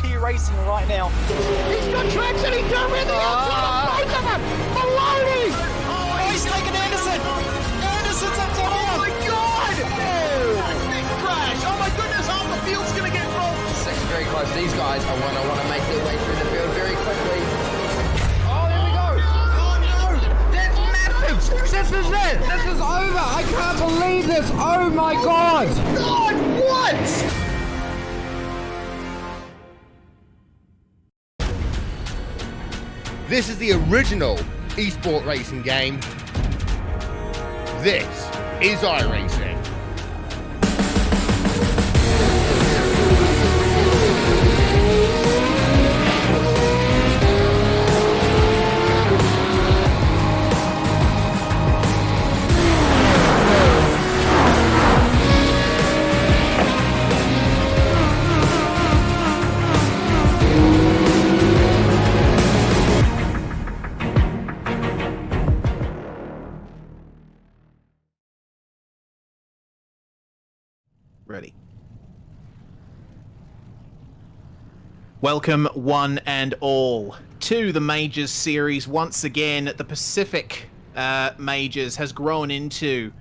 GT Racing right now. He's got traction, he's got rhythm, both of them! Maloney! Oh, he's taken Anderson! Anderson's up top! Oh my god! Oh! Big crash! Oh my goodness, half the field's gonna get rolled! Second very close. These guys are going to want to make their way through the field very quickly. Oh, there we go! Oh no! That's massive! This is it! This is over! I can't believe this! Oh my god! God, what? This is the original esport racing game. This is iRacing. Ready. Welcome, one and all, to the Majors series. Once again, the Pacific Majors has grown into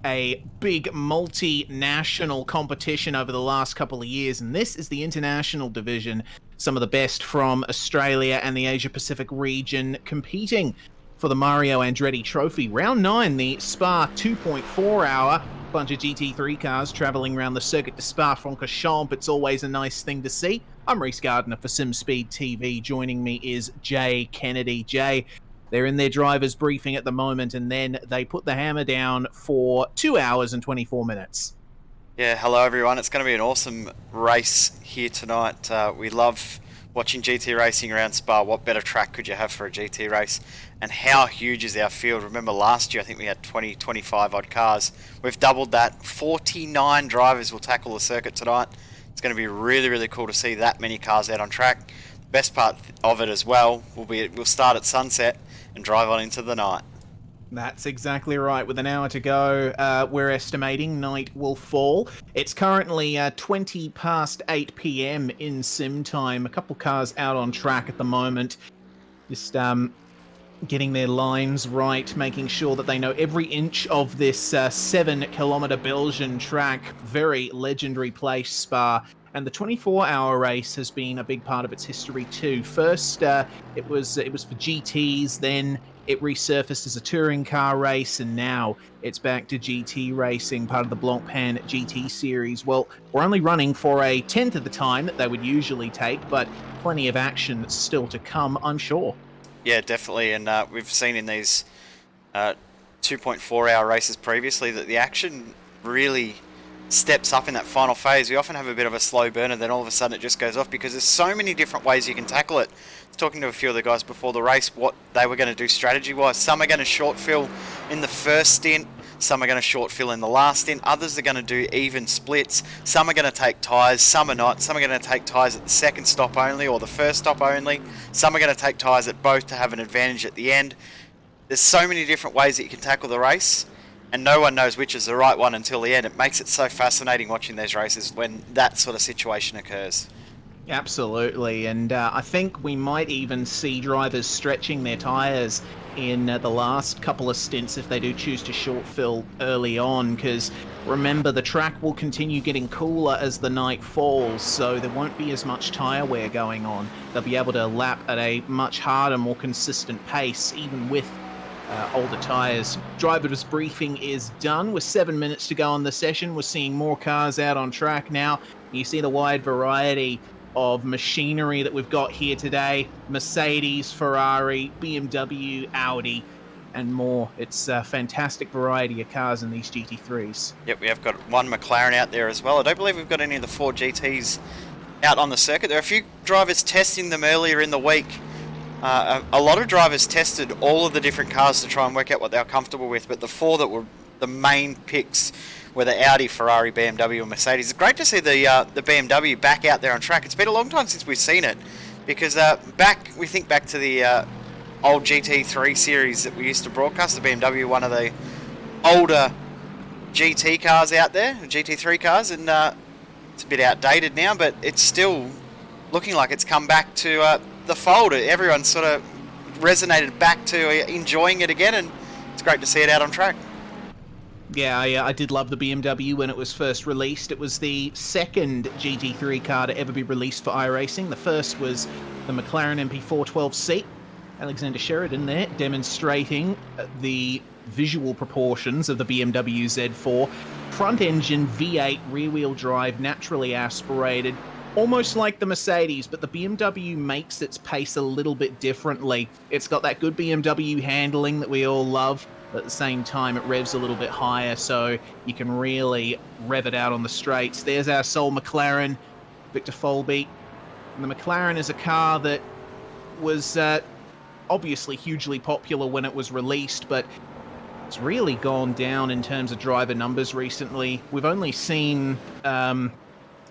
a big multinational competition over the last couple of years, and this is the international division. Some of the best from Australia and the Asia-Pacific region competing for the Mario Andretti Trophy. Round 9, the Spa 2.4 hour. Bunch of GT3 cars travelling around the circuit to Spa-Francorchamps. It's always a nice thing to see. I'm Reese Gardner for SimSpeed TV. Joining me is Jay Kennedy. Jay, they're in their driver's briefing at the moment, and then they put the hammer down for 2 hours and 24 minutes. Yeah, hello everyone. It's going to be an awesome race here tonight. We love watching GT racing around Spa. What better track could you have for a GT race? And how huge is our field? Remember last year I think we had 20, 25 odd cars. We've doubled that. 49 drivers will tackle the circuit tonight. It's going to be really, really cool to see that many cars out on track. The best part of it as well will be we'll start at sunset and drive on into the night. That's exactly right. With an hour to go, we're estimating night will fall. It's currently 20 past 8 p.m. in sim time. A couple cars out on track at the moment. Just getting their lines right, making sure that they know every inch of this 7-kilometer Belgian track. Very legendary place, Spa. And the 24-hour race has been a big part of its history too. First, it was for GTs, then it resurfaced as a touring car race, and now it's back to GT racing, part of the Blancpain GT series. Well, we're only running for a tenth of the time that they would usually take, but plenty of action still to come, I'm sure. Yeah, definitely, and we've seen in these 2.4 hour races previously that the action really steps up in that final phase. We often have a bit of a slow burner, then all of a sudden it just goes off because there's so many different ways you can tackle it. Talking to a few of the guys before the race, what they were going to do strategy-wise. Some are going to short fill in the first stint, some are going to short fill in the last stint, others are going to do even splits, some are going to take tyres, some are not, some are going to take tyres at the second stop only or the first stop only, some are going to take tyres at both to have an advantage at the end. There's so many different ways that you can tackle the race, and no one knows which is the right one until the end. It makes it so fascinating watching these races when that sort of situation occurs. Absolutely, and I think we might even see drivers stretching their tyres in the last couple of stints if they do choose to short fill early on, because remember, the track will continue getting cooler as the night falls, so there won't be as much tyre wear going on. They'll be able to lap at a much harder, more consistent pace, even with older tyres. Driver's briefing is done with 7 minutes to go on the session. We're seeing more cars out on track now. You see the wide variety of machinery that we've got here today. Mercedes, Ferrari, BMW, Audi, and more. It's a fantastic variety of cars in these GT3s. Yep, we have got one McLaren out there as well. I don't believe we've got any of the Ford GTs out on the circuit. There are a few drivers testing them earlier in the week. A lot of drivers tested all of the different cars to try and work out what they were comfortable with, but the four that were the main picks were the Audi, Ferrari, BMW and Mercedes. It's great to see the BMW back out there on track. It's been a long time since we've seen it, because we think back to the old GT3 series that we used to broadcast, the BMW, one of the older GT cars out there, GT3 cars, and it's a bit outdated now, but it still looking like it's come back to the fold. Everyone's sort of resonated back to enjoying it again, and it's great to see it out on track. Yeah, I did love the BMW when it was first released. It was the second GT3 car to ever be released for iRacing. The first was the McLaren MP412C. Alexander Sheridan there demonstrating the visual proportions of the BMW Z4. Front engine V8 rear wheel drive, naturally aspirated, almost like the Mercedes, but the BMW makes its pace a little bit differently. It's got that good BMW handling that we all love, but at the same time it revs a little bit higher, so you can really rev it out on the straights. There's our sole McLaren, Victor Folby. And the McLaren is a car that was obviously hugely popular when it was released, but it's really gone down in terms of driver numbers recently. We've only seen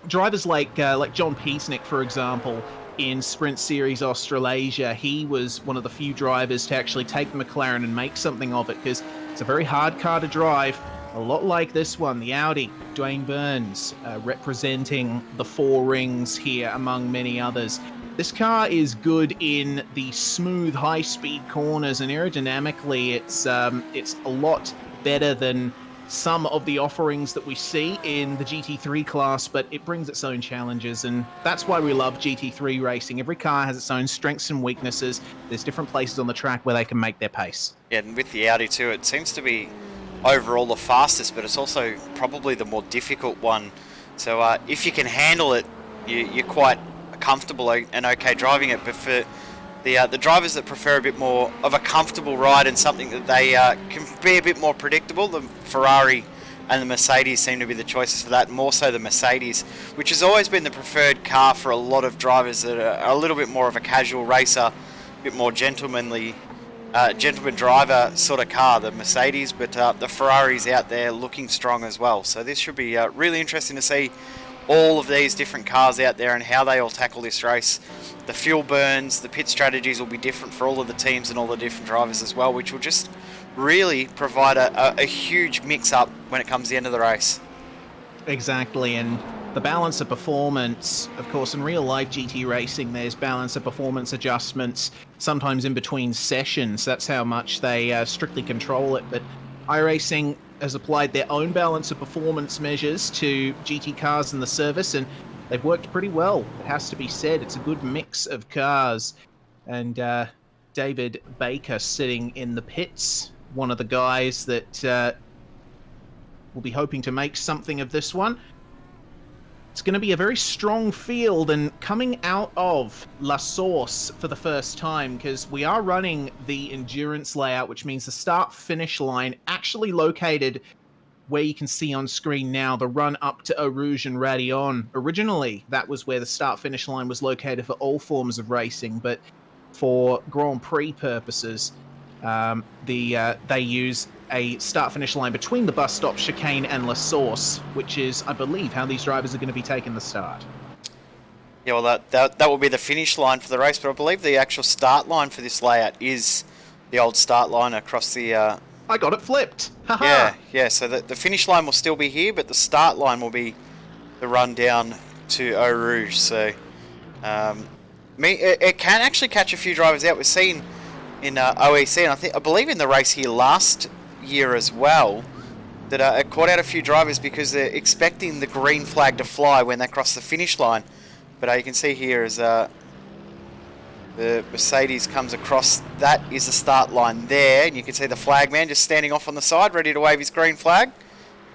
drivers like John Piesnik, for example, in Sprint Series Australasia. He was one of the few drivers to actually take the McLaren and make something of it, because it's a very hard car to drive, a lot like this one, the Audi. Dwayne Burns representing the four rings here, among many others. This car is good in the smooth, high-speed corners, and aerodynamically, it's a lot better than some of the offerings that we see in the GT3 class, but it brings its own challenges, and that's why we love GT3 racing. Every car has its own strengths and weaknesses. There's different places on the track where they can make their pace. Yeah, and with the Audi too, it seems to be overall the fastest, but it's also probably the more difficult one. So if you can handle it, you're quite comfortable and okay driving it. But for the drivers that prefer a bit more of a comfortable ride and something that they can be a bit more predictable, the Ferrari and the Mercedes seem to be the choices for that, more so the Mercedes, which has always been the preferred car for a lot of drivers that are a little bit more of a casual racer, a bit more gentleman driver sort of car, the Mercedes, but the Ferrari's out there looking strong as well. So this should be really interesting to see all of these different cars out there and how they all tackle this race. The fuel burns, the pit strategies will be different for all of the teams and all the different drivers as well, which will just really provide a huge mix-up when it comes to the end of the race. Exactly, and the balance of performance, of course, in real-life GT racing, there's balance of performance adjustments, sometimes in between sessions. That's how much they strictly control it, but iRacing has applied their own balance of performance measures to GT cars in the service, and they've worked pretty well, it has to be said. It's a good mix of cars. And David Baker sitting in the pits, one of the guys that will be hoping to make something of this one. It's going to be a very strong field, and coming out of La Source for the first time, because we are running the endurance layout, which means the start-finish line actually located where you can see on screen now, the run up to Eau Rouge and Raidillon. Originally, that was where the start-finish line was located for all forms of racing, but for Grand Prix purposes, they use a start-finish line between the bus stop, Chicane, and La Source, which is, I believe, how these drivers are going to be taking the start. Yeah, well, that will be the finish line for the race, but I believe the actual start line for this layout is the old start line across the... I got it flipped! Haha! Yeah, so the finish line will still be here, but the start line will be the run down to Eau Rouge, so... it can actually catch a few drivers out. We've seen in OEC, and I believe in the race here last year as well, that it caught out a few drivers because they're expecting the green flag to fly when they cross the finish line. But you can see here as the Mercedes comes across, that is the start line there, and you can see the flagman just standing off on the side, ready to wave his green flag.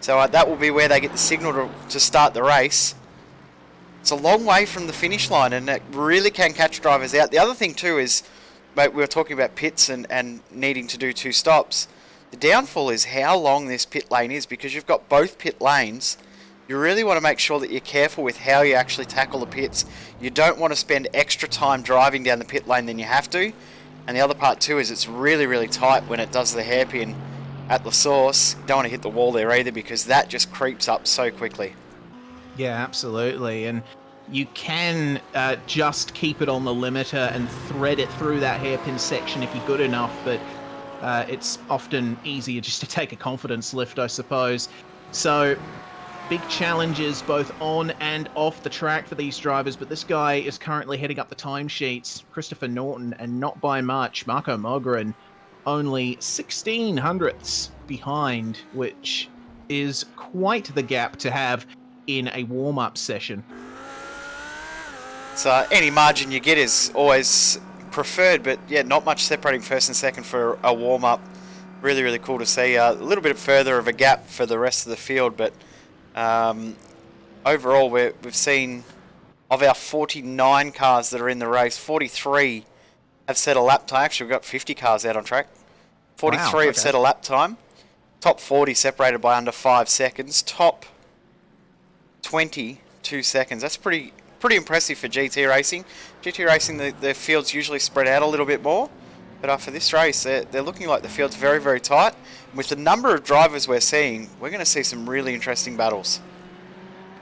So that will be where they get the signal to start the race. It's a long way from the finish line, and it really can catch drivers out. The other thing too is, mate, we were talking about pits and needing to do 2 stops. The downfall is how long this pit lane is, because you've got both pit lanes. You really want to make sure that you're careful with how you actually tackle the pits. You don't want to spend extra time driving down the pit lane than you have to. And the other part too is it's really, really tight when it does the hairpin at La Source. You don't want to hit the wall there either, because that just creeps up so quickly. Yeah, absolutely. And you can just keep it on the limiter and thread it through that hairpin section if you're good enough, but it's often easier just to take a confidence lift, I suppose. So Big challenges both on and off the track for these drivers, but this guy is currently heading up the timesheets. Christopher Norton, and not by much. Marco Mogren only 16 hundredths behind, which is quite the gap to have in a warm-up session. So any margin you get is always preferred, but yeah, not much separating first and second for a warm-up. Really, really cool to see. A little bit further of a gap for the rest of the field, but overall we've seen, of our 49 cars that are in the race, 43 have set a lap time. Actually, we've got 50 cars out on track. 43 have set a lap time. Top 40 separated by under 5 seconds. Top 20, 2 seconds. That's pretty impressive for GT Racing. GT Racing, the field's usually spread out a little bit more, but for this race, they're looking like the field's very, very tight. With the number of drivers we're seeing, we're going to see some really interesting battles.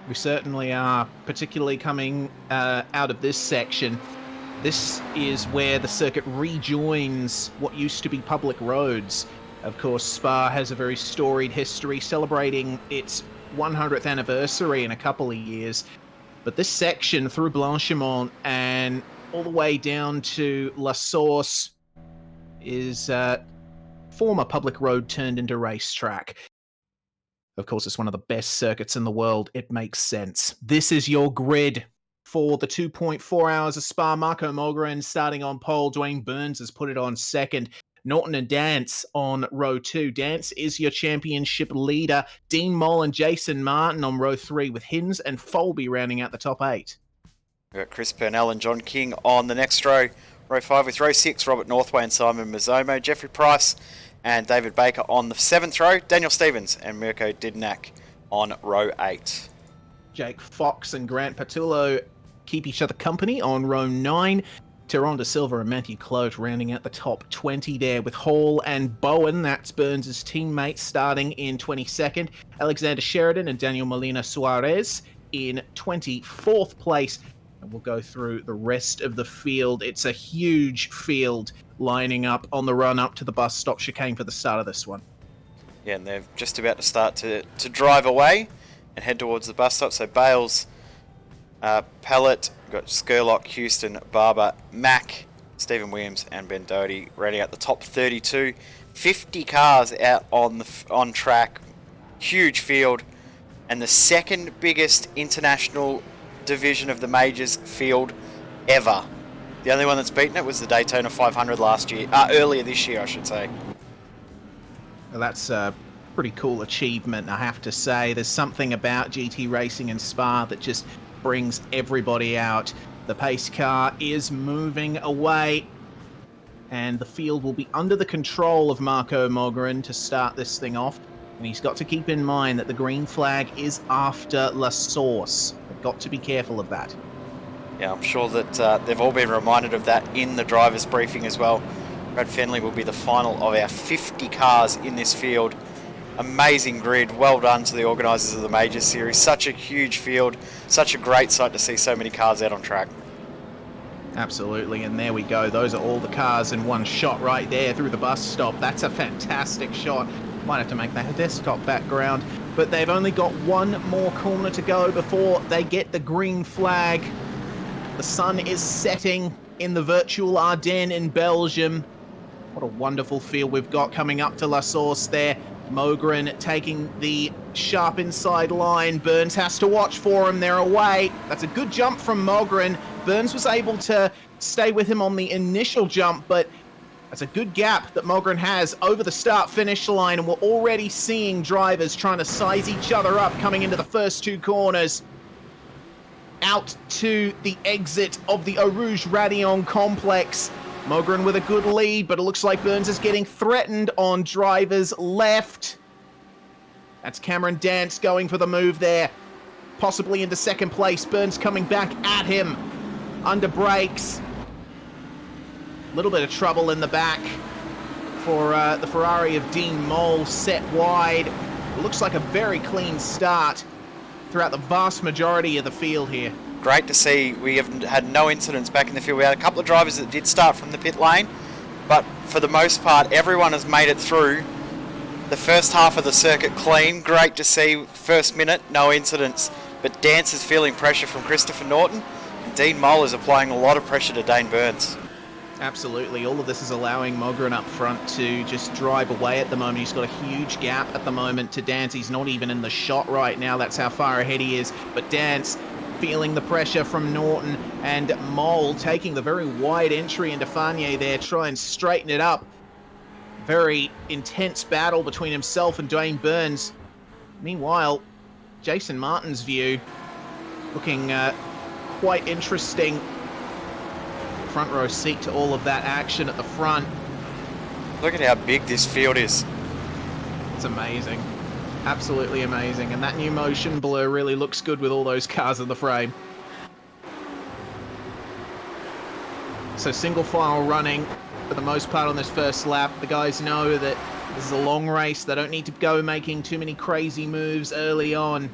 We certainly are, particularly coming out of this section. This is where the circuit rejoins what used to be public roads. Of course, Spa has a very storied history, celebrating its 100th anniversary in a couple of years. But this section through Blanchimont and all the way down to La Source is former public road turned into racetrack. Of course, it's one of the best circuits in the world. It makes sense. This is your grid for the 2.4 hours of Spa. Marco Mogren starting on pole. Dwayne Burns has put it on second. Norton and Dance on row 2. Dance is your championship leader. Dean Moll and Jason Martin on row 3, with Hinz and Folby rounding out the top 8. We've got Chris Purnell and John King on the next row. Row 5 with row 6, Robert Northway and Simon Mazzomo. Jeffrey Price and David Baker on the 7th row. Daniel Stevens and Mirko Didnak on row 8. Jake Fox and Grant Patullo keep each other company on row 9. Tyrone De Silva and Matthew Clote rounding out the top 20 there, with Hall and Bowen, that's Burns' teammates, starting in 22nd. Alexander Sheridan and Daniel Molina Suarez in 24th place. And we'll go through the rest of the field. It's a huge field lining up on the run up to the bus stop chicane for the start of this one. Yeah, and they're just about to start to drive away and head towards the bus stop. So Bales, Pellet, we've got Skurlock, Houston, Barber, Mack, Stephen Williams and Ben Doherty rounding out the top 32. 50 cars out on track. Huge field. And the second biggest international division of the majors field ever. The only one that's beaten it was the Daytona 500 earlier this year, I should say. Well, that's a pretty cool achievement, I have to say. There's something about GT Racing and Spa that just brings everybody out. The pace car is moving away, and the field will be under the control of Marco Mogren to start this thing off. And he's got to keep in mind that the green flag is after La Source. They've got to be careful of that. Yeah, I'm sure that they've all been reminded of that in the driver's briefing as well. Brad Fenley will be the final of our 50 cars in this field. Amazing grid. Well done to the organisers of the Majors Series. Such a huge field. Such a great sight to see so many cars out on track. Absolutely, and there we go. Those are all the cars in one shot right there through the bus stop. That's a fantastic shot. Might have to make that a desktop background, but they've only got one more corner to go before they get the green flag. The sun is setting in the virtual Ardennes in Belgium. What a wonderful field we've got coming up to La Source there. Mogren taking the sharp inside line. Burns has to watch for him. They're away. That's a good jump from Mogren. Burns was able to stay with him on the initial jump, but that's a good gap that Mogren has over the start-finish line, and we're already seeing drivers trying to size each other up coming into the first two corners. Out to the exit of the Eau Rouge Raidillon complex. Mogren with a good lead, but it looks like Burns is getting threatened on driver's left. That's Cameron Dance going for the move there, possibly into second place. Burns coming back at him under brakes. A little bit of trouble in the back for the Ferrari of Dean Moll, set wide. It looks like a very clean start throughout the vast majority of the field here. Great to see. We have had no incidents back in the field. We had a couple of drivers that did start from the pit lane, but for the most part, everyone has made it through the first half of the circuit clean. Great to see. First minute, no incidents. But Dance is feeling pressure from Christopher Norton. And Dean Mole is applying a lot of pressure to Dane Burns. Absolutely. All of this is allowing Mogren up front to just drive away at the moment. He's got a huge gap at the moment to Dance. He's not even in the shot right now. That's how far ahead he is. But Dance feeling the pressure from Norton, and Mole taking the very wide entry into Fanier there, try and straighten it up. Very intense battle between himself and Dane Burns. Meanwhile, Jason Martin's view looking quite interesting. Front row seat to all of that action at the front. Look at how big this field is. It's amazing. Absolutely amazing. And that new motion blur really looks good with all those cars in the frame. So single file running for the most part on this first lap. The guys know that this is a long race. They don't need to go making too many crazy moves early on.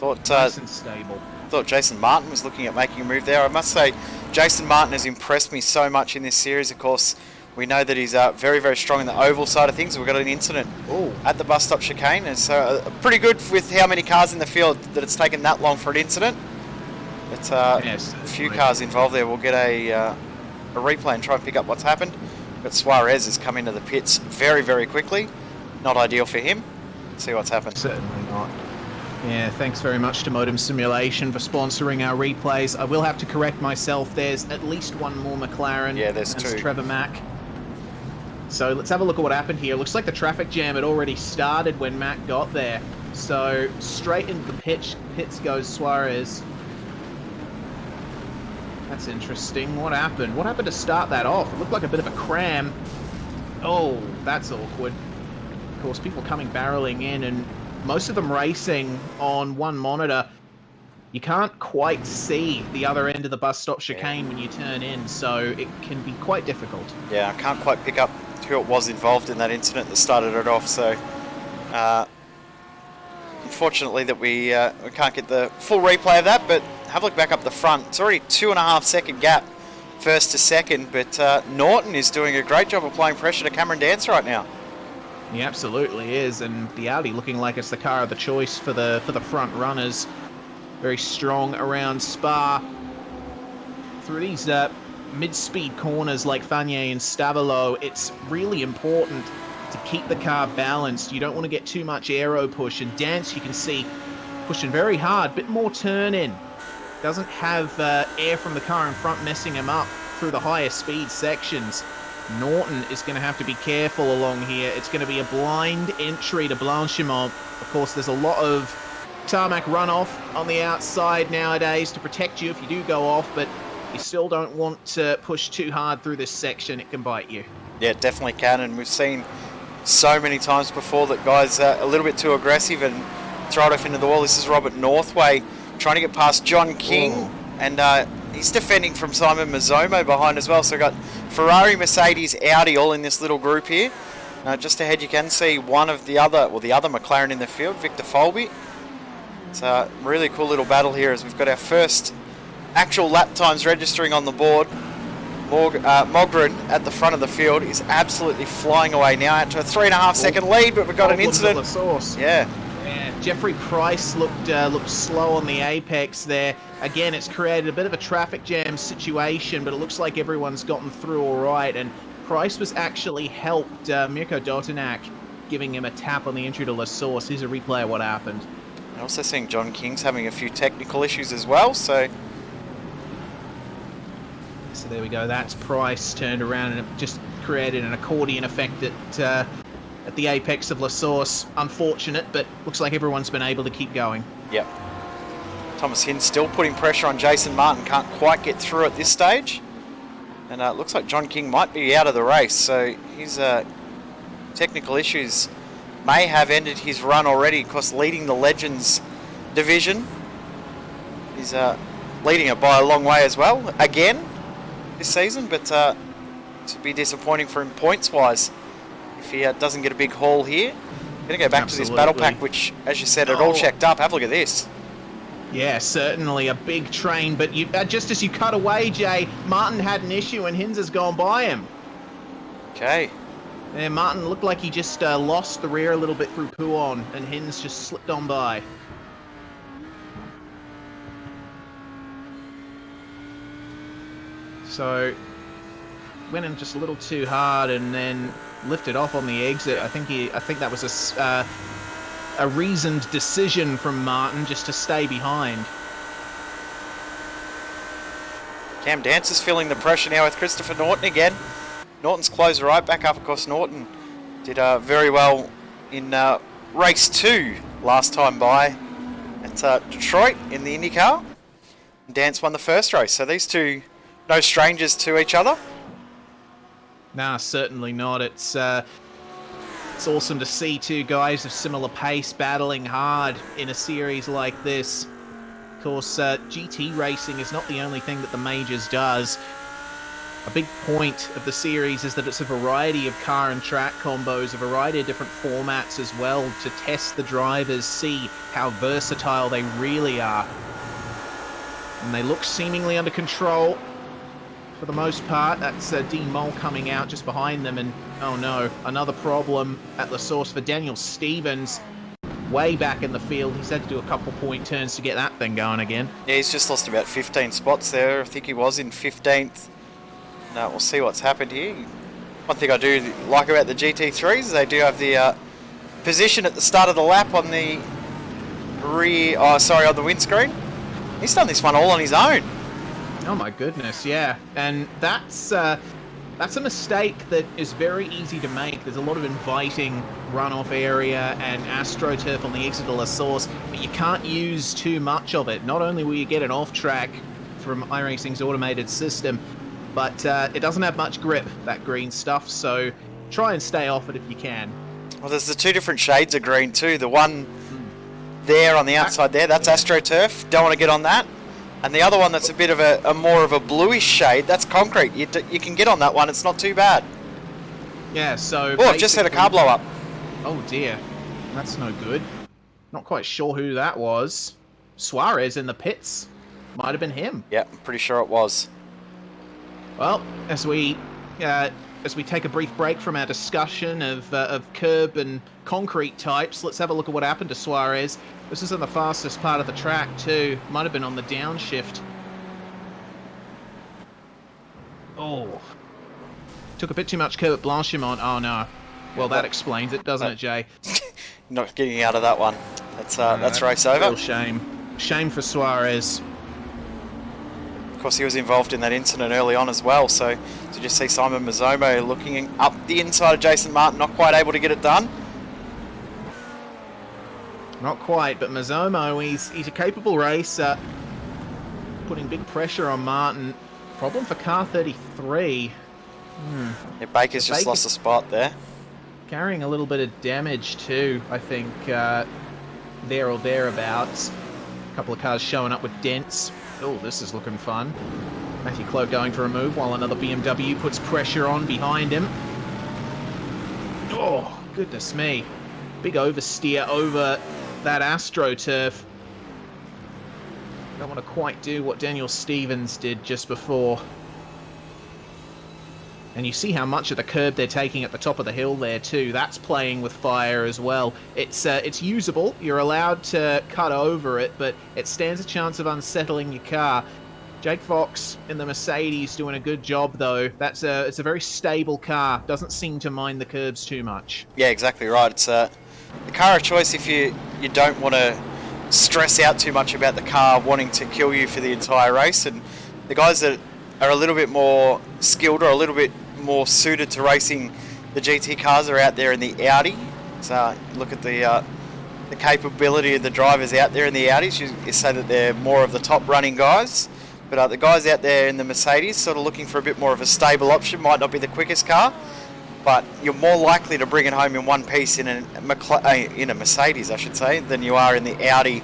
Nice and stable. Thought Jason Martin was looking at making a move there. I must say, Jason Martin has impressed me so much in this series. Of course, we know that he's very, very strong in the oval side of things. We've got an incident at the bus stop chicane. And so pretty good with how many cars in the field that it's taken that long for an incident. But yes, a few cars involved there. We'll get a replay and try and pick up what's happened. But Suarez has come into the pits very, very quickly. Not ideal for him. Let's see what's happened. Certainly not. Yeah, thanks very much to Modem Simulation for sponsoring our replays. I will have to correct myself. There's at least one more McLaren. Yeah, there's That's two. Trevor Mack. So let's have a look at what happened here. Looks like the traffic jam had already started when Mack got there. So straight into the pits goes Suarez. That's interesting. What happened? What happened to start that off? It looked like a bit of a cram. Oh, that's awkward. Of course, people coming barreling in, and most of them racing on one monitor. You can't quite see the other end of the bus stop chicane when you turn in, so it can be quite difficult. Yeah, I can't quite pick up who it was involved in that incident that started it off, so unfortunately that we can't get the full replay of that, but have a look back up the front. It's already 2.5 second gap first to second, but Norton is doing a great job applying pressure to Cameron Dance right now. He absolutely is, and the Audi looking like it's the car of the choice for the front runners. Very strong around Spa. Through these mid-speed corners like Fanier and Stavolo, it's really important to keep the car balanced. You don't want to get too much aero push, and Dance you can see pushing very hard, bit more turn in. Doesn't have air from the car in front messing him up through the higher speed sections. Norton is going to have to be careful along here. It's going to be a blind entry to Blanchimont. Of course, there's a lot of tarmac runoff on the outside nowadays to protect you if you do go off, but you still don't want to push too hard through this section. It can bite you. Yeah, it definitely can, and we've seen so many times before that guys are a little bit too aggressive and throw it off into the wall. This is Robert Northway trying to get past John King, and he's defending from Simon Mazzomo behind as well. So we've got Ferrari, Mercedes, Audi all in this little group here. Just ahead you can see one of the other McLaren in the field, Victor Folby. It's a really cool little battle here as we've got our first actual lap times registering on the board. Mogren at the front of the field is absolutely flying away now out to a 3.5 second lead, but we've got an incident. Yeah. Jeffrey Price looked slow on the apex there. Again, it's created a bit of a traffic jam situation, but it looks like everyone's gotten through all right. And Price was actually helped, Mirko Dotanak giving him a tap on the entry to La Source. Here's a replay of what happened. And also seeing John King's having a few technical issues as well, so there we go. That's Price turned around, and it just created an accordion effect at the apex of La Source. Unfortunate, but looks like everyone's been able to keep going. Yep. Thomas Hinn still putting pressure on Jason Martin. Can't quite get through at this stage. And it looks like John King might be out of the race. So his technical issues may have ended his run already. Of course, leading the Legends division. He's leading it by a long way as well. Again, this season. But to be disappointing for him points-wise if he doesn't get a big haul here. Going to go back to this battle pack, which, as you said, it all checked up. Have a look at this. Yeah, certainly a big train, but just as you cut away, Jay, Martin had an issue and Hinz has gone by him. Okay. Yeah, Martin looked like he just lost the rear a little bit through Puon, and Hins just slipped on by. So, went in just a little too hard and then lifted off on the exit. I think that was a reasoned decision from Martin just to stay behind. Cam Dance is feeling the pressure now with Christopher Norton again. Norton's closed right back up. Of course, Norton did very well in race 2 last time by at Detroit in the IndyCar. Dance won the first race, so these two no strangers to each other. Nah, certainly not. It's awesome to see two guys of similar pace battling hard in a series like this. Of course, GT racing is not the only thing that the Majors does. A big point of the series is that it's a variety of car and track combos, a variety of different formats as well, to test the drivers, see how versatile they really are. And they look seemingly under control for the most part. That's Dean Mole coming out just behind them, and oh no, another problem at the source for Daniel Stevens. Way back in the field, he's had to do a couple point turns to get that thing going again. Yeah, he's just lost about 15 spots there. I think he was in 15th. Now we'll see what's happened here. One thing I do like about the GT3s is they do have the position at the start of the lap on the rear, on the windscreen. He's done this one all on his own. Oh my goodness, yeah. And that's a mistake that is very easy to make. There's a lot of inviting runoff area and AstroTurf on the exit of the source, but you can't use too much of it. Not only will you get an off-track from iRacing's automated system, but it doesn't have much grip, that green stuff, so try and stay off it if you can. Well, there's the two different shades of green too. The one there on the outside there, that's AstroTurf. Don't want to get on that. And the other one that's a bit of a more of a bluish shade, that's concrete. You can get on that one, it's not too bad. Yeah, so... Oh, I've just had a car blow up. Oh dear, that's no good. Not quite sure who that was. Suarez in the pits. Might have been him. Yeah, I'm pretty sure it was. Well, as we take a brief break from our discussion of curb and concrete types, let's have a look at what happened to Suarez. This is on the fastest part of the track too. Might have been on the downshift. Oh. Took a bit too much curb at Blanchimont. Oh no. Well, that explains it, doesn't it, Jay? Not getting out of that one. That's race over. Real shame. Shame for Suarez. Of course, he was involved in that incident early on as well, so to just see Simon Mazzomo looking up the inside of Jason Martin, not quite able to get it done. Not quite, but Mazzomo, he's a capable racer, putting big pressure on Martin. Problem for car 33. Yeah, Baker's just lost a spot there. Carrying a little bit of damage too, I think, there or thereabouts. A couple of cars showing up with dents. Oh, this is looking fun. Matthew Cloak going for a move while another BMW puts pressure on behind him. Oh, goodness me. Big oversteer over that AstroTurf. Don't want to quite do what Daniel Stevens did just before. And you see how much of the curb they're taking at the top of the hill there too. That's playing with fire as well. It's usable. You're allowed to cut over it, but it stands a chance of unsettling your car. Jake Fox in the Mercedes doing a good job though. It's a very stable car. Doesn't seem to mind the curbs too much. Yeah, exactly right. It's the car of choice if you don't want to stress out too much about the car wanting to kill you for the entire race. And the guys that are a little bit more skilled or a little bit more suited to racing the GT cars are out there in the Audi. So look at the capability of the drivers out there in the Audis. You say that they're more of the top running guys, but the guys out there in the Mercedes sort of looking for a bit more of a stable option. Might not be the quickest car, but you're more likely to bring it home in one piece in a Mercedes, I should say, than you are in the Audi.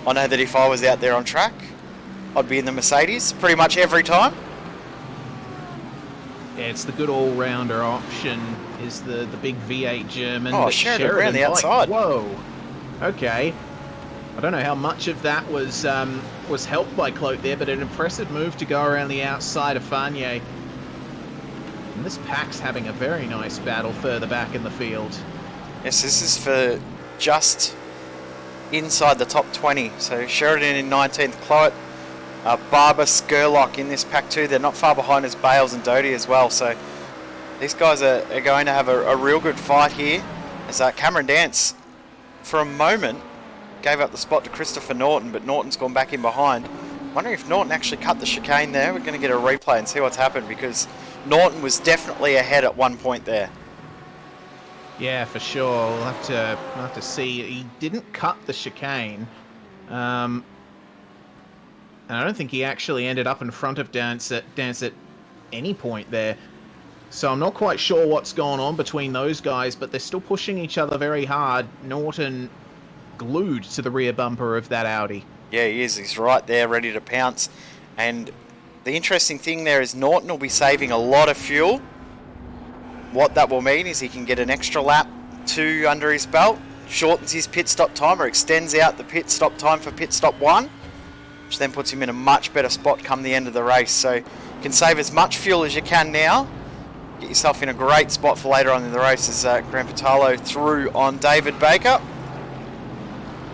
I know that if I was out there on track, I'd be in the Mercedes pretty much every time. Yeah, it's the good all-rounder option, is the big V8 German. Oh, Sheridan around the outside. Whoa. Okay. I don't know how much of that was helped by Cloak there, but an impressive move to go around the outside of Fagnier. And this pack's having a very nice battle further back in the field. Yes, this is for just inside the top 20. So Sheridan in 19th, Cloet, Barber, Skurlock in this pack too. They're not far behind as Bales and Doty as well. So these guys are going to have a real good fight here. As Cameron Dance, for a moment, gave up the spot to Christopher Norton, but Norton's gone back in behind. Wondering if Norton actually cut the chicane there. We're going to get a replay and see what's happened, because Norton was definitely ahead at one point there. Yeah, for sure. We'll have to see. He didn't cut the chicane. And I don't think he actually ended up in front of Dance at any point there. So I'm not quite sure what's going on between those guys, but they're still pushing each other very hard. Norton glued to the rear bumper of that Audi. Yeah, he is. He's right there, ready to pounce. And the interesting thing there is Norton will be saving a lot of fuel. What that will mean is he can get an extra lap 2 under his belt, shortens his pit stop time, or extends out the pit stop time for pit stop 1, which then puts him in a much better spot come the end of the race. So you can save as much fuel as you can now. Get yourself in a great spot for later on in the race as Grant Patalo through on David Baker.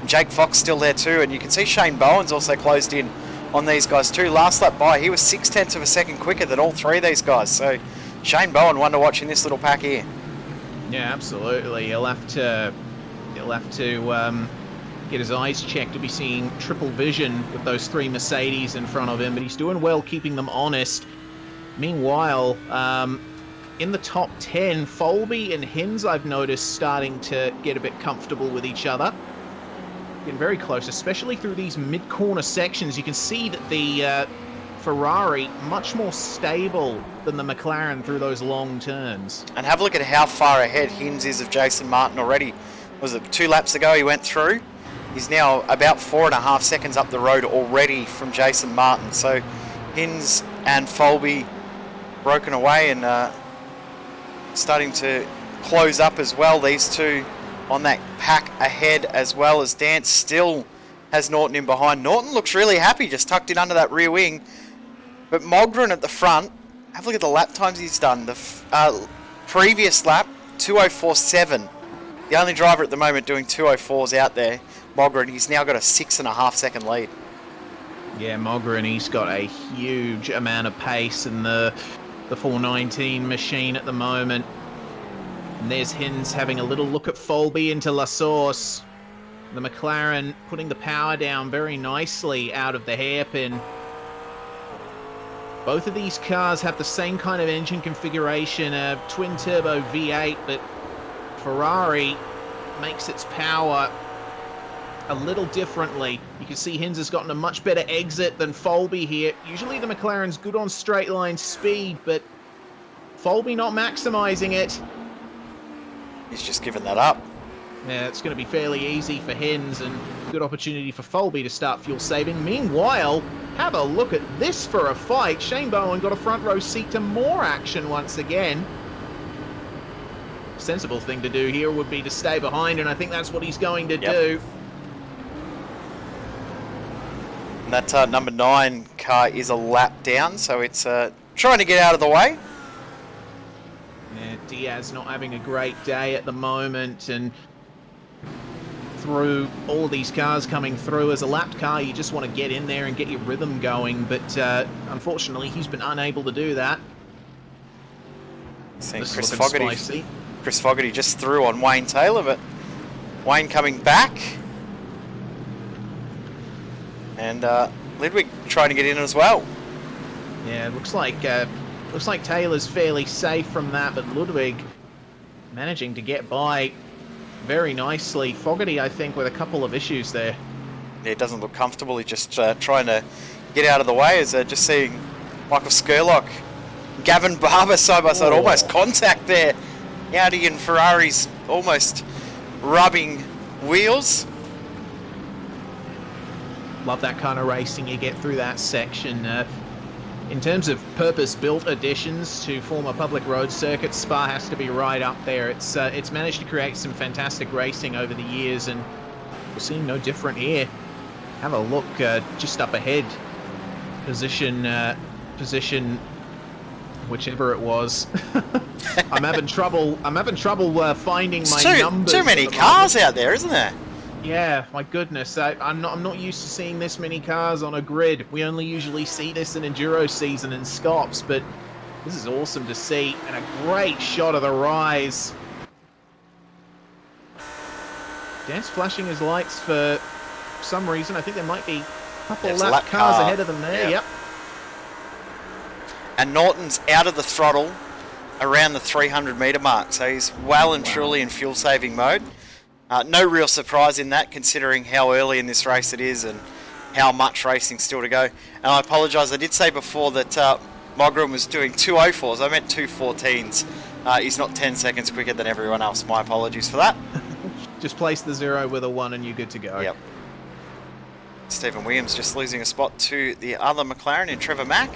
Jake Fox still there too, and you can see Shane Bowen's also closed in on these guys too. Last lap by, he was 0.6 of a second quicker than all 3 of these guys. So Shane Bowen, one to watch in this little pack here. Yeah, absolutely. He'll have to get his eyes checked to be seeing triple vision with those 3 Mercedes in front of him, but he's doing well keeping them honest. Meanwhile, in the top 10, Folby and Hinz, I've noticed, starting to get a bit comfortable with each other. Getting very close, especially through these mid-corner sections. You can see that the Ferrari much more stable than the McLaren through those long turns. And have a look at how far ahead Hinz is of Jason Martin already. Was it 2 laps ago he went through? He's now about 4.5 seconds up the road already from Jason Martin. So Hinz and Folby broken away and starting to close up as well. These two on that pack ahead, as well as Dance still has Norton in behind. Norton looks really happy, just tucked in under that rear wing. But Mogren at the front, have a look at the lap times he's done. The previous lap, 2:04.7. The only driver at the moment doing 2:04s out there, Mogren. He's now got a 6.5 second lead. Yeah, Mogren, he's got a huge amount of pace in the 419 machine at the moment. And there's Hinz having a little look at Folby into La Source. The McLaren putting the power down very nicely out of the hairpin. Both of these cars have the same kind of engine configuration, a twin-turbo V8, but Ferrari makes its power a little differently. You can see Hinz has gotten a much better exit than Folby here. Usually the McLaren's good on straight line speed, but Folby not maximizing it. He's just given that up. Yeah, it's going to be fairly easy for Hinz and good opportunity for Folby to start fuel saving. Meanwhile, have a look at this for a fight. Shane Bowen got a front row seat to more action once again. Sensible thing to do here would be to stay behind, and I think that's what he's going to do. And that number 9 car is a lap down, so it's trying to get out of the way. Yeah, Diaz not having a great day at the moment, and through all of these cars coming through as a lapped car, you just want to get in there and get your rhythm going, but unfortunately he's been unable to do that. Seeing Chris Fogarty just threw on Wayne Taylor, but Wayne coming back. And Lidwig trying to get in as well. Yeah, it looks like Taylor's fairly safe from that, but Ludwig managing to get by very nicely. Fogarty, I think, with a couple of issues there. Yeah, it doesn't look comfortable. He's just trying to get out of the way. As just seeing Michael Skurlock, Gavin Barber side by side, almost contact there. Audi and Ferrari's almost rubbing wheels. Love that kind of racing you get through that section. In terms of purpose-built additions to former public road circuits, Spa has to be right up there. It's managed to create some fantastic racing over the years, and we're seeing no different here. Have a look whichever it was. I'm having trouble finding my It's numbers. too many at the cars moment. out there, isn't there? Yeah, my goodness. I'm not used to seeing this many cars on a grid. We only usually see this in Enduro season in Scops, but this is awesome to see, and a great shot of the rise. Dan's flashing his lights for some reason. I think there might be a couple There's a lap lap cars car. ahead of them there. Yeah. Yep. And Norton's out of the throttle around the 300 metre mark, so he's well and truly in fuel saving mode. No real surprise in that, considering how early in this race it is and how much racing still to go. And I apologise, I did say before that Mogren was doing 2:04s. I meant 2:14s. He's not 10 seconds quicker than everyone else. My apologies for that. Just place the 0 with a 1 and you're good to go. Yep. Stephen Williams just losing a spot to the other McLaren in Trevor Mack.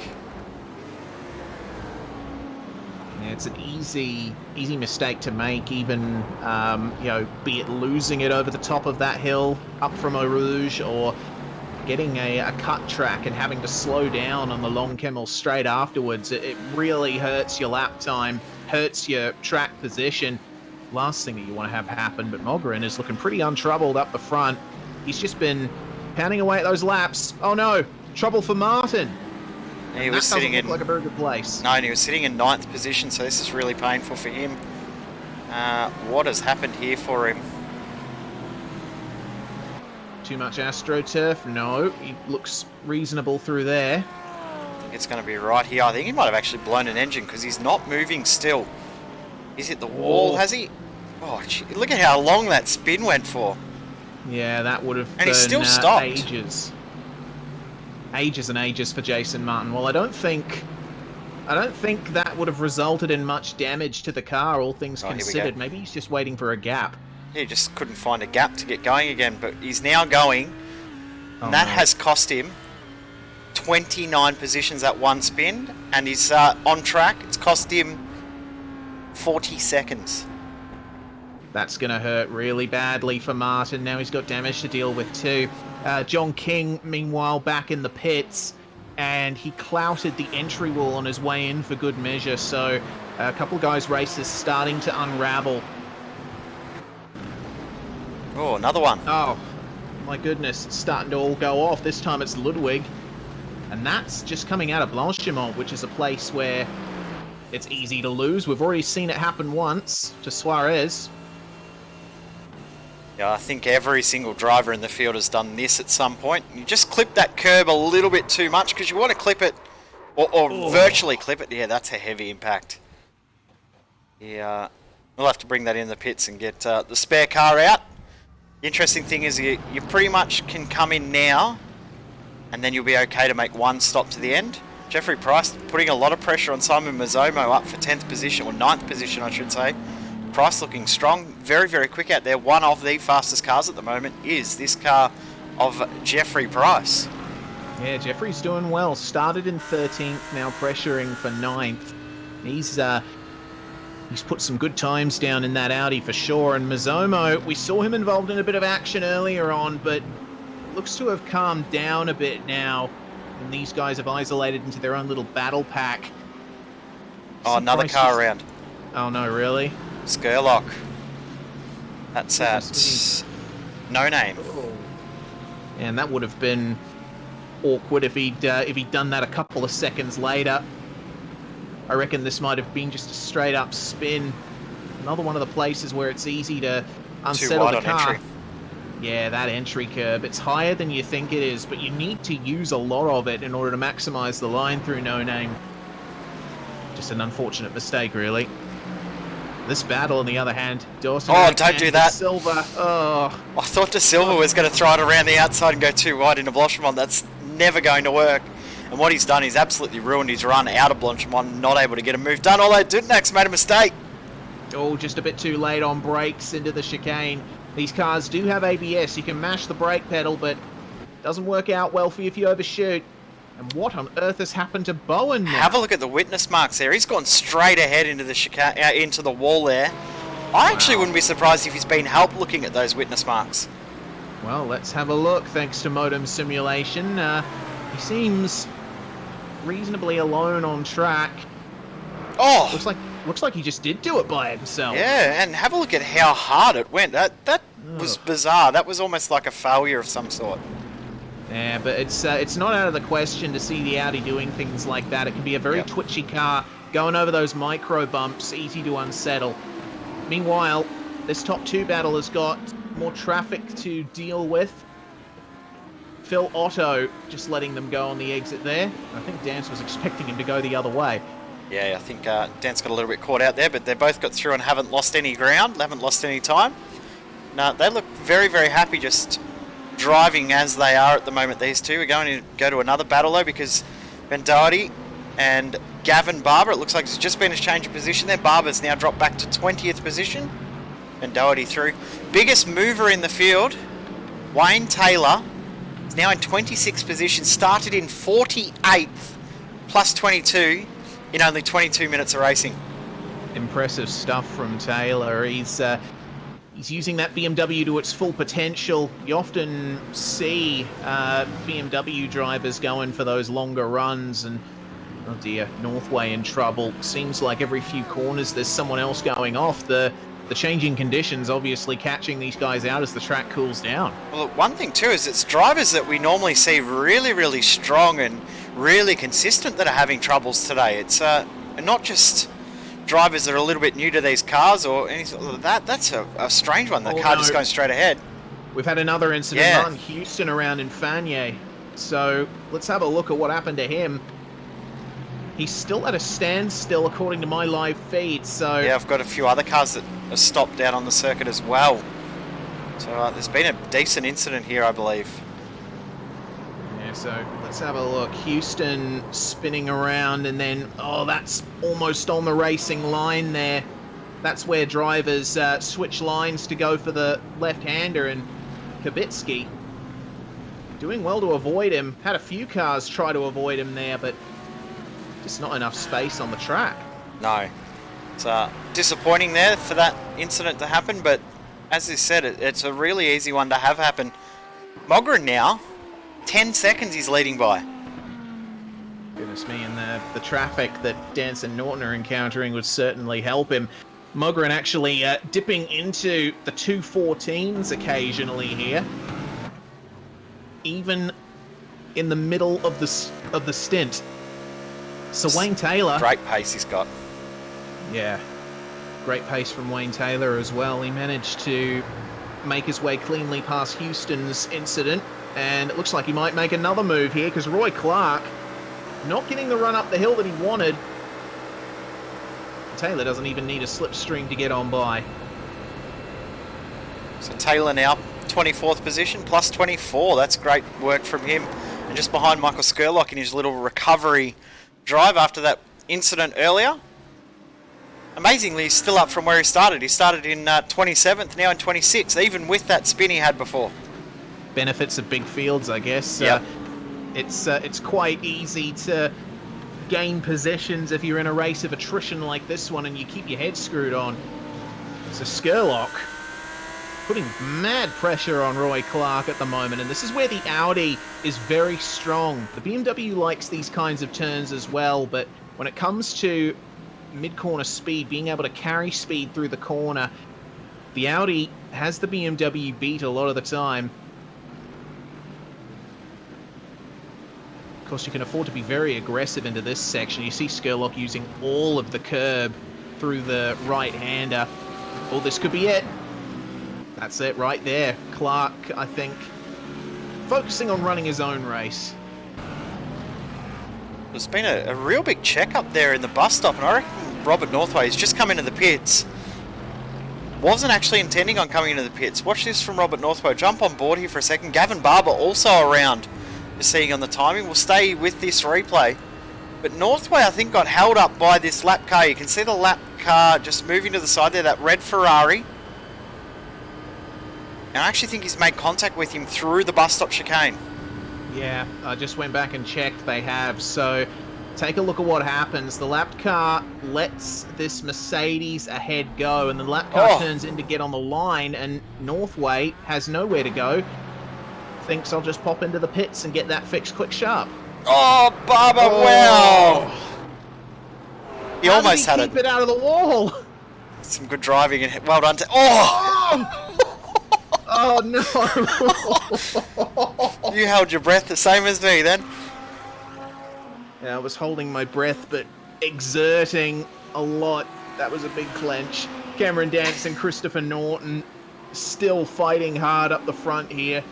Yeah, it's an easy mistake to make, even be it losing it over the top of that hill up from Eau Rouge, or getting a cut track and having to slow down on the long Kemmel straight afterwards. It really hurts your lap time, hurts your track position. Last thing that you want to have happen. But Mogren is looking pretty untroubled up the front. He's just been pounding away at those laps. Oh no, trouble for Martin. He was that sitting doesn't in look like a very good place. No, and he was sitting in 9th position, so this is really painful for him. What has happened here for him? Too much AstroTurf? No, he looks reasonable through there. I think it's going to be right here. I think he might have actually blown an engine because he's not moving still. He's hit the wall, has he? Oh, gee, look at how long that spin went for. Yeah, that would have And he's been still stopped. ages. Ages and ages for Jason Martin. Well, I don't think that would have resulted in much damage to the car, all things Oh, here we go. considered. Maybe he's just waiting for a gap. Yeah, he just couldn't find a gap to get going again, but he's now going. Oh, And that no. has cost him 29 positions at one spin, and he's on track. It's cost him 40 seconds. That's going to hurt really badly for Martin. Now he's got damage to deal with too. John King, meanwhile, back in the pits, and he clouted the entry wall on his way in for good measure. So a couple of guys' races starting to unravel. Oh, another one. Oh, my goodness, it's starting to all go off. This time it's Ludwig. And that's just coming out of Blanchimont, which is a place where it's easy to lose. We've already seen it happen once to Suarez. Yeah, I think every single driver in the field has done this at some point. You just clip that curb a little bit too much because you want to clip it, or virtually clip it. Yeah, that's a heavy impact. Yeah, we'll have to bring that in the pits and get the spare car out. The interesting thing is you pretty much can come in now and then you'll be okay to make one stop to the end. Jeffrey Price putting a lot of pressure on Simon Mazzomo up for 10th position, or 9th position I should say. Price looking strong, very, very quick out there. One of the fastest cars at the moment is this car of Jeffrey Price. Yeah, Jeffrey's doing well. Started in 13th, now pressuring for 9th. He's put some good times down in that Audi for sure. And Mazzomo, we saw him involved in a bit of action earlier on, but looks to have calmed down a bit now. And these guys have isolated into their own little battle pack. Oh, another car Price around. Oh no, really? Skurlock. That's at No Name. And that would have been awkward if he'd done that a couple of seconds later. I reckon this might have been just a straight up spin. Another one of the places where it's easy to unsettle the car. Entry. Yeah, that entry curb. It's higher than you think it is, but you need to use a lot of it in order to maximize the line through No Name. Just an unfortunate mistake, really. This battle, on the other hand, Dawson. Oh, don't do that. Silva. Oh. I thought De Silva was going to throw it around the outside and go too wide into Blanchimont. That's never going to work. And what he's done, he's absolutely ruined his run out of Blanchimont, not able to get a move done, although Dudnack's made a mistake. Oh, just a bit too late on brakes into the chicane. These cars do have ABS. You can mash the brake pedal, but it doesn't work out well for you if you overshoot. And what on earth has happened to Bowen now? Have a look at the witness marks there. He's gone straight ahead into the chicane, into the wall there. I actually wouldn't be surprised if he's been helped looking at those witness marks. Well, let's have a look, thanks to Modem Simulation. He seems reasonably alone on track. Oh! Looks like he just did do it by himself. Yeah, and have a look at how hard it went. That was bizarre. That was almost like a failure of some sort. Yeah, but it's not out of the question to see the Audi doing things like that. It can be a very twitchy car, going over those micro bumps, easy to unsettle. Meanwhile, this top 2 battle has got more traffic to deal with. Phil Otto just letting them go on the exit there. I think Dance was expecting him to go the other way. Yeah, I think Dan's got a little bit caught out there, but they both got through and haven't lost any ground, haven't lost any time. No, they look very, very happy just driving as they are at the moment, these two. We're going to go to another battle, though, because Ben Doherty and Gavin Barber, it looks like there's just been a change of position there. Barber's now dropped back to 20th position. Ben Doherty through. Biggest mover in the field, Wayne Taylor, is now in 26th position, started in 48th, plus 22 in only 22 minutes of racing. Impressive stuff from Taylor. He's using that BMW to its full potential. You often see BMW drivers going for those longer runs, and oh dear, Northway in trouble. Seems like every few corners there's someone else going off. The changing conditions obviously catching these guys out as the track cools down. Well, look, one thing too is it's drivers that we normally see really, really strong and really consistent that are having troubles today. It's not just drivers that are a little bit new to these cars or anything like that. That's a strange one. The car just going straight ahead. We've had another incident on Houston around in Fagné. So let's have a look at what happened to him. He's still at a standstill according to my live feed. So yeah, I've got a few other cars that have stopped out on the circuit as well. So there's been a decent incident here, I believe. Yeah, so let's have a look. Houston spinning around, and then, oh, that's almost on the racing line there. That's where drivers switch lines to go for the left-hander, and Kubitsky doing well to avoid him. Had a few cars try to avoid him there, but just not enough space on the track. No. It's disappointing there for that incident to happen, but as I said, it's a really easy one to have happen. Mogren now, 10 seconds he's leading by. Goodness me, and the traffic that Dance and Norton are encountering would certainly help him. Mogren actually dipping into the 214s occasionally here. Even in the middle of the stint. So Wayne Taylor... Great pace he's got. Yeah. Great pace from Wayne Taylor as well. He managed to make his way cleanly past Houston's incident, and it looks like he might make another move here, because Roy Clark not getting the run up the hill that he wanted. Taylor doesn't even need a slipstream to get on by. So Taylor now 24th position, plus 24. That's great work from him. And just behind Michael Skurlock in his little recovery drive after that incident earlier. Amazingly, he's still up from where he started. He started in 27th, now in 26th, even with that spin he had before. Benefits of big fields, I guess. Yep. It's quite easy to gain possessions if you're in a race of attrition like this one and you keep your head screwed on. So Skurlock putting mad pressure on Roy Clark at the moment, and this is where the Audi is very strong. The BMW likes these kinds of turns as well, but when it comes to mid-corner speed, being able to carry speed through the corner, the Audi has the BMW beat a lot of the time. Of course, you can afford to be very aggressive into this section. You see Skurlock using all of the curb through the right-hander. Oh, this could be it. That's it right there. Clark, I think, focusing on running his own race. There's been a real big check-up there in the bus stop, and I reckon Robert Northway has just come into the pits. Wasn't actually intending on coming into the pits. Watch this from Robert Northway. Jump on board here for a second. Gavin Barber also around. Just seeing on the timing. We'll stay with this replay. But Northway, I think, got held up by this lap car. You can see the lap car just moving to the side there, that red Ferrari. And I actually think he's made contact with him through the bus stop chicane. Yeah, I just went back and checked. They have. So take a look at what happens. The lap car lets this Mercedes ahead go, and the lap car turns in to get on the line, and Northway has nowhere to go. Thinks I'll just pop into the pits and get that fixed quick sharp. Oh, Barber, wow! He How almost did he had keep it out of the wall. Some good driving and well done to... Oh! Oh no! You held your breath the same as me then. Yeah, I was holding my breath, but exerting a lot. That was a big clench. Cameron Dance and Christopher Norton still fighting hard up the front here.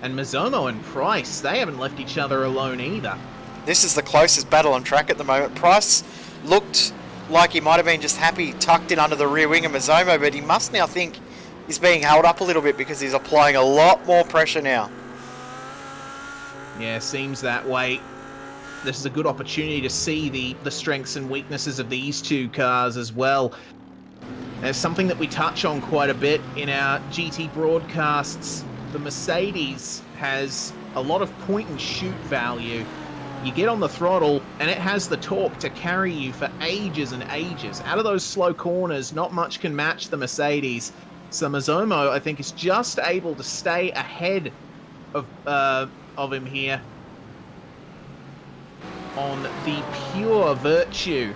And Mazomo and Price, they haven't left each other alone either. This is the closest battle on track at the moment. Price looked like he might have been just happy tucked in under the rear wing of Mazomo, but he must now think he's being held up a little bit because he's applying a lot more pressure now. Yeah, seems that way. This is a good opportunity to see the strengths and weaknesses of these two cars as well. There's something that we touch on quite a bit in our GT broadcasts. The Mercedes has a lot of point and shoot value. You get on the throttle and it has the torque to carry you for ages and ages. Out of those slow corners, not much can match the Mercedes. So Mazomo, I think, is just able to stay ahead of him here on the pure virtue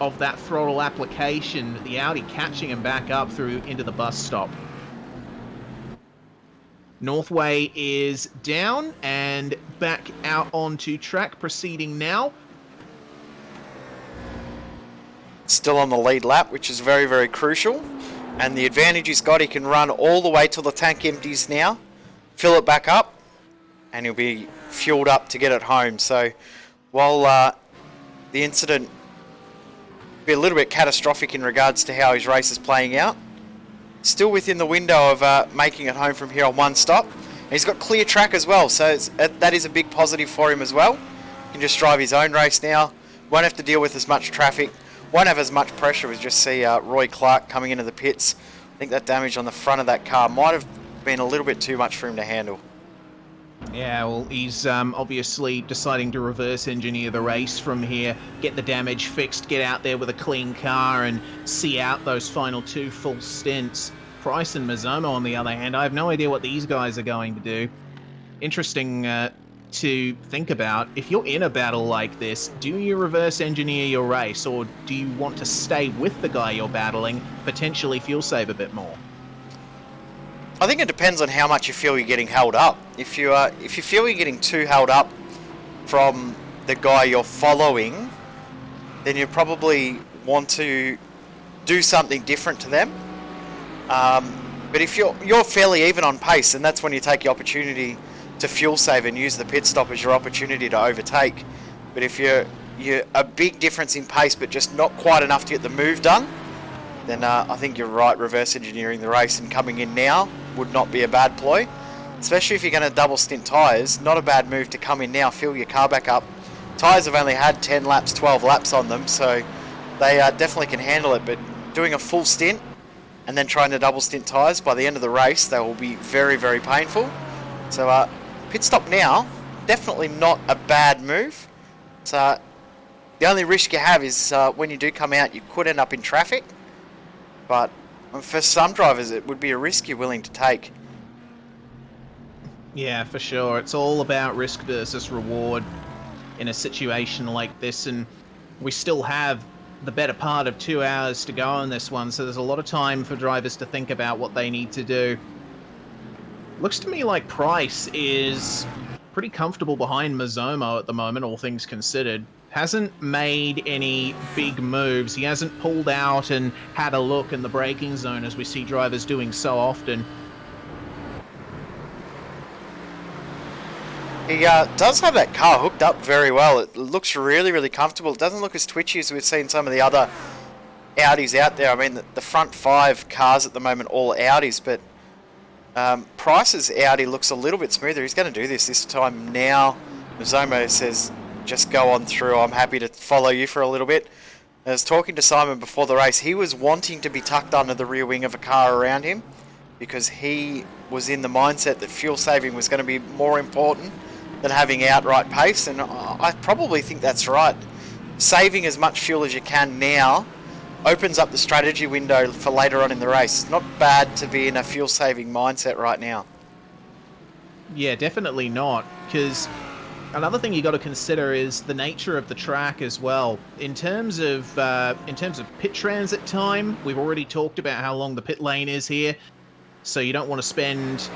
of that throttle application, the Audi catching him back up through into the bus stop. Northway is down and back out onto track, proceeding now. Still on the lead lap, which is very, very crucial. And the advantage he's got, he can run all the way till the tank empties now, fill it back up, and he'll be fueled up to get it home. So while the incident be a little bit catastrophic in regards to how his race is playing out, still within the window of making it home from here on one stop. And he's got clear track as well, so that is a big positive for him as well. He can just drive his own race now, won't have to deal with as much traffic, won't have as much pressure. We just see Roy Clark coming into the pits. I think that damage on the front of that car might have been a little bit too much for him to handle. Yeah, well, he's obviously deciding to reverse engineer the race from here, get the damage fixed, get out there with a clean car and see out those final two full stints. Price and Mazomo, on the other hand, I have no idea what these guys are going to do. Interesting to think about. If you're in a battle like this, do you reverse engineer your race, or do you want to stay with the guy you're battling, potentially fuel save a bit more? I think it depends on how much you feel you're getting held up. If you feel you're getting too held up from the guy you're following, then you probably want to do something different to them. But if you're fairly even on pace, and that's when you take the opportunity to fuel save and use the pit stop as your opportunity to overtake. But if you're a big difference in pace, but just not quite enough to get the move done, then I think you're right. Reverse engineering the race and coming in now would not be a bad ploy, especially if you're going to double stint tyres. Not a bad move to come in now, fill your car back up. Tyres have only had 10 laps, 12 laps on them, so they definitely can handle it. But doing a full stint and then trying to double stint tyres, by the end of the race, they will be very, very painful. So pit stop now, definitely not a bad move. So the only risk you have is when you do come out, you could end up in traffic. But for some drivers, it would be a risk you're willing to take. Yeah, for sure. It's all about risk versus reward in a situation like this, and we still have the better part of 2 hours to go on this one, so there's a lot of time for drivers to think about what they need to do. Looks to me like Price is pretty comfortable behind Mazomo at the moment, all things considered. Hasn't made any big moves. He hasn't pulled out and had a look in the braking zone as we see drivers doing so often. He does have that car hooked up very well. It looks really, really comfortable. It doesn't look as twitchy as we've seen some of the other Audis out there. I mean, the front 5 cars at the moment, all Audis, but Price's Audi looks a little bit smoother. He's going to do this time now. Mazomo says, just go on through. I'm happy to follow you for a little bit. I was talking to Simon before the race. He was wanting to be tucked under the rear wing of a car around him because he was in the mindset that fuel saving was going to be more important than having outright pace, and I probably think that's right. Saving as much fuel as you can now opens up the strategy window for later on in the race. It's not bad to be in a fuel saving mindset right now. Yeah, definitely not, because Another thing you got to consider is the nature of the track as well. In terms of pit transit time, we've already talked about how long the pit lane is here, so you don't want to spend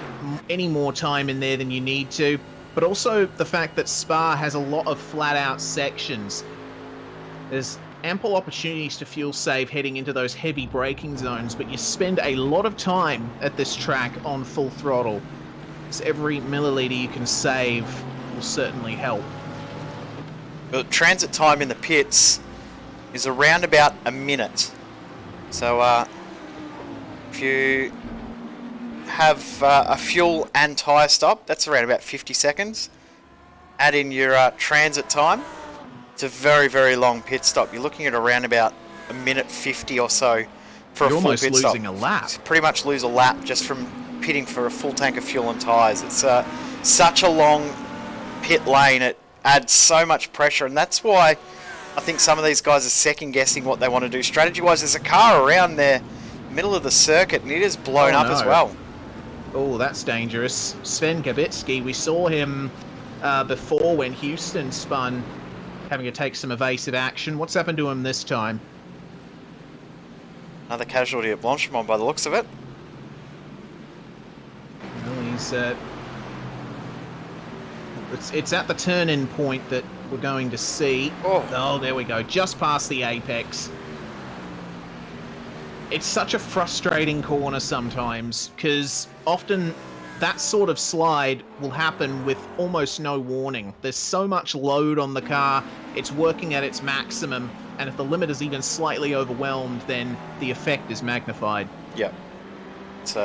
any more time in there than you need to. But also the fact that Spa has a lot of flat-out sections. There's ample opportunities to fuel save heading into those heavy braking zones, but you spend a lot of time at this track on full throttle. So every milliliter you can save will certainly help. The transit time in the pits is around about a minute. So if you have a fuel and tyre stop, that's around about 50 seconds. Add in your transit time. It's a very, very long pit stop. You're looking at around about a minute 50 or so for a full pit stop. You're almost losing a lap. Pretty much lose a lap just from pitting for a full tank of fuel and tyres. It's such a long pit lane. It adds so much pressure, and that's why I think some of these guys are second guessing what they want to do strategy wise. There's a car around there middle of the circuit and it is blown up as well. Oh, that's dangerous. Sven Gabitsky, we saw him before when Houston spun, having to take some evasive action. What's happened to him this time? Another casualty at Blanchimont by the looks of it. Well, he's it's at the turn-in point that we're going to see. Oh, there we go, just past the apex. It's such a frustrating corner sometimes, because often that sort of slide will happen with almost no warning. There's so much load on the car, it's working at its maximum, and if the limit is even slightly overwhelmed, then the effect is magnified. Yep. It's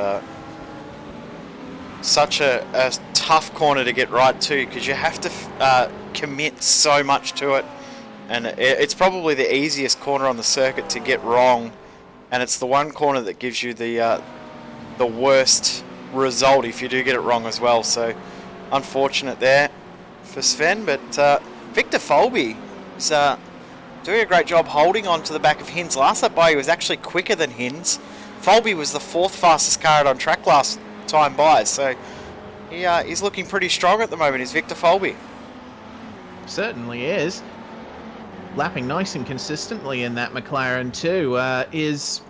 such a tough corner to get right too, because you have to commit so much to it, and it's probably the easiest corner on the circuit to get wrong, and it's the one corner that gives you the worst result if you do get it wrong as well. So unfortunate there for Sven, but Victor Folby is doing a great job holding on to the back of Hinz. Last lap by he was actually quicker than Hinz. Folby was the 4th fastest car out on track last time by, so he's looking pretty strong at the moment, is Victor Folby. Certainly is. Lapping nice and consistently in that McLaren too. Is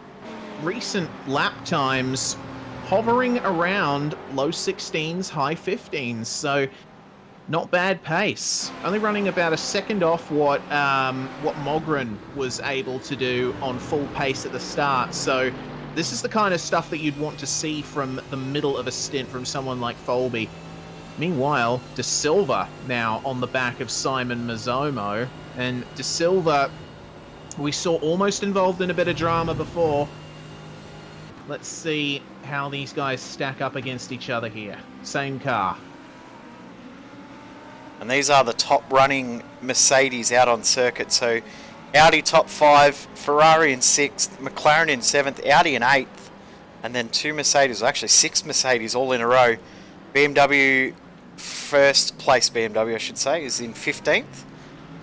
recent lap times hovering around low 16s, high 15s, so not bad pace. Only running about a second off what Mogren was able to do on full pace at the start, so this is the kind of stuff that you'd want to see from the middle of a stint from someone like Folby. Meanwhile, De Silva now on the back of Simon Mazzomo, and De Silva we saw almost involved in a bit of drama before. Let's see how these guys stack up against each other here. Same car. And these are the top running Mercedes out on circuit. So Audi top 5, Ferrari in 6th, McLaren in 7th, Audi in 8th, and then 2 Mercedes, actually 6 Mercedes all in a row. BMW, first place BMW I should say, is in 15th,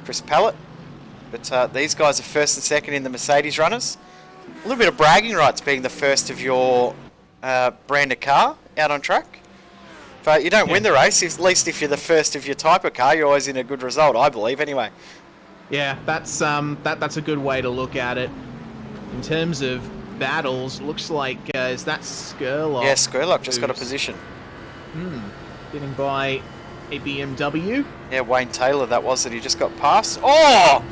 Chris Pallett. But these guys are 1st and 2nd in the Mercedes runners. A little bit of bragging rights being the first of your brand of car out on track. But you don't win the race, at least if you're the first of your type of car, you're always in a good result, I believe, anyway. Yeah, that's a good way to look at it. In terms of battles, looks like, is that Skurlock? Yeah, Skurlock just got a position. Getting by a BMW. Yeah, Wayne Taylor that was that he just got past. Oh!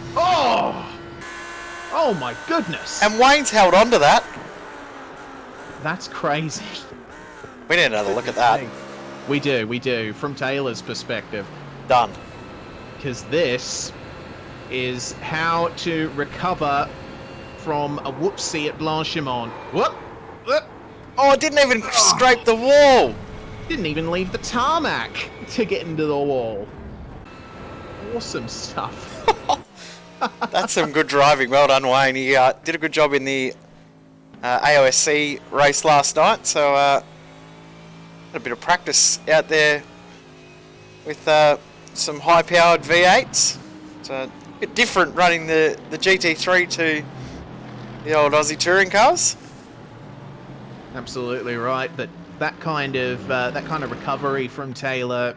Oh my goodness! And Wayne's held on to that. That's crazy. We need another look at that. We do, from Taylor's perspective. Done. Because this is how to recover from a whoopsie at Blanchimont. Whoop! Oh, it didn't even scrape the wall. Didn't even leave the tarmac to get into the wall. Awesome stuff. That's some good driving. Well done, Wayne. He did a good job in the AOSC race last night. So had a bit of practice out there with some high-powered V8s. So a bit different running the GT3 to the old Aussie touring cars. Absolutely right, but that kind of recovery from Taylor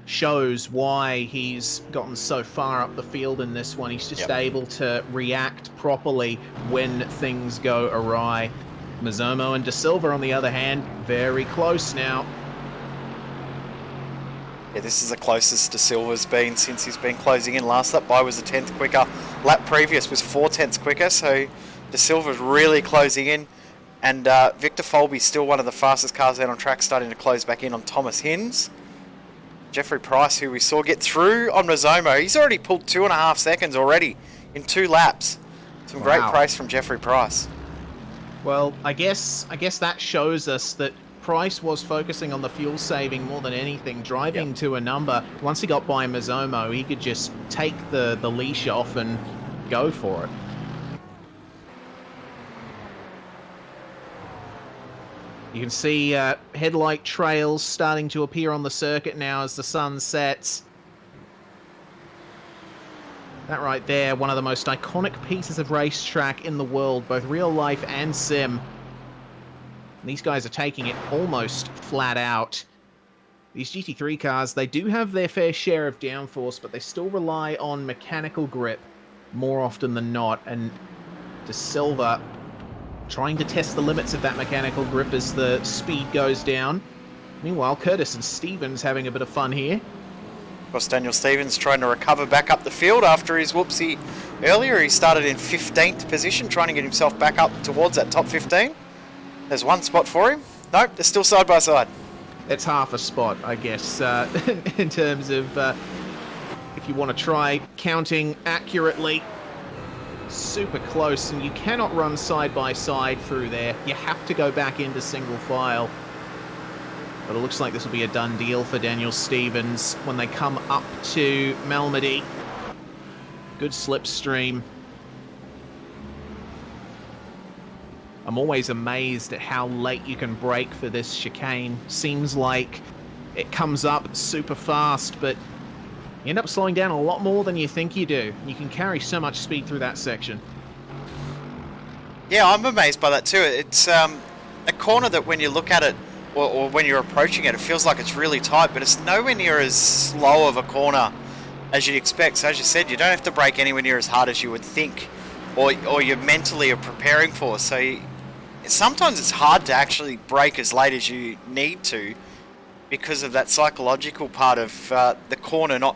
shows why he's gotten so far up the field in this one. He's just able to react properly when things go awry. Mazomo and De Silva, on the other hand, very close now. Yeah, this is the closest De Silva's been since he's been closing in. Last lap by was a 10th quicker. Lap previous was 4/10 quicker, so De Silva's really closing in. And Victor Folby's still one of the fastest cars out on track, starting to close back in on Thomas Hinds. Jeffrey Price, who we saw get through on Mazomo, he's already pulled 2.5 seconds already in 2 laps. Some great praise from Jeffrey Price. Well, I guess that shows us that Price was focusing on the fuel saving more than anything, driving to a number. Once he got by Mazomo, he could just take the leash off and go for it. You can see headlight trails starting to appear on the circuit now as the sun sets. That right there, one of the most iconic pieces of racetrack in the world, both real life and sim. And these guys are taking it almost flat out. These GT3 cars, they do have their fair share of downforce, but they still rely on mechanical grip more often than not. And De Silva trying to test the limits of that mechanical grip as the speed goes down. Meanwhile, Curtis and Stevens having a bit of fun here. Of course, Daniel Stevens trying to recover back up the field after his whoopsie earlier. He started in 15th position, trying to get himself back up towards that top 15. There's one spot for him. Nope, they're still side by side. It's half a spot, I guess, in terms of if you want to try counting accurately. Super close, and you cannot run side by side through there. You have to go back into single file. But it looks like this will be a done deal for Daniel Stevens when they come up to Malmedy. Good slipstream. I'm always amazed at how late you can brake for this chicane. Seems like it comes up super fast, but you end up slowing down a lot more than you think you do. You can carry so much speed through that section. Yeah, I'm amazed by that too. It's a corner that when you look at it, or when you're approaching it, it feels like it's really tight, but it's nowhere near as slow of a corner as you'd expect. So as you said, you don't have to brake anywhere near as hard as you would think, or you mentally are preparing for. So sometimes it's hard to actually brake as late as you need to because of that psychological part of the corner not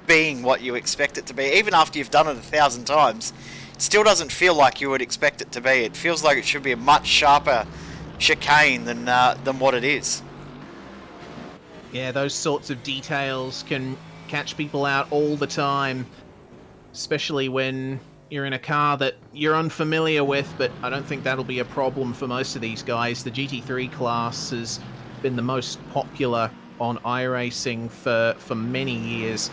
being what you expect it to be. Even after you've done it 1,000 times, it still doesn't feel like you would expect it to be. It feels like it should be a much sharper chicane than what it is. Yeah, those sorts of details can catch people out all the time, especially when you're in a car that you're unfamiliar with, but I don't think that'll be a problem for most of these guys. The GT3 class has been the most popular on iRacing for many years.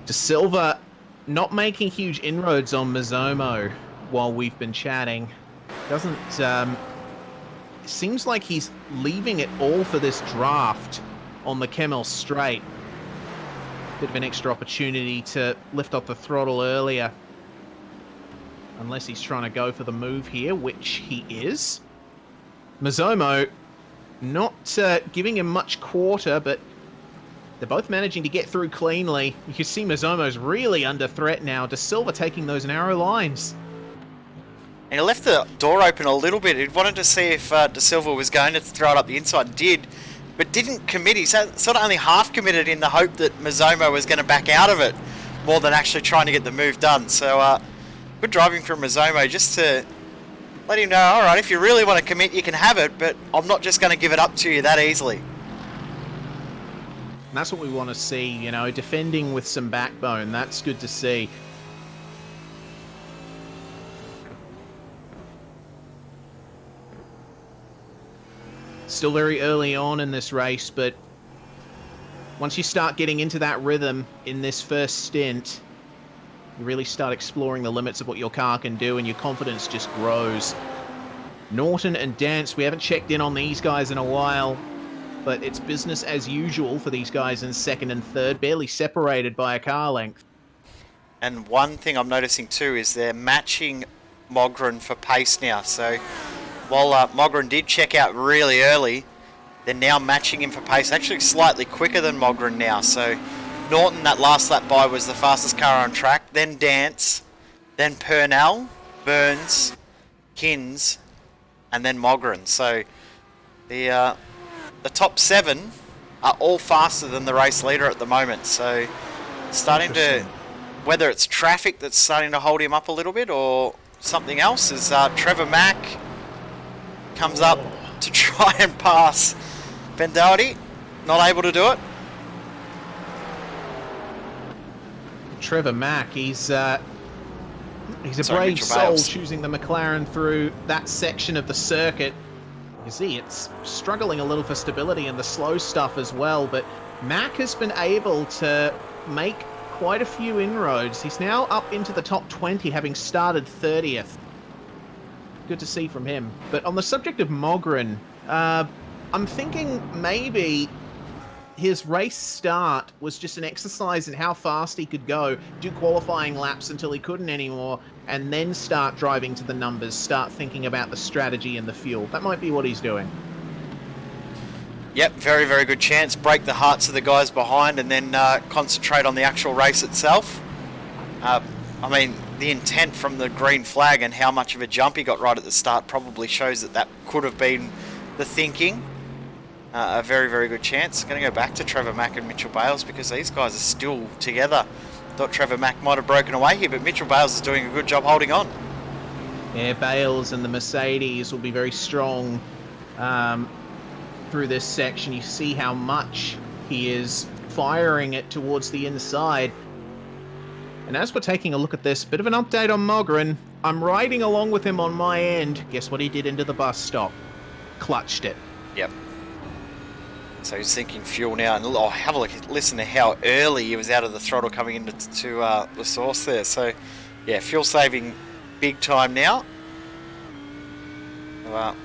De Silva not making huge inroads on Mazomo while we've been chatting. Doesn't seems like he's leaving it all for this draft on the Kemmel straight. Bit of an extra opportunity to lift off the throttle earlier. Unless he's trying to go for the move here, which he is. Mazomo not giving him much quarter, but they're both managing to get through cleanly. You can see Mazomo's really under threat now. De Silva taking those narrow lines. And he left the door open a little bit. He wanted to see if De Silva was going to throw it up the inside. Did, but didn't commit. He sort of only half committed in the hope that Mazomo was going to back out of it more than actually trying to get the move done. So good driving from Mazomo just to let him know, all right, if you really want to commit, you can have it, but I'm not just going to give it up to you that easily. And that's what we want to see, you know, defending with some backbone. That's good to see. Still very early on in this race, but once you start getting into that rhythm in this first stint, you really start exploring the limits of what your car can do, and your confidence just grows. Norton and Dance, we haven't checked in on these guys in a while, but it's business as usual for these guys in second and third, barely separated by a car length. And one thing I'm noticing too is they're matching Mogren for pace now. So while Mogren did check out really early, They're now matching him for pace, actually slightly quicker than Mogren now. So Norton, that last lap by, was the fastest car on track. Then Dance, then Purnell, Burns, Hins, and then Mogren. So the top 7 are all faster than the race leader at the moment. So starting to, whether it's traffic that's starting to hold him up a little bit or something else, as Trevor Mack comes up to try and pass Ben Doherty, not able to do it. Trevor Mack, he's a brave soul, choosing the McLaren through that section of the circuit. You see, it's struggling a little for stability in the slow stuff as well, but Mack has been able to make quite a few inroads. He's now up into the top 20, having started 30th. Good to see from him. But on the subject of Mogren, I'm thinking maybe his race start was just an exercise in how fast he could go, do qualifying laps until he couldn't anymore, and then start driving to the numbers, start thinking about the strategy and the fuel. That might be what he's doing. Yep, very, very good chance. Break the hearts of the guys behind and then concentrate on the actual race itself. I mean, the intent from the green flag and how much of a jump he got right at the start probably shows that that could have been the thinking. A very, very good chance. Going to go back to Trevor Mack and Mitchell Bales because these guys are still together. Thought Trevor Mack might have broken away here, but Mitchell Bales is doing a good job holding on. Yeah, Bales and the Mercedes will be very strong through this section. You see how much he is firing it towards the inside. And as we're taking a look at this, bit of an update on Mogren. I'm riding along with him on my end. Guess what he did into the bus stop? Clutched it. Yep. So he's sinking fuel now, and have a look, listen to how early he was out of the throttle coming into the source there. So, yeah, fuel saving big time now. Well,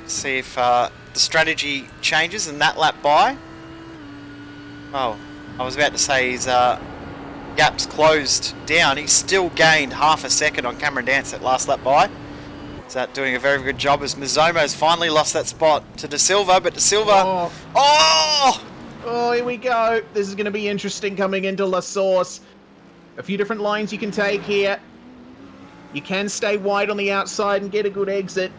see if the strategy changes in that lap by. Oh, I was about to say his gap's closed down. He still gained half a second on Cameron Dance that last lap by. So doing a very good job as Mizomo's finally lost that spot to De Silva, but De Silva... Oh, here we go. This is going to be interesting coming into La Source. A few different lines you can take here. You can stay wide on the outside and get a good exit.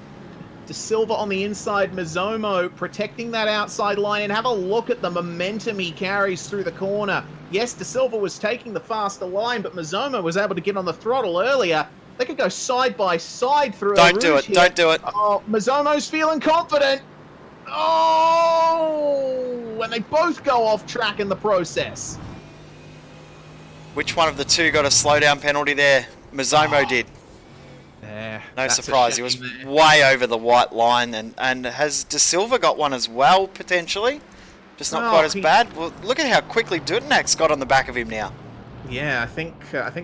De Silva on the inside, Mizomo protecting that outside line, and have a look at the momentum he carries through the corner. Yes, De Silva was taking the faster line, but Mizomo was able to get on the throttle earlier. They could go side by side through a route here. Don't do it. Oh, Mizomo's feeling confident. Oh, and they both go off track in the process. Which one of the two got a slowdown penalty there? Mizomo did. Yeah, no surprise. He was way over the white line, and has De Silva got one as well, potentially? Just not quite as bad. Well, look at how quickly Dudenak's got on the back of him now. Yeah, I think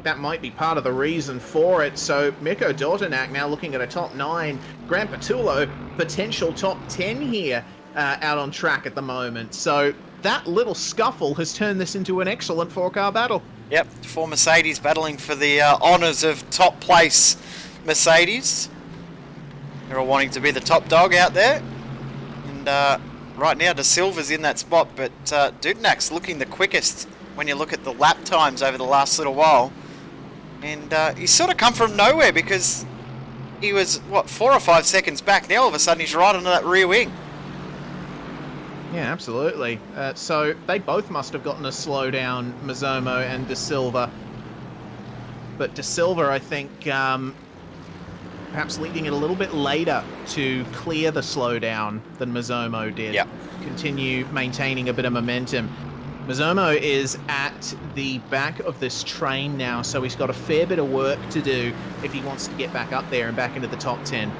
that might be part of the reason for it. So Mirko Dortanak now looking at a top 9. Grant Patullo, potential top 10 here out on track at the moment. So that little scuffle has turned this into an excellent 4-car battle. Yep, 4 Mercedes battling for the honours of top place Mercedes. They're all wanting to be the top dog out there. And right now De Silva's in that spot, but Dudenak's looking the quickest when you look at the lap times over the last little while. And he's sort of come from nowhere because he was, 4 or 5 seconds back. Now all of a sudden he's right under that rear wing. Yeah, absolutely. So they both must have gotten a slowdown, Mizomo and De Silva. But De Silva, I think, perhaps leading it a little bit later to clear the slowdown than Mizomo did. Yep. Continue maintaining a bit of momentum. Mizomo is at the back of this train now, so he's got a fair bit of work to do if he wants to get back up there and back into the top 10.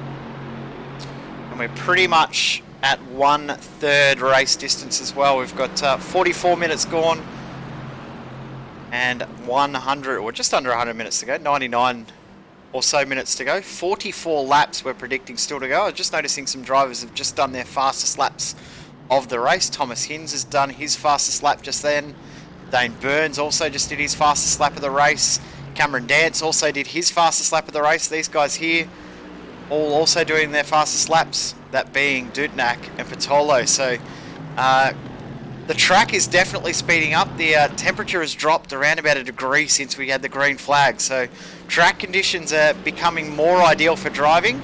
And we're pretty much at 1/3 race distance as well. We've got 44 minutes gone and 100, or just under 100 minutes to go, 99 or so minutes to go. 44 laps we're predicting still to go. I was just noticing some drivers have just done their fastest laps of the race. Thomas Hins has done his fastest lap just then. Dane Burns also just did his fastest lap of the race. Cameron Dance also did his fastest lap of the race. These guys here all also doing their fastest laps. that being Dudnak and Patolo. So the track is definitely speeding up. The temperature has dropped around about 1 degree since we had the green flag. So track conditions are becoming more ideal for driving.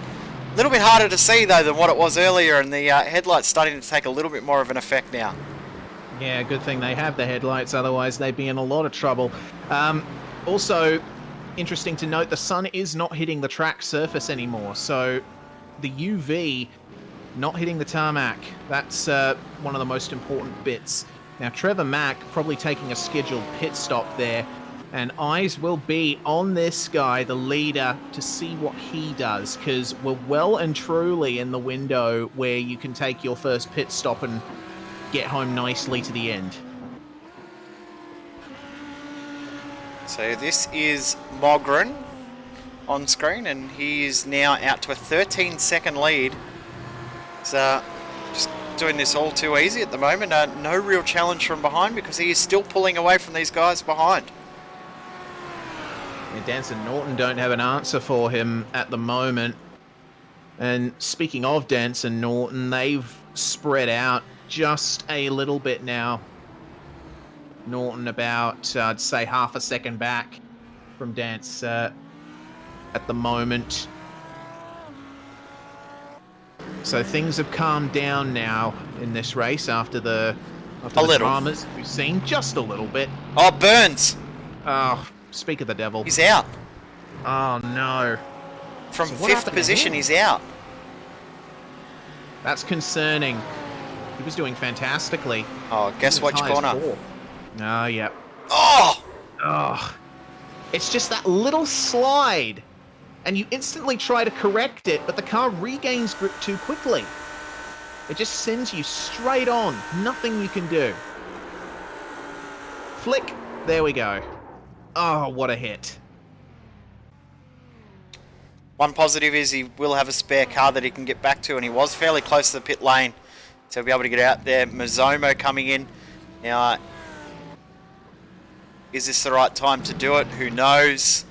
A little bit harder to see though than what it was earlier, and the headlights starting to take a little bit more of an effect now. Yeah, good thing they have the headlights, otherwise they'd be in a lot of trouble. Also, interesting to note, the sun is not hitting the track surface anymore, so the UV not hitting the tarmac. That's one of the most important bits. Now, Trevor Mack probably taking a scheduled pit stop there, and eyes will be on this guy, the leader, to see what he does, because we're well and truly in the window where you can take your first pit stop and get home nicely to the end. So this is Mogren on screen, and he is now out to a 13-second lead. He's just doing this all too easy at the moment. No real challenge from behind because he is still pulling away from these guys behind. Yeah, Dance and Norton don't have an answer for him at the moment. And speaking of Dance and Norton, they've spread out just a little bit now. Norton about, I'd say, half a second back from Dance at the moment. So things have calmed down now in this race after the dramas we've seen, just a little bit. Oh, Burns! Oh, speak of the devil. He's out. Oh, no. From So what 5th happened to position, him? he's out. That's concerning. He was doing fantastically. Oh, guess He was which high as corner? fourth. Oh, yeah. Oh! Oh. It's just that little slide. And you instantly try to correct it, but the car regains grip too quickly. It just sends you straight on. Nothing you can do. Flick. There we go. Oh, what a hit. One positive is he will have a spare car that he can get back to, and he was fairly close to the pit lane, so he'll be able to get out there. Mazomo coming in. Now, is this the right time to do it? Who knows?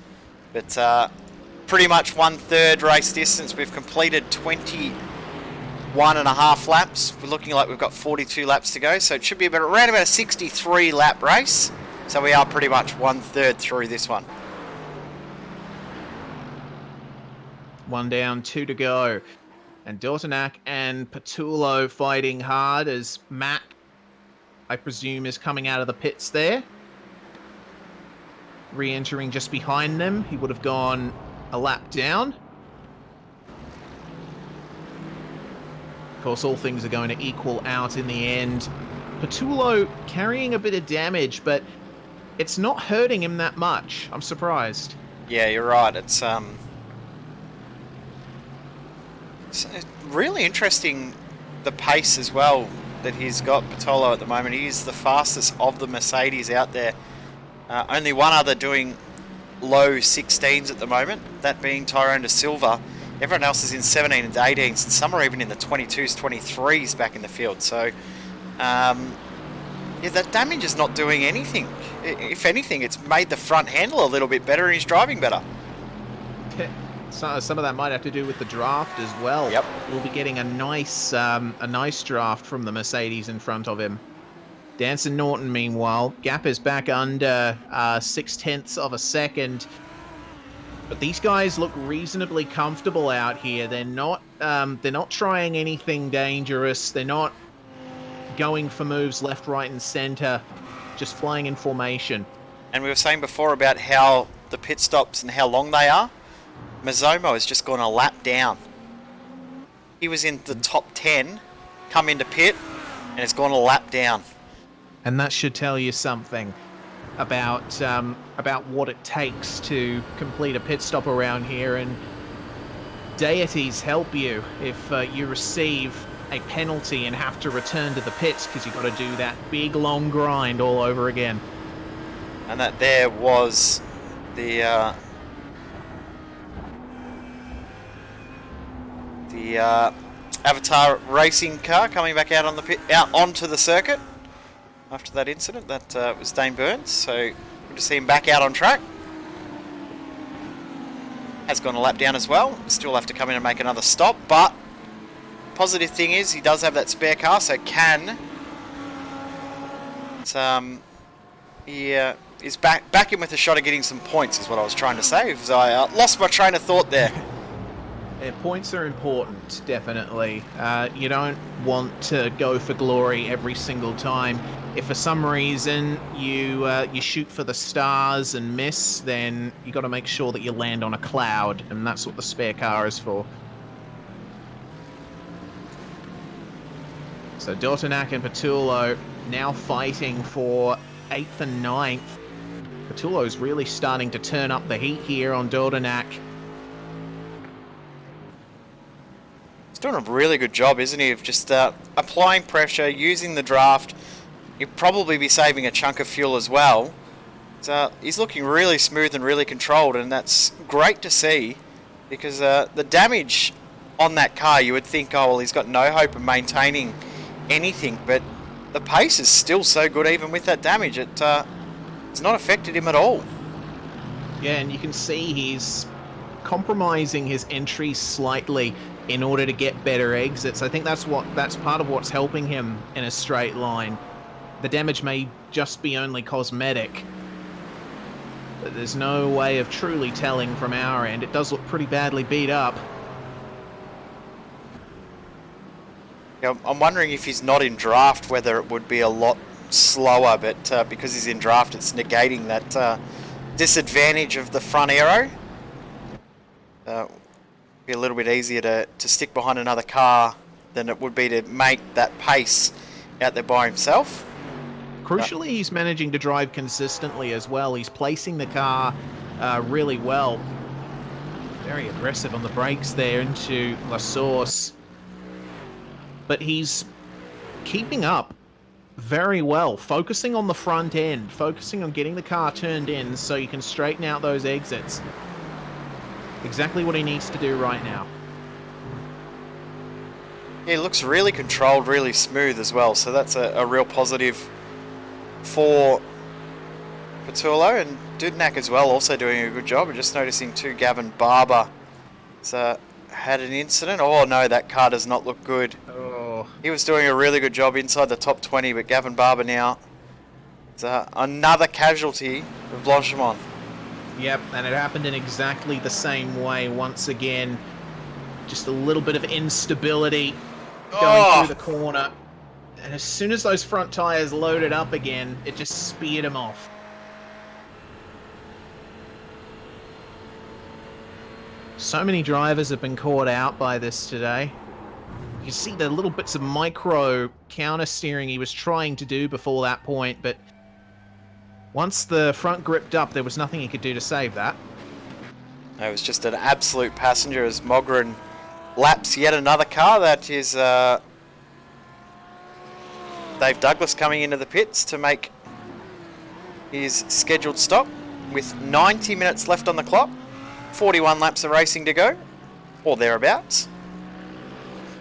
But pretty much 1/3 race distance. We've completed 21.5 laps. We're looking like we've got 42 laps to go, so it should be around about a 63 lap race. So we are pretty much 1/3 through this one. One down, 2 to go. And Dortonak and Patullo fighting hard as Matt, I presume, is coming out of the pits there. Re-entering just behind them. He would have gone a lap down. Of course, all things are going to equal out in the end. Patullo carrying a bit of damage, but it's not hurting him that much. I'm surprised. Yeah, you're right. It's really interesting, the pace as well that he's got, Patolo, at the moment. He is the fastest of the Mercedes out there. Only one other doing low 16s at the moment, that being Tyrone de Silva. Everyone else is in 17 and 18s, and some are even in the 22s, 23s back in the field. So, yeah, that damage is not doing anything. If anything, it's made the front handle a little bit better, and he's driving better. So some of that might have to do with the draft as well. Yep. We'll be getting a nice draft from the Mercedes in front of him. Danson Norton, meanwhile, gap is back under 0.6 of a second. But these guys look reasonably comfortable out here. They're not trying anything dangerous. They're not going for moves left, right, and center. Just flying in formation. And we were saying before about how the pit stops and how long they are. Mazomo has just gone a lap down. He was in the top 10, come into pit, and it's gone a lap down. And that should tell you something about what it takes to complete a pit stop around here. And deities help you if you receive a penalty and have to return to the pits, because you've got to do that big long grind all over again. And that there was the Avatar racing car coming back out on the out onto the circuit after that incident. That was Dane Burns, so good to see him back out on track. Has gone a lap down as well. Still have to come in and make another stop, but positive thing is he does have that spare car, so can. He's back in with a shot of getting some points, is what I was trying to say. Because I lost my train of thought there. Yeah, points are important, definitely. You don't want to go for glory every single time. If for some reason you shoot for the stars and miss, then you got to make sure that you land on a cloud, and that's what the spare car is for. So Dortanac and Patullo now fighting for 8th and 9th. Patullo's really starting to turn up the heat here on Dortanac. He's doing a really good job, isn't he, of just applying pressure, using the draft. He'll probably be saving a chunk of fuel as well. So he's looking really smooth and really controlled, and that's great to see, because the damage on that car, you would think, oh, well, he's got no hope of maintaining anything, but the pace is still so good even with that damage. It's not affected him at all. Yeah, and you can see he's compromising his entries slightly in order to get better exits. I think that's part of what's helping him in a straight line. The damage may just be only cosmetic, but there's no way of truly telling from our end. It does look pretty badly beat up. Yeah, I'm wondering if he's not in draft, whether it would be a lot slower, but because he's in draft, it's negating that disadvantage of the front aero. Be a little bit easier to stick behind another car than it would be to make that pace out there by himself. Crucially, he's managing to drive consistently as well. He's placing the car really well. Very aggressive on the brakes there into La Source. But he's keeping up very well, focusing on the front end, focusing on getting the car turned in so you can straighten out those exits. Exactly what he needs to do right now. Yeah, he looks really controlled, really smooth as well, so that's a real positive for Patullo, and Dudnak as well, also doing a good job. I'm just noticing too, Gavin Barber had an incident. Oh no, that car does not look good. Oh. He was doing a really good job inside the top 20, but Gavin Barber now is another casualty of Blanchimont. Yep, and it happened in exactly the same way once again. Just a little bit of instability going through the corner. And as soon as those front tyres loaded up again, it just speared him off. So many drivers have been caught out by this today. You see the little bits of micro counter steering he was trying to do before that point, but once the front gripped up, there was nothing he could do to save that. It was just an absolute passenger as Mogren laps yet another car. That is Dave Douglas coming into the pits to make his scheduled stop with 90 minutes left on the clock. 41 laps of racing to go, or thereabouts.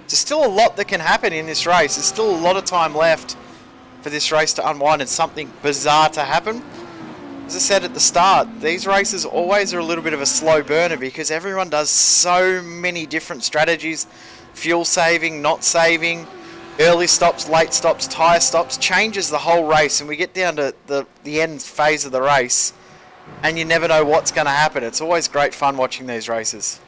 There's still a lot that can happen in this race. There's still a lot of time left for this race to unwind and something bizarre to happen. As I said at the start, these races always are a little bit of a slow burner because everyone does so many different strategies. Fuel saving, not saving, early stops, late stops, tyre stops, changes the whole race, and we get down to the end phase of the race and you never know what's going to happen. It's always great fun watching these races.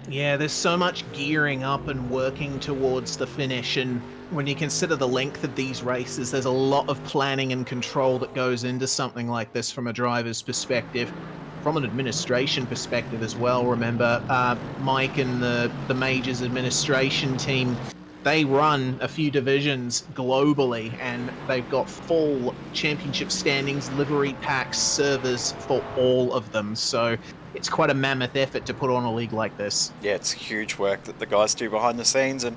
Yeah, there's so much gearing up and working towards the finish, and when you consider the length of these races, there's a lot of planning and control that goes into something like this from a driver's perspective, from an administration perspective as well. Remember, Mike and the Majors administration team, they run a few divisions globally, and they've got full championship standings, livery packs, servers for all of them. So it's quite a mammoth effort to put on a league like this. Yeah, it's huge work that the guys do behind the scenes, and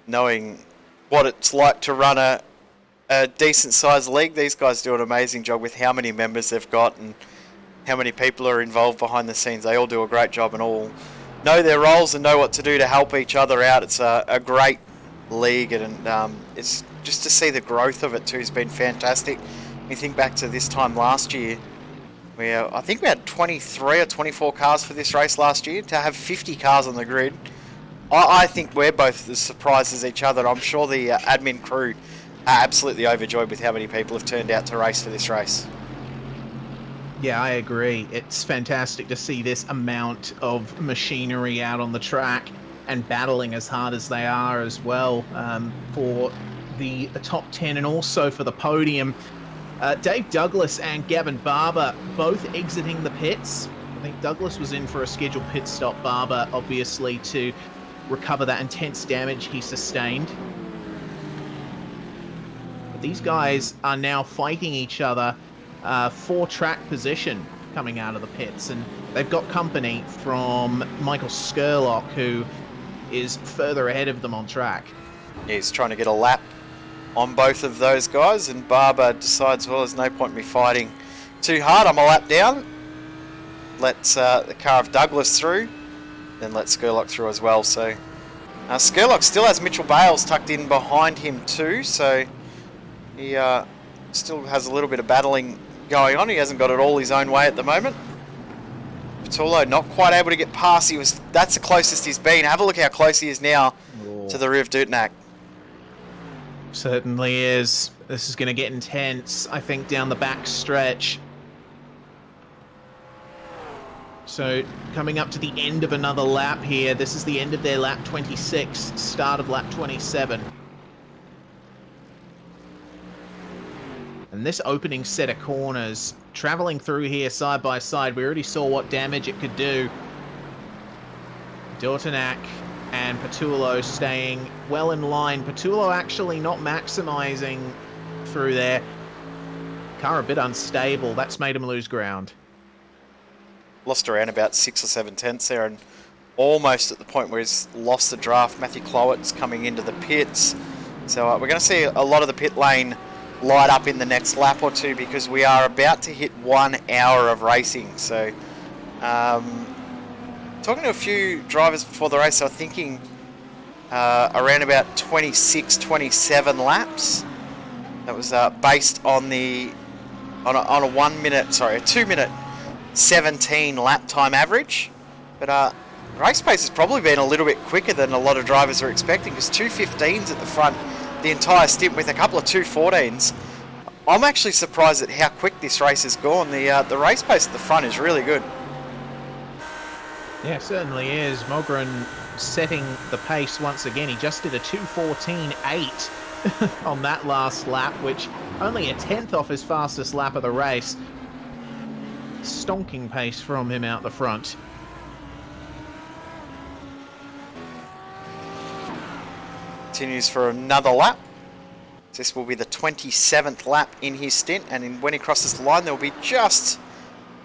knowing what it's like to run a decent sized league, these guys do an amazing job with how many members they've got and how many people are involved behind the scenes. They all do a great job and all know their roles and know what to do to help each other out. It's a great league, and it's just to see the growth of it too has been fantastic. You think back to this time last year, I think we had 23 or 24 cars for this race last year. To have 50 cars on the grid, I think we're both as surprised as each other. I'm sure the admin crew are absolutely overjoyed with how many people have turned out to race for this race. Yeah, I agree. It's fantastic to see this amount of machinery out on the track and battling as hard as they are as well, for the top 10 and also for the podium. Dave Douglas and Gavin Barber both exiting the pits. I think Douglas was in for a scheduled pit stop. Barber, obviously, to recover that intense damage he sustained. But these guys are now fighting each other for track position coming out of the pits, and they've got company from Michael Skurlock, who is further ahead of them on track. He's trying to get a lap on both of those guys, and Barber decides, well, there's no point in me fighting too hard. I'm a lap down. Let's the car of Douglas through, then let Skurlock through as well. So Skurlock still has Mitchell Bales tucked in behind him too, so he still has a little bit of battling going on. He hasn't got it all his own way at the moment. Patullo not quite able to get past. That's the closest he's been. Have a look how close he is now to the rear of Dutnak. Certainly is. This is going to get intense, I think, down the back stretch. So, coming up to the end of another lap here. This is the end of their lap 26, start of lap 27. And this opening set of corners, traveling through here side by side, we already saw what damage it could do. Dutnak and Patullo staying well in line. Patullo actually not maximizing through there. Car a bit unstable. That's made him lose ground. Lost around about 6 or 7 tenths there, and almost at the point where he's lost the draft. Matthew Clowett's coming into the pits. So we're going to see a lot of the pit lane light up in the next lap or two, because we are about to hit 1 hour of racing. So talking to a few drivers before the race, I was thinking around about 26, 27 laps. That was based on a 2 minute 17 lap time average. But race pace has probably been a little bit quicker than a lot of drivers are expecting, because 2:15s at the front the entire stint with a couple of 2:14s. I'm actually surprised at how quick this race has gone. The race pace at the front is really good. Yeah, it certainly is. Mogren setting the pace once again. He just did a 2:14.8 on that last lap, which only a tenth off his fastest lap of the race. Stonking pace from him out the front. Continues for another lap. This will be the 27th lap in his stint, and when he crosses the line, there will be just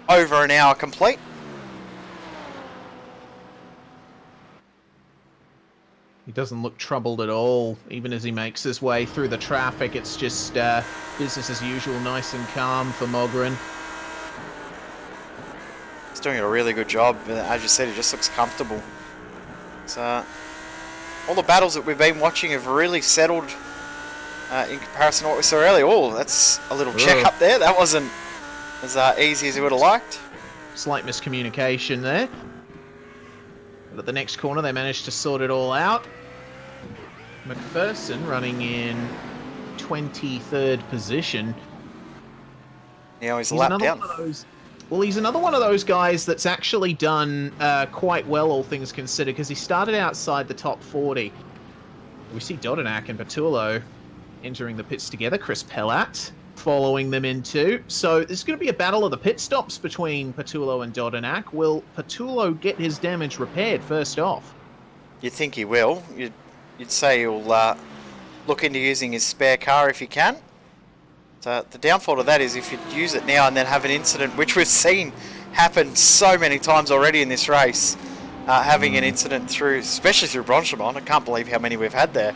over an hour complete. He doesn't look troubled at all, even as he makes his way through the traffic. It's just business as usual, nice and calm for Mogren. He's doing a really good job. As you said, he just looks comfortable. So all the battles that we've been watching have really settled in comparison to what we saw earlier. Oh, that's a little check up there. That wasn't as easy as he would have liked. Slight miscommunication there. But at the next corner, they managed to sort it all out. McPherson running in 23rd position. Now he's a lap down. He's another one of those guys that's actually done quite well, all things considered, because he started outside the top 40. We see Dodinac and Patullo entering the pits together. Chris Pellat following them in too. So this is going to be a battle of the pit stops between Patullo and Dodinac. Will Patullo get his damage repaired first off? You'd think he will. You'd say he'll look into using his spare car if he can. So the downfall to that is if you use it now and then have an incident, which we've seen happen so many times already in this race, having an incident through, especially through Bronchemont. I can't believe how many we've had there.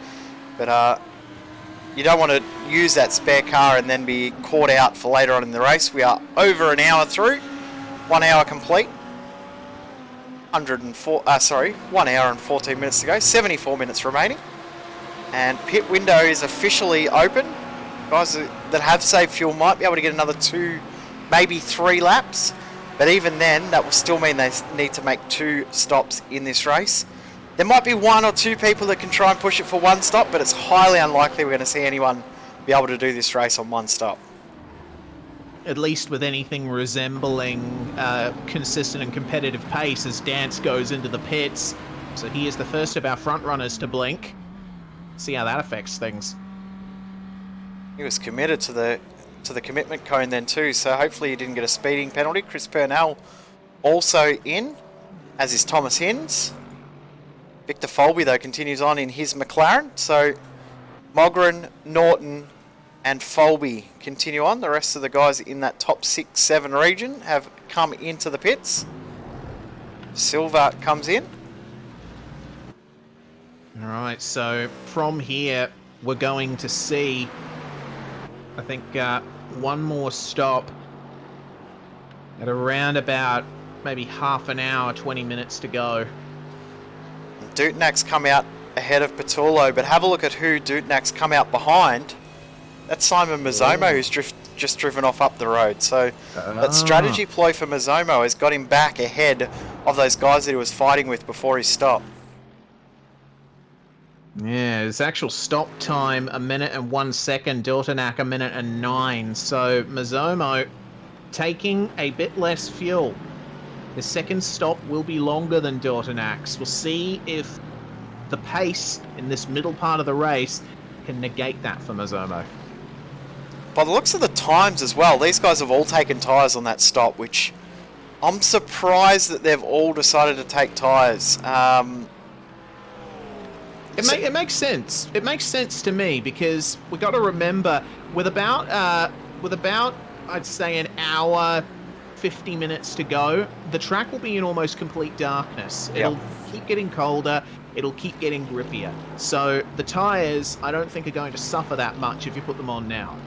But you don't want to use that spare car and then be caught out for later on in the race. We are over an hour through, 1 hour complete. 1 hour and 14 minutes to go, 74 minutes remaining. And pit window is officially open. Guys that have saved fuel might be able to get another 2, maybe 3 laps. But even then, that will still mean they need to make 2 stops in this race. There might be 1 or 2 people that can try and push it for 1 stop, but it's highly unlikely we're going to see anyone be able to do this race on 1 stop. At least with anything resembling consistent and competitive pace as Dance goes into the pits. So he is the first of our front runners to blink. See how that affects things. He was committed to the commitment cone then too, so hopefully he didn't get a speeding penalty. Chris Purnell also in, as is Thomas Hinds. Victor Folby though continues on in his McLaren, so Mogren, Norton and Folby continue on. The rest of the guys in that top 6-7 region have come into the pits. Silva comes in. Alright, so from here we're going to see, I think, 1 more stop at around about maybe half an hour, 20 minutes to go. Dutenak's come out ahead of Patullo, but have a look at who Dutenak's come out behind. That's Simon Mazzomo, who's just driven off up the road. So that strategy ploy for Mazzomo has got him back ahead of those guys that he was fighting with before he stopped. Yeah, his actual stop time, 1 minute and 1 second. Dutenak, 1 minute and 9. So Mazzomo taking a bit less fuel. The second stop will be longer than Dutenak's. We'll see if the pace in this middle part of the race can negate that for Mazzomo. By the looks of the times as well, these guys have all taken tyres on that stop, which I'm surprised that they've all decided to take tyres. It makes sense. It makes sense to me because we got to remember with about I'd say an hour, 50 minutes to go, the track will be in almost complete darkness. It'll keep getting colder. It'll keep getting grippier. So the tyres, I don't think, are going to suffer that much if you put them on now.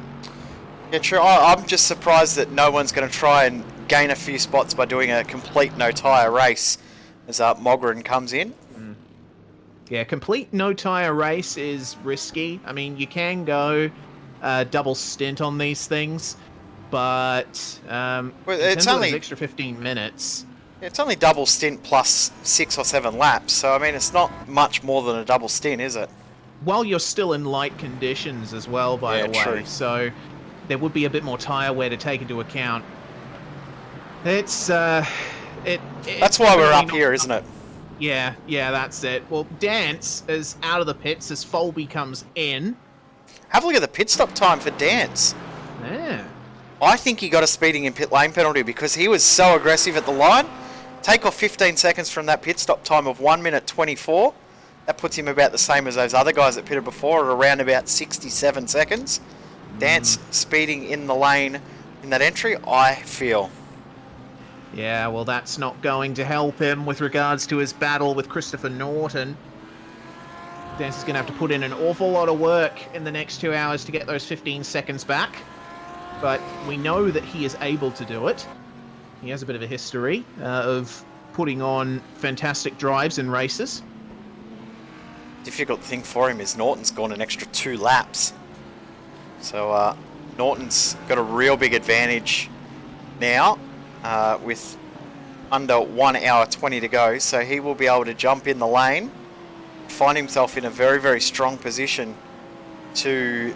Yeah, true. I'm just surprised that no one's going to try and gain a few spots by doing a complete no-tyre race as Mogren comes in. Yeah, complete no-tyre race is risky. I mean, you can go double stint on these things, but it's only extra 15 minutes. It's only double stint plus 6 or 7 laps, so I mean, it's not much more than a double stint, is it? While you're still in light conditions as well, by the way. True. So there would be a bit more tyre wear to take into account. It's that's why we're up here, isn't it? Yeah, that's it. Well, Dance is out of the pits as Folby comes in. Have a look at the pit stop time for Dance. Yeah. I think he got a speeding in pit lane penalty because he was so aggressive at the line. Take off 15 seconds from that pit stop time of 1 minute 24. That puts him about the same as those other guys that pitted before at around about 67 seconds. Dance speeding in the lane in that entry, I feel. Yeah, well, that's not going to help him with regards to his battle with Christopher Norton. Dance is going to have to put in an awful lot of work in the next 2 hours to get those 15 seconds back. But we know that he is able to do it. He has a bit of a history of putting on fantastic drives in races. Difficult thing for him is Norton's gone an extra 2 laps. So Norton's got a real big advantage now with under 1 hour 20 to go. So he will be able to jump in the lane, find himself in a very, very strong position to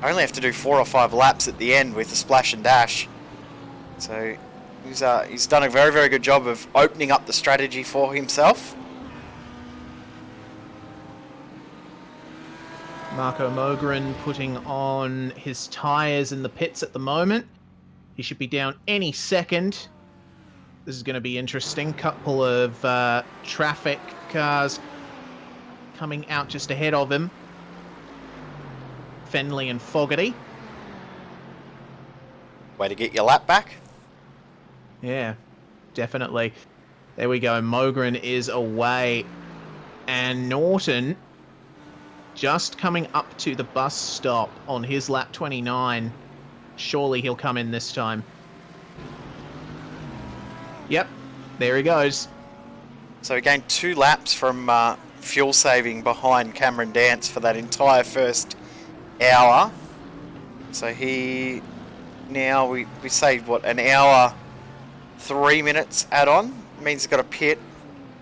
only have to do 4 or 5 laps at the end with the splash and dash. So he's done a very, very good job of opening up the strategy for himself. Marco Mogren putting on his tyres in the pits at the moment. He should be down any second. This is going to be interesting. Couple of traffic cars coming out just ahead of him. Fenley and Fogarty. Way to get your lap back. Yeah, definitely. There we go. Mogren is away. And Norton just coming up to the bus stop on his lap 29. Surely he'll come in this time. Yep, there he goes. So he gained 2 laps from fuel saving behind Cameron Dance for that entire first hour. So he now. We say, what, an hour, 3 minutes add-on. Means he's got a pit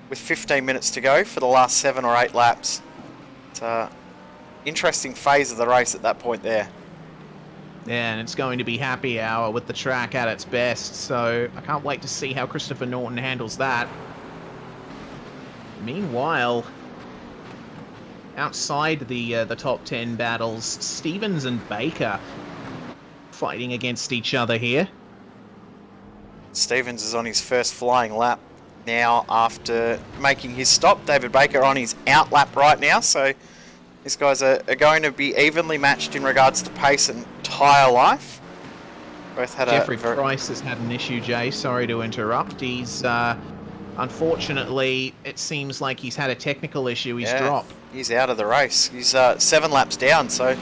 with 15 minutes to go for the last 7 or 8 laps. It's an interesting phase of the race at that point there. Yeah, and it's going to be happy hour with the track at its best, so I can't wait to see how Christopher Norton handles that. Meanwhile, outside the top 10 battles, Stevens and Baker fighting against each other here. Stevens is on his first flying lap now after making his stop. David Baker on his out lap right now, so these guys are going to be evenly matched in regards to pace and tyre life. Both had Jeffrey Price has had an issue, Jay. Sorry to interrupt. He's, unfortunately, it seems like he's had a technical issue. He's dropped. He's out of the race. He's 7 laps down, so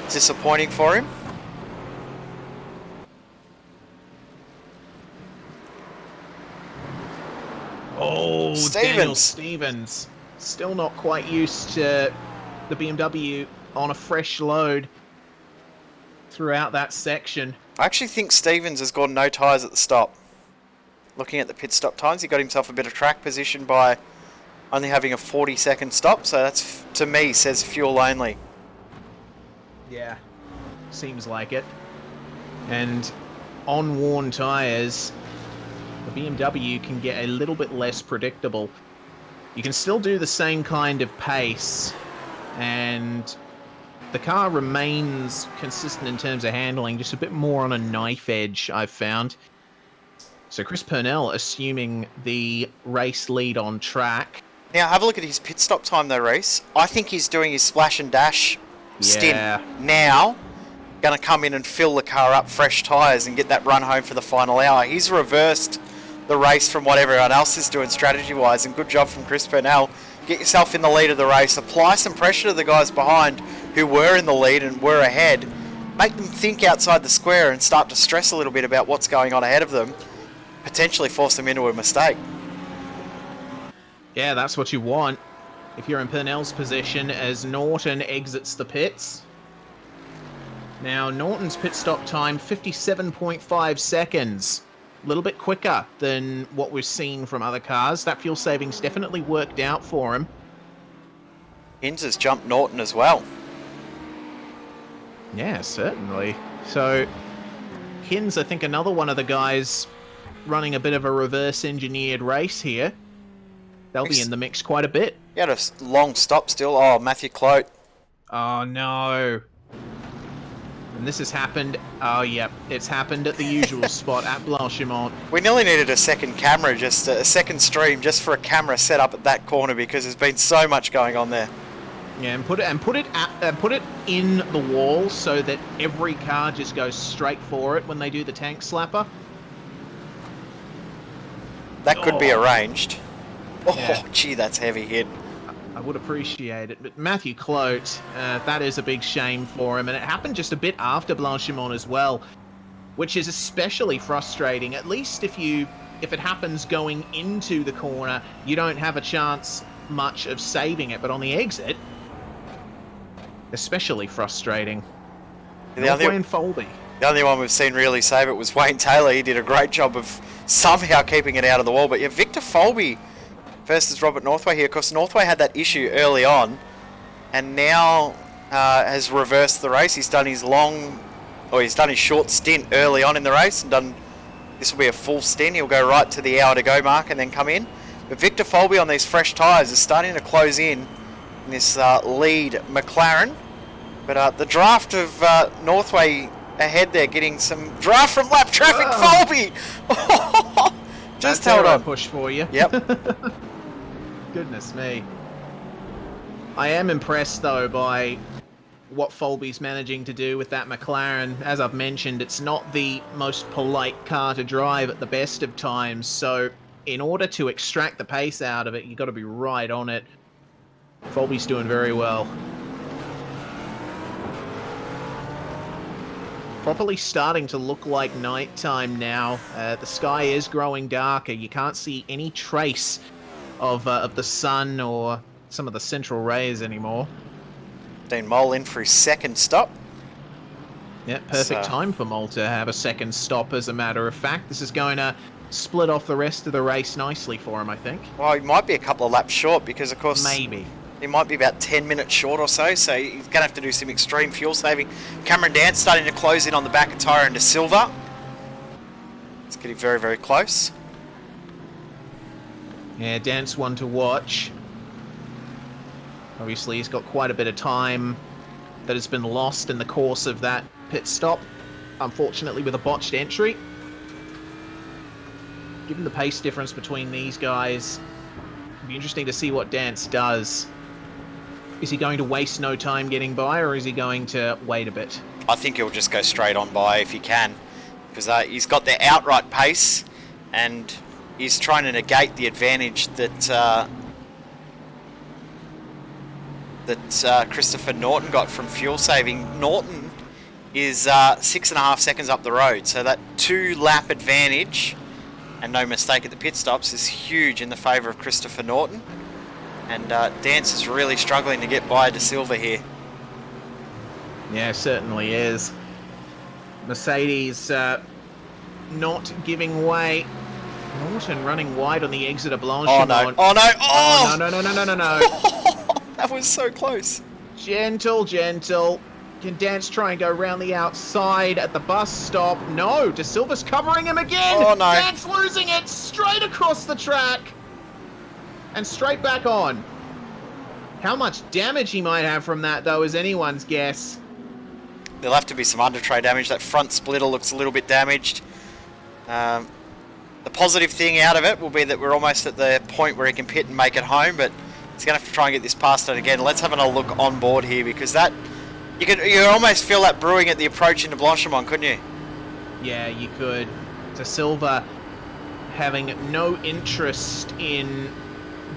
disappointing for him. Oh, Stevens. Daniel Stevens. Still not quite used to the BMW on a fresh load throughout that section. I actually think Stevens has got no tyres at the stop. Looking at the pit stop times, he got himself a bit of track position by only having a 40-second stop, so that's, to me, says fuel only. Yeah, seems like it. And on worn tyres, the BMW can get a little bit less predictable. You can still do the same kind of pace, and the car remains consistent in terms of handling, just a bit more on a knife edge, I've found. So Chris Purnell assuming the race lead on track. Now, have a look at his pit stop time, though, Reese. I think he's doing his splash and dash stint now. Going to come in and fill the car up, fresh tyres, and get that run home for the final hour. He's reversed the race from what everyone else is doing strategy-wise, and good job from Chris Purnell. Get yourself in the lead of the race. Apply some pressure to the guys behind who were in the lead and were ahead. Make them think outside the square and start to stress a little bit about what's going on ahead of them. Potentially force them into a mistake. Yeah, that's what you want if you're in Purnell's position as Norton exits the pits. Now, Norton's pit stop time, 57.5 seconds. A little bit quicker than what we've seen from other cars. That fuel savings definitely worked out for him. Hinz has jumped Norton as well. Yeah, certainly. So, Hinz, I think, another one of the guys running a bit of a reverse-engineered race here. They'll be in the mix quite a bit. He had a long stop still. Oh, Matthew Clote. Oh, no. And this has happened. Oh, yep. It's happened at the usual spot at Blanchimont. We nearly needed a second camera, just a second stream, just for a camera set up at that corner because there's been so much going on there. Yeah, and put it in the wall so that every car just goes straight for it when they do the tank slapper. That could be arranged. Oh, Yeah. Gee, that's heavy hit. I would appreciate it, but Matthew Clote, that is a big shame for him, and it happened just a bit after Blanchimont as well, which is especially frustrating. At least if it happens going into the corner, you don't have a chance much of saving it, but on the exit, especially frustrating. Northway and Folby. The only one we've seen really save it was Wayne Taylor. He did a great job of somehow keeping it out of the wall. But yeah, Victor Folby versus Robert Northway here. Of course, Northway had that issue early on and now has reversed the race. He's done his short stint early on in the race and done, this will be a full stint. He'll go right to the hour to go mark and then come in. But Victor Folby on these fresh tyres is starting to close in this lead McLaren. But the draft of Northway ahead there, getting some draft from lap traffic. Folby! Just held on. Push for you. Yep. Goodness me. I am impressed, though, by what Folby's managing to do with that McLaren. As I've mentioned, it's not the most polite car to drive at the best of times, so in order to extract the pace out of it, you've got to be right on it. Folby's doing very well. Properly starting to look like nighttime now. The sky is growing darker. You can't see any trace of the sun or some of the central rays anymore. Dean Mole in for his second stop. Yeah, perfect time for Malta to have a second stop, as a matter of fact. This is going to split off the rest of the race nicely for him, I think. Well, he might be a couple of laps short because, of course... Maybe. He might be about 10 minutes short or so he's going to have to do some extreme fuel saving. Cameron Dance starting to close in on the back of Tyre and De Silva. It's getting very, very close. Yeah, Dance one to watch. Obviously, he's got quite a bit of time that has been lost in the course of that pit stop, unfortunately with a botched entry. Given the pace difference between these guys, it'll be interesting to see what Dance does. Is he going to waste no time getting by, or is he going to wait a bit? I think he'll just go straight on by if he can, because he's got the outright pace, and he's trying to negate the advantage that Christopher Norton got from fuel saving. Norton is 6.5 seconds up the road, so that 2-lap advantage, and no mistake at the pit stops, is huge in the favour of Christopher Norton. And Dance is really struggling to get by De Silva here. Yeah, certainly is. Mercedes not giving way. Norton running wide on the exit of Blanchimont. Oh no! Oh no! Oh no! No! No! No! No! No! That was so close. Gentle, gentle. Can Dance try and go round the outside at the bus stop? No! De Silva's covering him again! Oh no! Dance losing it straight across the track. And straight back on. How much damage he might have from that, though, is anyone's guess. There'll have to be some under-tray damage. That front splitter looks a little bit damaged. The positive thing out of it will be that we're almost at the point where he can pit and make it home, but he's going to have to try and get this past it again. Let's have a look on board here, because that... You could almost feel that brewing at the approach into Blanchimont, couldn't you? Yeah, you could. De Silva having no interest in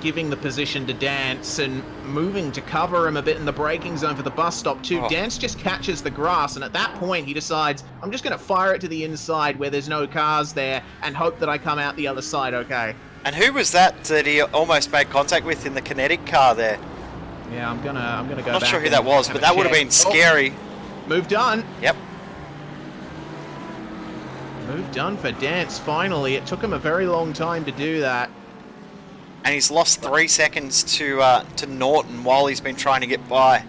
giving the position to Dance and moving to cover him a bit in the braking zone for the bus stop too. Oh. Dance just catches the grass, and at that point he decides, I'm just going to fire it to the inside where there's no cars there and hope that I come out the other side okay. And who was that he almost made contact with in the kinetic car there? Yeah, I'm gonna go back. Not sure who that was, but that would have been scary. Oh, move done. Yep. Move done for Dance, finally. It took him a very long time to do that. And he's lost 3 seconds to Norton while he's been trying to get by.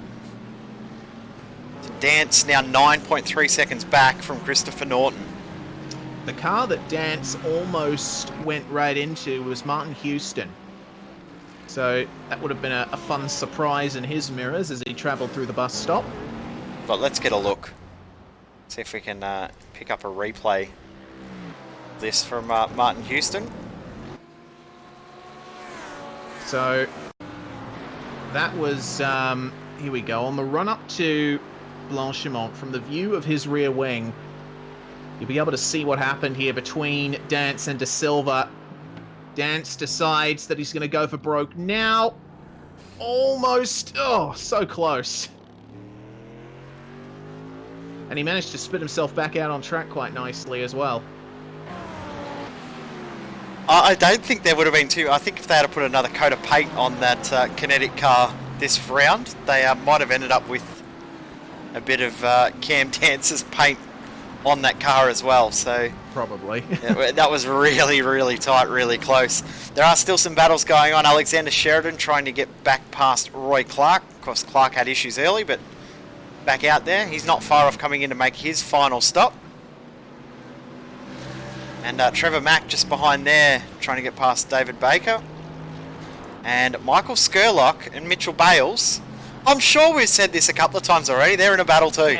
So Dance now 9.3 seconds back from Christopher Norton. The car that Dance almost went right into was Martin Houston. So that would have been a fun surprise in his mirrors as he travelled through the bus stop. But let's get a look. See if we can pick up a replay of this from Martin Houston. So that was, here we go, on the run up to Blanchimont, from the view of his rear wing, you'll be able to see what happened here between Dance and De Silva. Dance decides that he's going to go for broke now. Almost, oh, so close. And he managed to spit himself back out on track quite nicely as well. I don't think there would have been two. I think if they had put another coat of paint on that kinetic car this round, they might have ended up with a bit of Cam Dance's paint on that car as well. So probably. Yeah, that was really, really tight, really close. There are still some battles going on. Alexander Sheridan trying to get back past Roy Clark. Of course, Clark had issues early, but back out there. He's not far off coming in to make his final stop. And Trevor Mack just behind there, trying to get past David Baker. And Michael Skurlock and Mitchell Bales. I'm sure we've said this a couple of times already. They're in a battle too.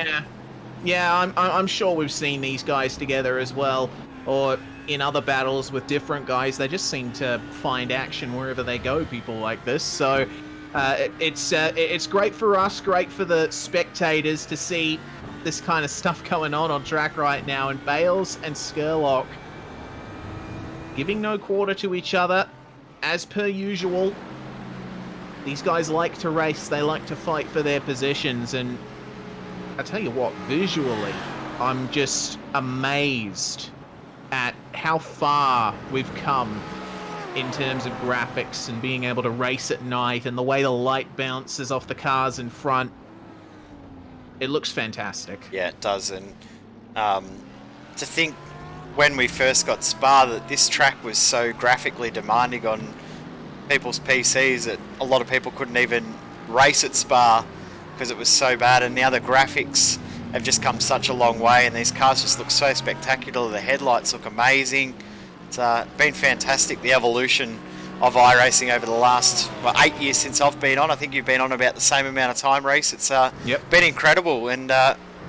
Yeah, I'm sure we've seen these guys together as well, or in other battles with different guys. They just seem to find action wherever they go, people like this. So it's great for us, great for the spectators to see this kind of stuff going on track right now. And Bales and Skurlock giving no quarter to each other, as per usual. These guys like to race, they like to fight for their positions, and I tell you what, visually, I'm just amazed at how far we've come in terms of graphics and being able to race at night and the way the light bounces off the cars in front. It looks fantastic. Yeah, it does. And to think when we first got Spa that this track was so graphically demanding on people's PCs that a lot of people couldn't even race at Spa because it was so bad, and now the graphics have just come such a long way and these cars just look so spectacular. The headlights look amazing. It's been fantastic, the evolution of iRacing over the last 8 years since I've been on. I think you've been on about the same amount of time, Reese. It's been incredible, and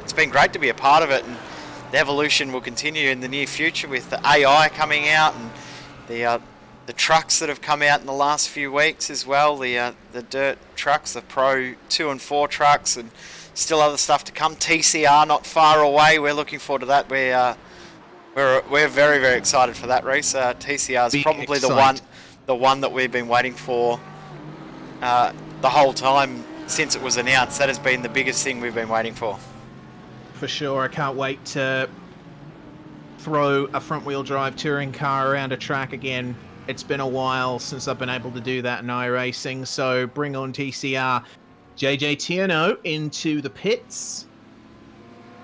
it's been great to be a part of it, and the evolution will continue in the near future with the AI coming out and the trucks that have come out in the last few weeks as well, the dirt trucks, the Pro 2 and 4 trucks, and still other stuff to come. TCR not far away. We're looking forward to that. We're very, very excited for that, Reese. TCR is probably the one that we've been waiting for the whole time since it was announced. That has been the biggest thing we've been waiting for. For sure. I can't wait to throw a front-wheel drive touring car around a track again. It's been a while since I've been able to do that in iRacing, so bring on TCR. JJ Tierno into the pits.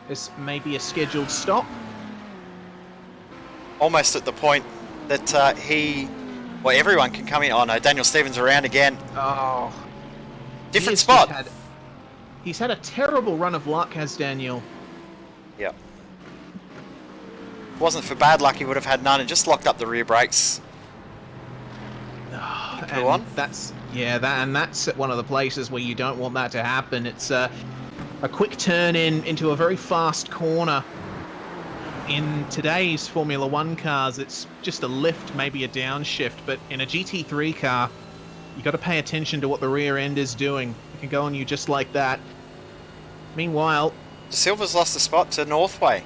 This may be a scheduled stop. Almost at the point that everyone can come in. Oh no, Daniel Stevens around again. Oh. Different spot. He's had a terrible run of luck, has Daniel. Yeah. Wasn't for bad luck, he would have had none and just locked up the rear brakes. Go on. That's one of the places where you don't want that to happen. It's a quick turn into a very fast corner. In today's Formula 1 cars, it's just a lift, maybe a downshift, but in a GT3 car, you got to pay attention to what the rear end is doing. It can go on you just like that. Meanwhile, Silver's lost a spot to Northway.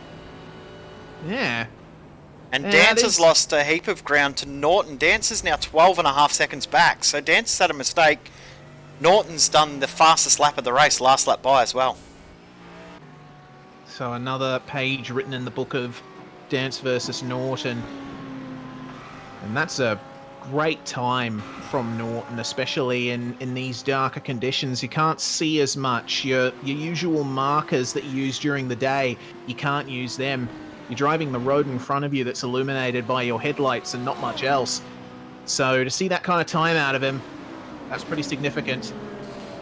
Yeah. And Dance has lost a heap of ground to Norton. Dance is now 12.5 seconds back, so Dance has had a mistake. Norton's done the fastest lap of the race, last lap by as well. So another page written in the book of Dance versus Norton. And that's a great time from Norton, especially in these darker conditions. You can't see as much. Your usual markers that you use during the day, you can't use them. You're driving the road in front of you that's illuminated by your headlights and not much else. So to see that kind of time out of him, that's pretty significant.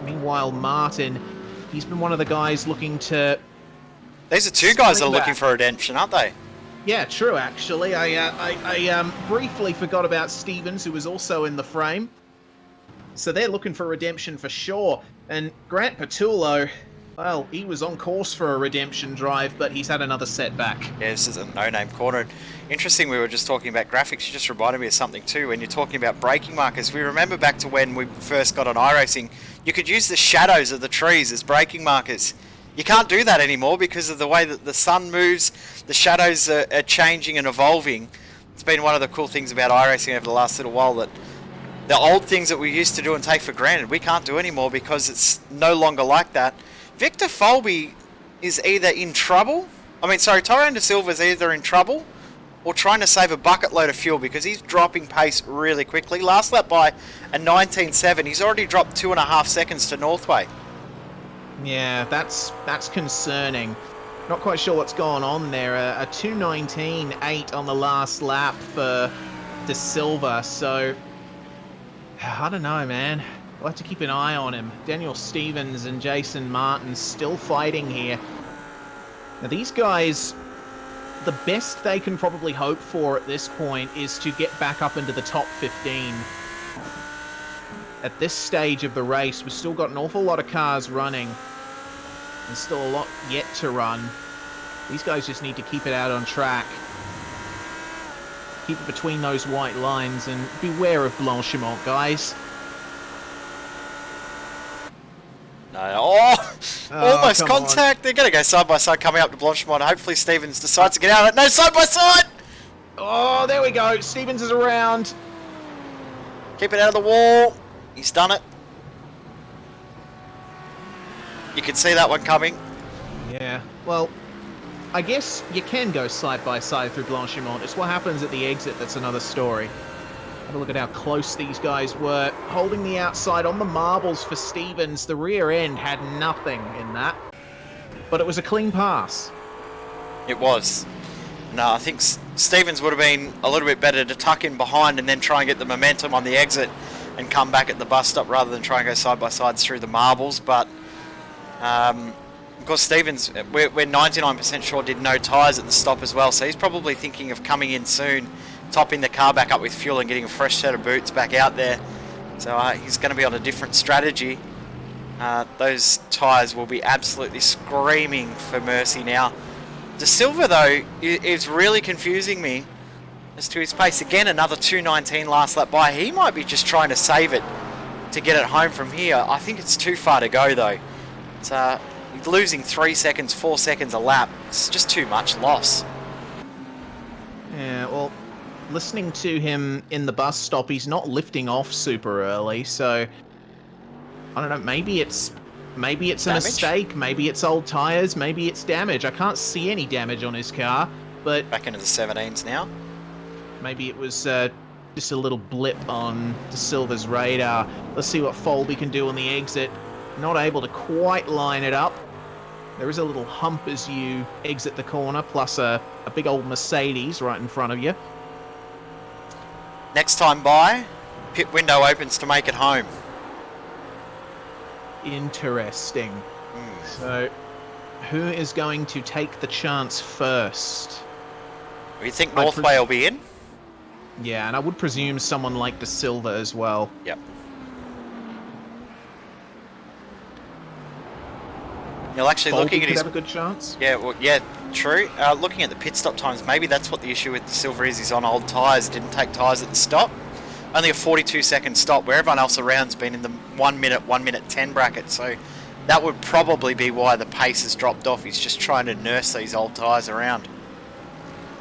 Meanwhile, Martin, he's been one of the guys looking to... These are two guys that are looking for redemption, aren't they? Yeah, true, actually. I briefly forgot about Stevens, who was also in the frame. So they're looking for redemption for sure. And Grant Patullo, well, he was on course for a redemption drive, but he's had another setback. Yeah, this is a no-name corner. Interesting, we were just talking about graphics. You just reminded me of something too. When you're talking about braking markers, we remember back to when we first got on iRacing, you could use the shadows of the trees as braking markers. You can't do that anymore because of the way that the sun moves, the shadows are changing and evolving. It's been one of the cool things about iRacing over the last little while, that the old things that we used to do and take for granted, we can't do anymore because it's no longer like that. Victor Folby is either in trouble, Torrent de Silva is either in trouble or trying to save a bucket load of fuel because he's dropping pace really quickly. Last lap by a 19.7, he's already dropped 2.5 seconds to Northway. Yeah, that's concerning. Not quite sure what's going on there. A 2:19.8 on the last lap for De Silva, so I don't know, man. We'll have to keep an eye on him. Daniel Stevens and Jason Martin still fighting here. Now these guys, the best they can probably hope for at this point is to get back up into the top 15. At this stage of the race, we've still got an awful lot of cars running. There's still a lot yet to run. These guys just need to keep it out on track. Keep it between those white lines and beware of Blanchimont, guys. No, almost contact. On. They're going to go side by side coming up to Blanchimont. Hopefully Stevens decides to get out of it. No, side by side! Oh, there we go. Stevens is around. Keep it out of the wall. He's done it. You can see that one coming. Yeah, well, I guess you can go side by side through Blanchimont. It's what happens at the exit that's another story. Have a look at how close these guys were. Holding the outside on the marbles for Stevens. The rear end had nothing in that. but it was a clean pass. It was. No, I think Stevens would have been a little bit better to tuck in behind and then try and get the momentum on the exit and come back at the bus stop rather than try and go side by side through the marbles. But of course, Stevens, we're 99% sure, did no tyres at the stop as well, so he's probably thinking of coming in soon, topping the car back up with fuel and getting a fresh set of boots back out there. So he's going to be on a different strategy. Those tyres will be absolutely screaming for mercy now. De Silva, though, is really confusing me as to his pace. Again, another 2:19 last lap by. He might be just trying to save it to get it home from here. I think it's too far to go, though. It's losing 3 seconds, 4 seconds a lap. It's just too much loss. Yeah, well, listening to him in the bus stop, he's not lifting off super early, so I don't know, maybe it's a mistake, maybe it's old tyres, maybe it's damage. I can't see any damage on his car, but Back into the 17s now. maybe it was just a little blip on De Silva's radar. Let's see what Folby can do on the exit. Not able to quite line it up. There is a little hump as you exit the corner, plus a big old Mercedes right in front of you. Next time by, pit window opens to make it home. Interesting. So, who is going to take the chance first? We think Northway will be in? Yeah, and I would presume someone like De Silva as well. Yep. You're actually Folby looking at could his... have a good chance. Yeah, well, yeah, true. Looking at the pit stop times, maybe that's what the issue with De Silva is. He's on old tyres, didn't take tyres at the stop. Only a 42-second stop, where everyone else around's been in the 1 minute 10 bracket. So that would probably be why the pace has dropped off. He's just trying to nurse these old tyres around.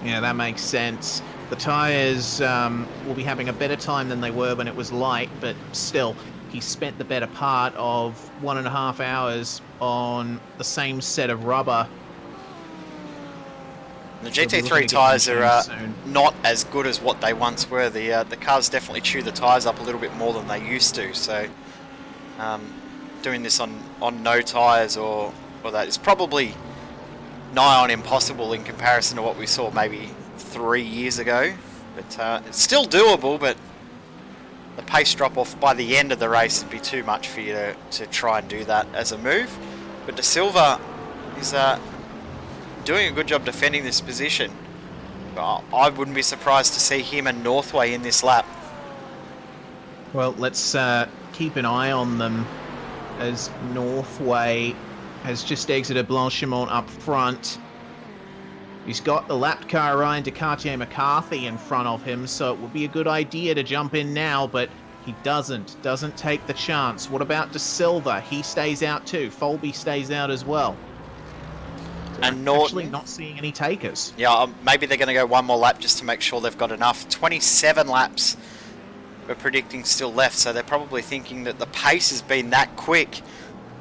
Yeah, that makes sense. The tyres will be having a better time than they were when it was light, but still, he spent the better part of 1.5 hours on the same set of rubber. The They'll be looking GT3 to get tyres them are changed soon. not as good as what they once were. The cars definitely chew the tyres up a little bit more than they used to. So doing this on no tyres or that is probably nigh on impossible in comparison to what we saw maybe 3 years ago. But it's still doable, but the pace drop off by the end of the race would be too much for you to try and do that as a move. But De Silva is doing a good job defending this position. I wouldn't be surprised to see him and Northway in this lap. Well, let's keep an eye on them as Northway has just exited Blanchimont up front. He's got the lapped car Ryan Descartier McCarthy in front of him, so it would be a good idea to jump in now, but he doesn't take the chance. What about De Silva? He stays out too. Folby stays out as well. And Actually not seeing any takers. Yeah, maybe they're going to go one more lap just to make sure they've got enough. 27 laps we're predicting still left, so they're probably thinking that the pace has been that quick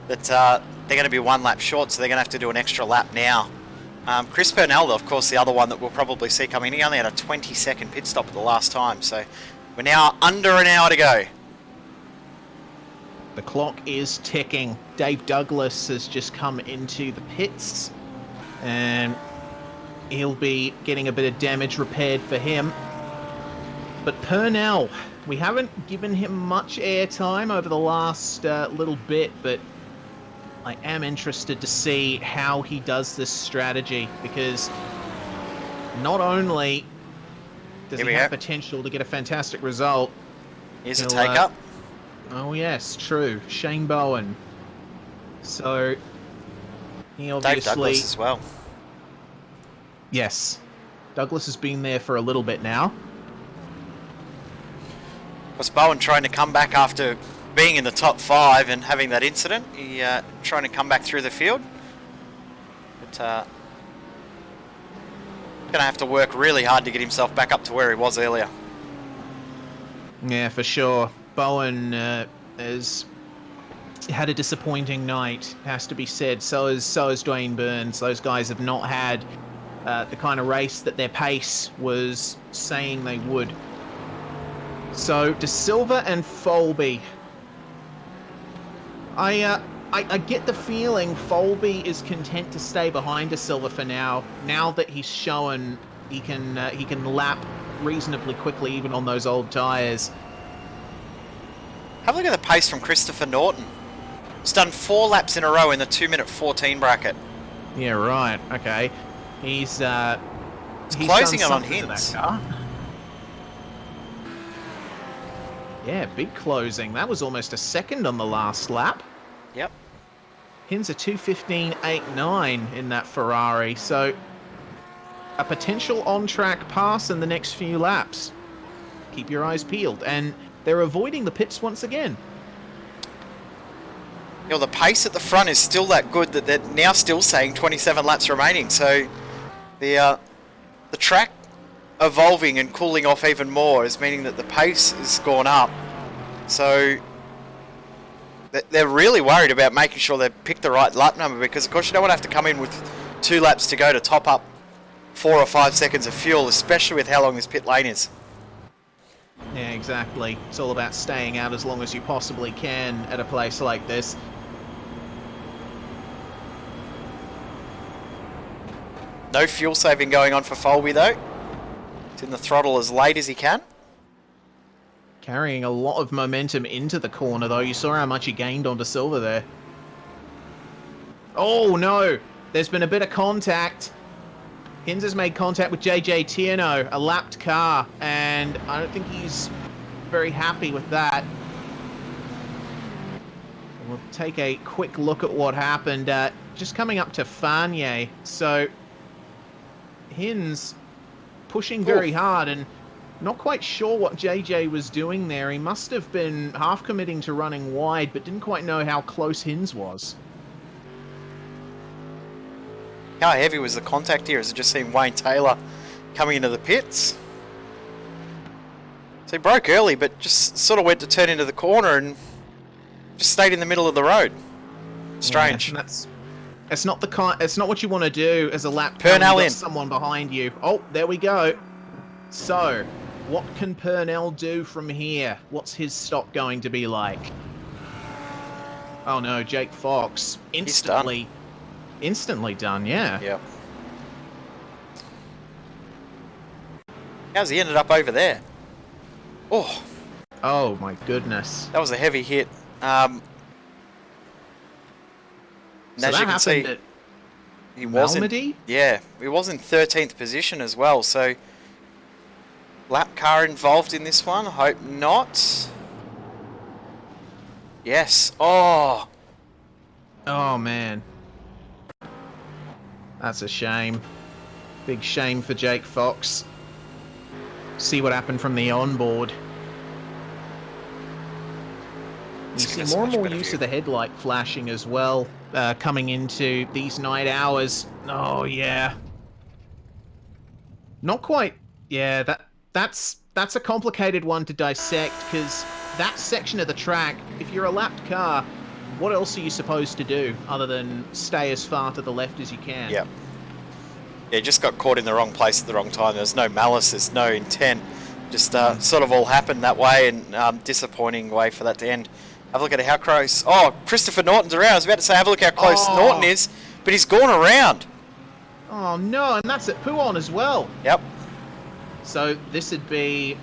that they're going to be 1 lap short, so they're going to have to do an extra lap now. Chris Pernell, of course, the other one that we'll probably see coming. He only had a 20-second pit stop at the last time, so we're now under an hour to go. The clock is ticking. Dave Douglas has just come into the pits, and he'll be getting a bit of damage repaired for him. But Pernell, we haven't given him much airtime over the last little bit, but I am interested to see how he does this strategy, because not only does he have potential to get a fantastic result. Here's a take-up. Oh yes, true. Shane Bowen. So he obviously... Dave Douglas as well. Yes. Douglas has been there for a little bit now. Was Bowen trying to come back after being in the top 5 and having that incident? He trying to come back through the field. But going to have to work really hard to get himself back up to where he was earlier. Yeah, for sure. Bowen has had a disappointing night, has to be said. So is Dwayne Burns. Those guys have not had the kind of race that their pace was saying they would. So De Silva and Folby. I I get the feeling Folby is content to stay behind De Silva for now. Now that he's shown he can lap reasonably quickly even on those old tyres. Have a look at the pace from Christopher Norton. He's done 4 laps in a row in the 2:14 bracket. Yeah, right. Okay. He's closing done on something to that Hinds. car. Yeah, big closing. That was almost a second on the last lap. Yep. Hinds a 2:15.89 in that Ferrari, so a potential on-track pass in the next few laps. Keep your eyes peeled, and they're avoiding the pits once again. You know, the pace at the front is still that good that they're now still saying 27 laps remaining. So the track evolving and cooling off even more is meaning that the pace has gone up. So they're really worried about making sure they pick the right lap number, because of course you don't want to have to come in with 2 laps to go to top up 4 or 5 seconds of fuel, especially with how long this pit lane is. Yeah, exactly. It's all about staying out as long as you possibly can at a place like this. No fuel saving going on for Folby though. He's in the throttle as late as he can. Carrying a lot of momentum into the corner though. You saw how much he gained on De Silva there. Oh no! There's been a bit of contact. Hinds has made contact with JJ Tierno, a lapped car, and I don't think he's very happy with that. We'll take a quick look at what happened. Just coming up to Fanye, so Hinds pushing very hard and not quite sure what JJ was doing there. He must have been half committing to running wide, but didn't quite know how close Hinds was. How heavy was the contact here? Has it just seen Wayne Taylor coming into the pits? So he broke early, but just sort of went to turn into the corner and just stayed in the middle of the road. Strange. Yeah, it's not the kind. It's not what you want to do as a lap. Purnell in. Someone behind you. Oh, there we go. So, what can Purnell do from here? What's his stop going to be like? Oh no, Jake Fox instantly done. Yeah. Yep. How's he ended up over there? Oh. Oh my goodness. That was a heavy hit. So as that you can see, happened he was in, Malmedy? yeah, he was in 13th position as well. So lap car involved in this one? Hope not. Yes. Oh. Oh man. That's a shame. Big shame for Jake Fox. See what happened from the onboard. You see more and more use of the headlight flashing as well, coming into these night hours. Oh yeah. Not quite. Yeah, that's a complicated one to dissect, because that section of the track, if you're a lapped car, what else are you supposed to do other than stay as far to the left as you can? Yep. Yeah, just got caught in the wrong place at the wrong time. There's no malice, there's no intent. Just sort of all happened that way, and disappointing way for that to end. Have a look at how close. Oh, Christopher Norton's around. I was about to say, have a look how close Norton is, but he's gone around. Oh no, and that's at Pouon as well. Yep. So this would be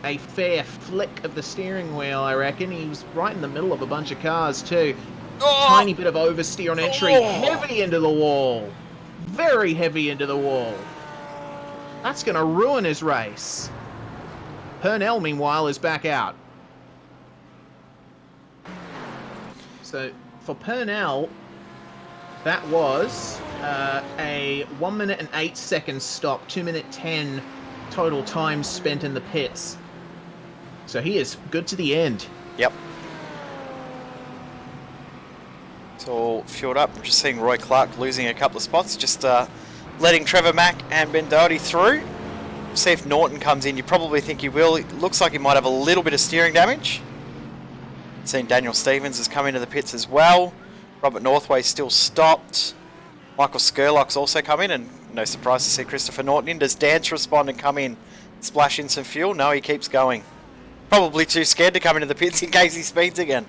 a fair flick of the steering wheel, I reckon. He was right in the middle of a bunch of cars too. Oh. Tiny bit of oversteer on entry. Heavy into the wall. Very heavy into the wall. That's going to ruin his race. Purnell, meanwhile, is back out. So for Purnell, that was a 1 minute and 8 seconds stop, 2 minute 10 total time spent in the pits. So he is good to the end. Yep. It's all fueled up. I'm just seeing Roy Clark losing a couple of spots, just letting Trevor Mack and Ben Doherty through. See if Norton comes in. You probably think he will. It looks like he might have a little bit of steering damage. Seen Daniel Stevens has come into the pits as well. Robert Northway still stopped. Michael Skurlock's also come in, and no surprise to see Christopher Norton in. Does Dance respond and come in, splash in some fuel? No, he keeps going. Probably too scared to come into the pits in case he speeds again.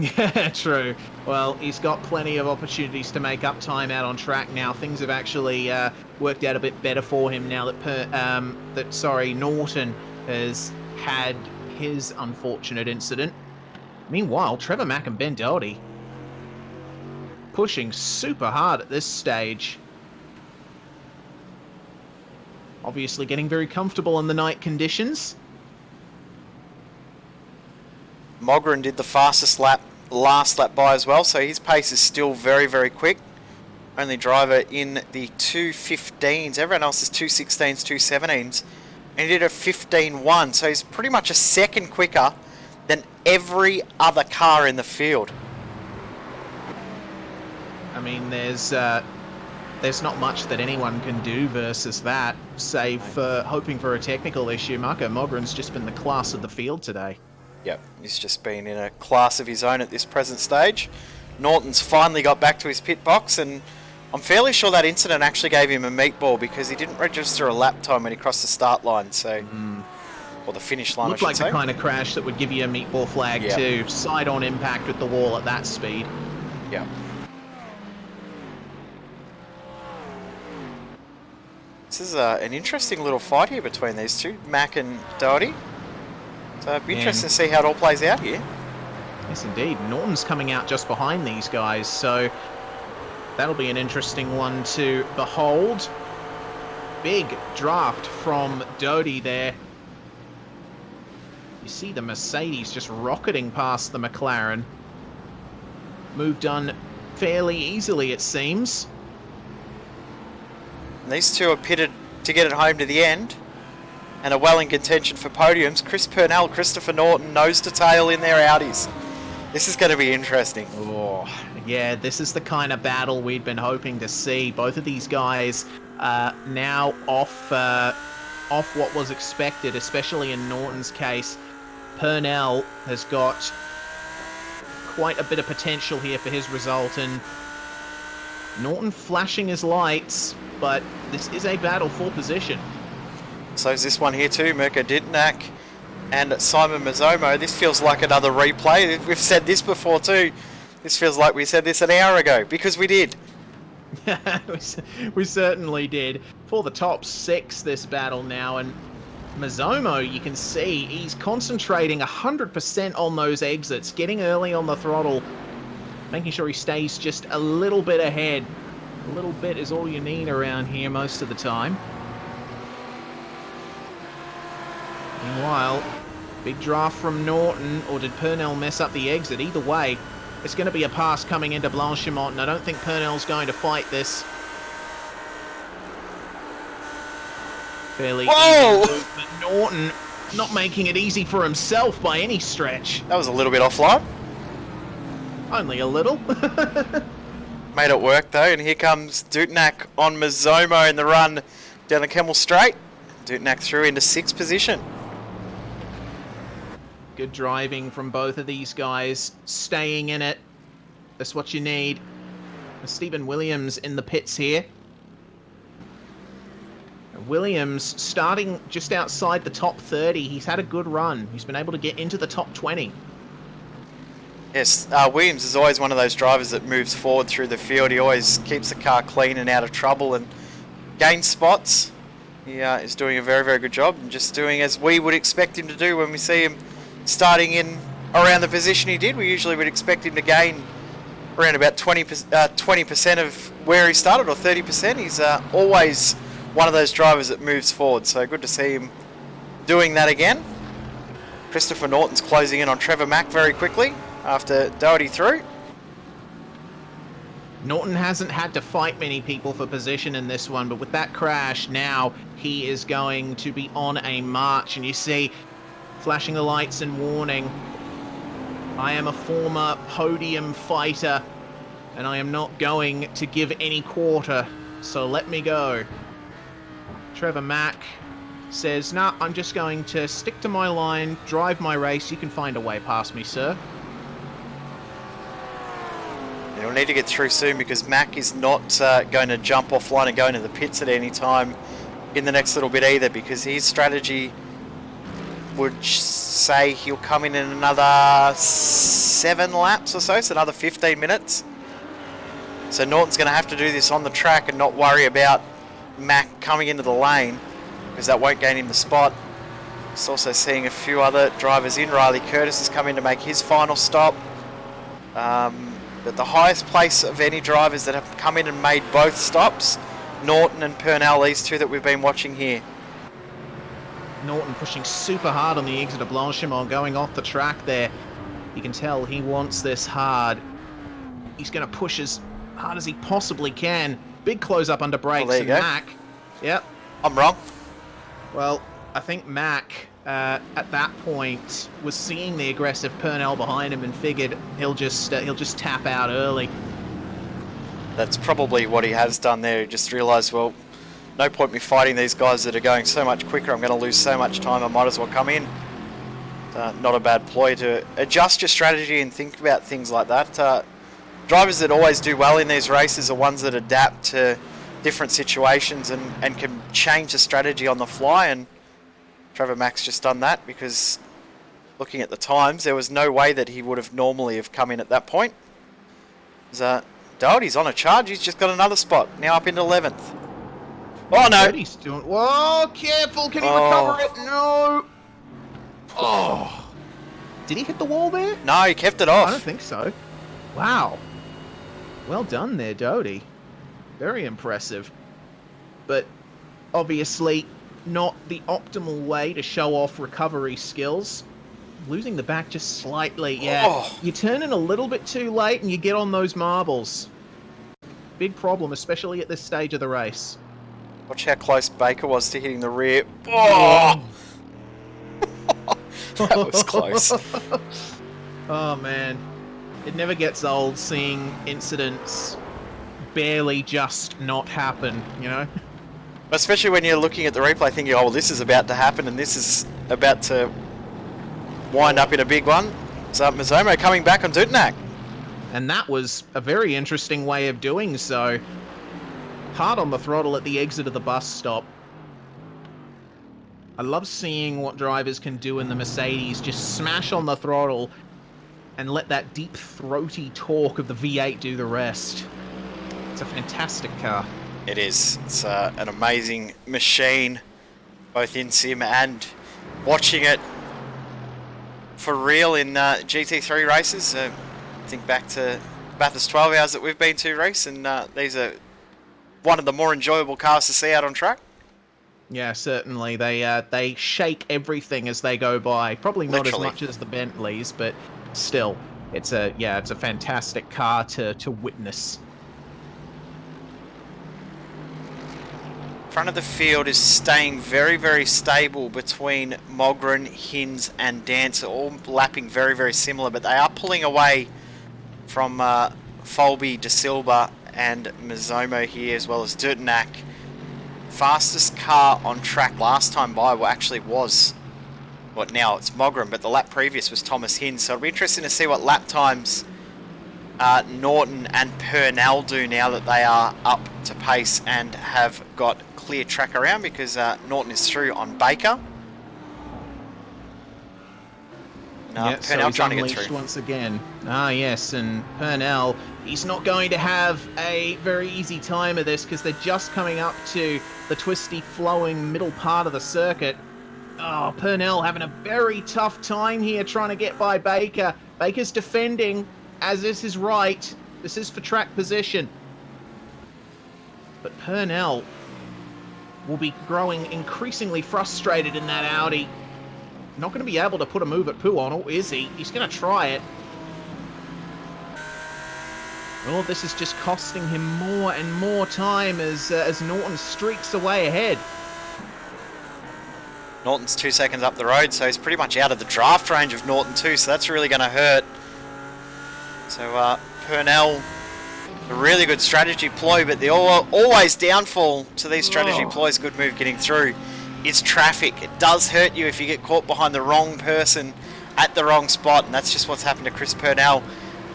Yeah, true. Well, he's got plenty of opportunities to make up time out on track now. Things have actually worked out a bit better for him now that Norton has had his unfortunate incident. Meanwhile, Trevor Mack and Ben Doherty pushing super hard at this stage. Obviously getting very comfortable in the night conditions. Mogren did the fastest lap, last lap by as well, so his pace is still very, very quick. Only driver in the 2:15s. Everyone else is 2:16s, 2:17s. And he did a 15:1, so he's pretty much a second quicker than every other car in the field. I mean, there's not much that anyone can do versus that, save for hoping for a technical issue. Marco Mogren's just been the class of the field today. Yep, he's just been in a class of his own at this present stage. Norton's finally got back to his pit box, and I'm fairly sure that incident actually gave him a meatball because he didn't register a lap time when he crossed the start line, so... Or the finish line, Looked I like should say. the kind of crash that would give you a meatball flag too. Side-on impact with the wall at that speed. Yeah. This is an interesting little fight here between these two, Mack and Doherty. So it'd be interesting to see how it all plays out here. Yes, indeed. Norton's coming out just behind these guys, so that'll be an interesting one to behold. Big draft from Doherty there. You see the Mercedes just rocketing past the McLaren. Move done fairly easily, it seems. And these two are pitted to get it home to the end. And are well in contention for podiums. Chris Purnell, Christopher Norton, nose to tail in their Audis. This is going to be interesting. Oh, yeah, this is the kind of battle we'd been hoping to see. Both of these guys now off what was expected, especially in Norton's case. Purnell has got quite a bit of potential here for his result, and Norton flashing his lights, but this is a battle for position. So is this one here too, Mirko Didnak and Simon Mazzomo. This feels like another replay. We've said this before too. This feels like we said this an hour ago, because we did. We certainly did. For the top six, this battle now, and Mazzomo, you can see, he's concentrating 100% on those exits, getting early on the throttle, making sure he stays just a little bit ahead. A little bit is all you need around here most of the time. Meanwhile, big draft from Norton, or did Purnell mess up the exit? Either way, it's going to be a pass coming into Blanchimont, and I don't think Purnell's going to fight this. Fairly easy move, but Norton not making it easy for himself by any stretch. That was a little bit offline. Only a little. Made it work though, and here comes Dutnak on Mazzomo in the run down the Kemmel Straight. Dutnak through into 6th position. Good driving from both of these guys, staying in it. That's what you need. Stephen Williams in the pits here. Williams starting just outside the top 30. He's had a good run. He's been able to get into the top 20. Yes, Williams is always one of those drivers that moves forward through the field. He always keeps the car clean and out of trouble and gains spots. He is doing a very, very good job, and just doing as we would expect him to do when we see him starting in around the position he did. We usually would expect him to gain around about 20% of where he started, or 30%. He's always one of those drivers that moves forward, so good to see him doing that again. Christopher Norton's closing in on Trevor Mack very quickly after Doherty through. Norton hasn't had to fight many people for position in this one, but with that crash now, he is going to be on a march. And you see, flashing the lights and warning, I am a former podium fighter, and I am not going to give any quarter, so let me go. Trevor Mack says, nah, I'm just going to stick to my line, drive my race. You can find a way past me, sir. He'll need to get through soon, because Mack is not going to jump offline and go into the pits at any time in the next little bit either, because his strategy would say he'll come in another 7 laps or so, so another 15 minutes. So Norton's going to have to do this on the track and not worry about Mac coming into the lane, because that won't gain him the spot. Just also seeing a few other drivers in. Riley Curtis has come in to make his final stop. But the highest place of any drivers that have come in and made both stops, Norton and Purnell, these two that we've been watching here. Norton pushing super hard on the exit of Blanchimont, going off the track there. You can tell he wants this hard. He's going to push as hard as he possibly can. Big close up under brakes, there you and go. Mac. Yep. I'm wrong. Well, I think Mac at that point was seeing the aggressive Purnell behind him and figured he'll just tap out early. That's probably what he has done there. He just realised, well, no point me fighting these guys that are going so much quicker. I'm going to lose so much time. I might as well come in. Not a bad ploy to adjust your strategy and think about things like that. Drivers that always do well in these races are ones that adapt to different situations and can change the strategy on the fly. And Trevor Mack's just done that, because looking at the times, there was no way that he would have normally have come in at that point. Doherty's on a charge. He's just got another spot. Now up into 11th. Oh, no. He's doing... Whoa, careful. Can he recover it? No. Oh. Did he hit the wall there? No, he kept it off. I don't think so. Wow. Well done there, Doherty. Very impressive. But obviously not the optimal way to show off recovery skills. Losing the back just slightly, yeah. Oh. You turn in a little bit too late and you get on those marbles. Big problem, especially at this stage of the race. Watch how close Baker was to hitting the rear. Oh! That was close. Oh, man. It never gets old seeing incidents barely just not happen, you know? Especially when you're looking at the replay thinking, oh, well, this is about to happen and this is about to wind up in a big one. So Mazzomo coming back on Dutenac. And that was a very interesting way of doing so. Hard on the throttle at the exit of the bus stop. I love seeing what drivers can do in the Mercedes. Just smash on the throttle and let that deep, throaty torque of the V8 do the rest. It's a fantastic car. It is. It's an amazing machine, both in sim and watching it for real in GT3 races. Think back to Bathurst 12 Hours that we've been to race, and these are one of the more enjoyable cars to see out on track. Yeah, certainly. They shake everything as they go by. Probably not Literally. as much as the Bentleys, but still, it's a fantastic car to witness. Front of the field is staying very, very stable between Mogren, Hinz and Dancer, all lapping very, very similar, but they are pulling away from Folby, De Silva and Mazzomo here, as well as Dutenac. Fastest car on track last time by was, well, now it's Mogren, but the lap previous was Thomas Hinz, so it'll be interesting to see what lap times Norton and Purnell do now that they are up to pace and have got clear track around, because Norton is through on Baker. Yeah, Purnell so he's trying to get unleashed through. once again. Ah, yes, and Purnell, he's not going to have a very easy time of this, because they're just coming up to the twisty, flowing middle part of the circuit. Oh, Purnell having a very tough time here trying to get by Baker. Baker's defending, as this is right. This is for track position. But Purnell will be growing increasingly frustrated in that Audi. Not going to be able to put a move at Poo on, or is he? He's going to try it. Well, this is just costing him more and more time as Norton streaks away ahead. Norton's 2 seconds up the road, so he's pretty much out of the draft range of Norton too, so that's really going to hurt. So Purnell, a really good strategy ploy, but the always downfall to these strategy ploys, good move getting through, is traffic. It does hurt you if you get caught behind the wrong person at the wrong spot, and that's just what's happened to Chris Purnell.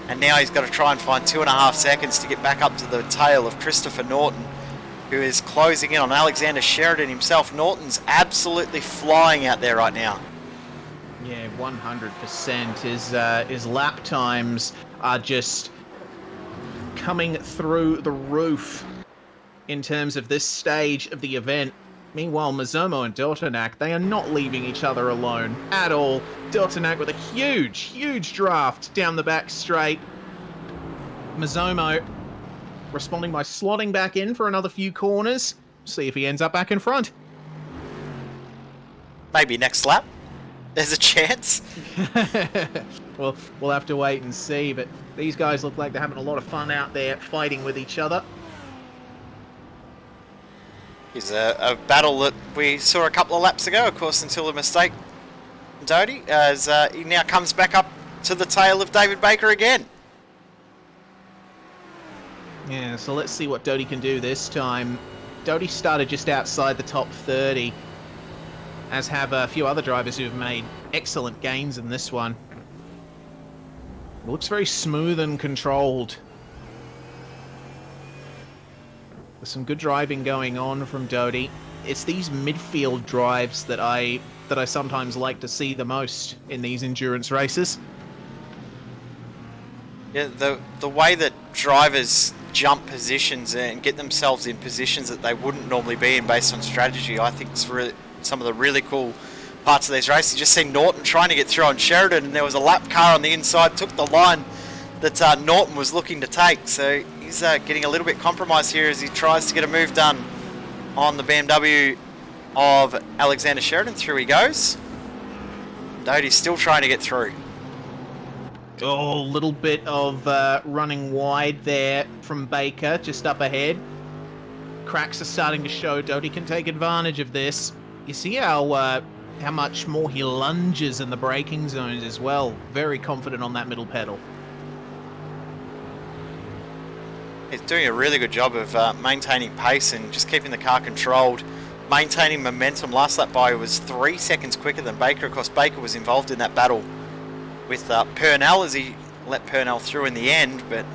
And now he's got to try and find 2.5 seconds to get back up to the tail of Christopher Norton, who is closing in on Alexander Sheridan himself. Norton's absolutely flying out there right now. 100%. His lap times are just coming through the roof in terms of this stage of the event. Meanwhile, Mazomo and Deltanak, they are not leaving each other alone at all. Deltanak with a huge draft down the back straight. Mazomo responding by slotting back in for another few corners. See if he ends up back in front. Maybe next lap. There's a chance. Well, we'll have to wait and see, but these guys look like they're having a lot of fun out there fighting with each other. It's a battle that we saw a couple of laps ago, of course, until a mistake. Doty, as he now comes back up to the tail of David Baker again. Yeah, so let's see what Doty can do this time. Doty started just outside the top 30, as have a few other drivers who have made excellent gains in this one. It looks very smooth and controlled. There's some good driving going on from Doty. It's these midfield drives that I sometimes like to see the most in these endurance races. Yeah, the way that drivers jump positions and get themselves in positions that they wouldn't normally be in based on strategy, I think it's really some of the really cool parts of these races. You just see Norton trying to get through on Sheridan, and there was a lap car on the inside, took the line that Norton was looking to take. So he's getting a little bit compromised here as he tries to get a move done on the BMW of Alexander Sheridan. Through he goes. Doty's still trying to get through. Oh, a little bit of running wide there from Baker, just up ahead. Cracks are starting to show. Doty can take advantage of this. You see how much more he lunges in the braking zones as well. Very confident on that middle pedal. He's doing a really good job of maintaining pace and just keeping the car controlled, maintaining momentum. Last lap by was 3 seconds quicker than Baker. Of course, Baker was involved in that battle with Purnell as he let Purnell through in the end, but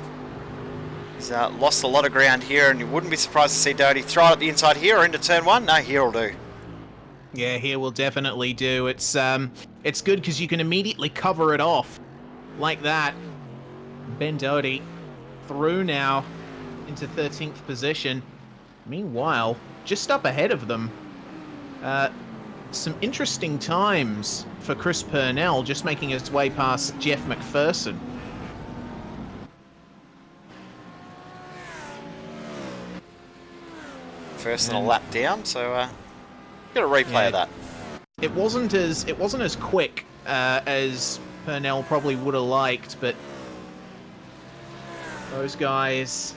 he's lost a lot of ground here, and you wouldn't be surprised to see Doty throw it at the inside here or into turn one. No, here will do. Yeah, here will definitely do. It's good because you can immediately cover it off like that. Ben Doty through now into 13th position. Meanwhile, just up ahead of them, some interesting times for Chris Purnell, just making his way past Jeff McPherson. First and a lap down, so got a replay of that. It wasn't as quick as Purnell probably would have liked, but those guys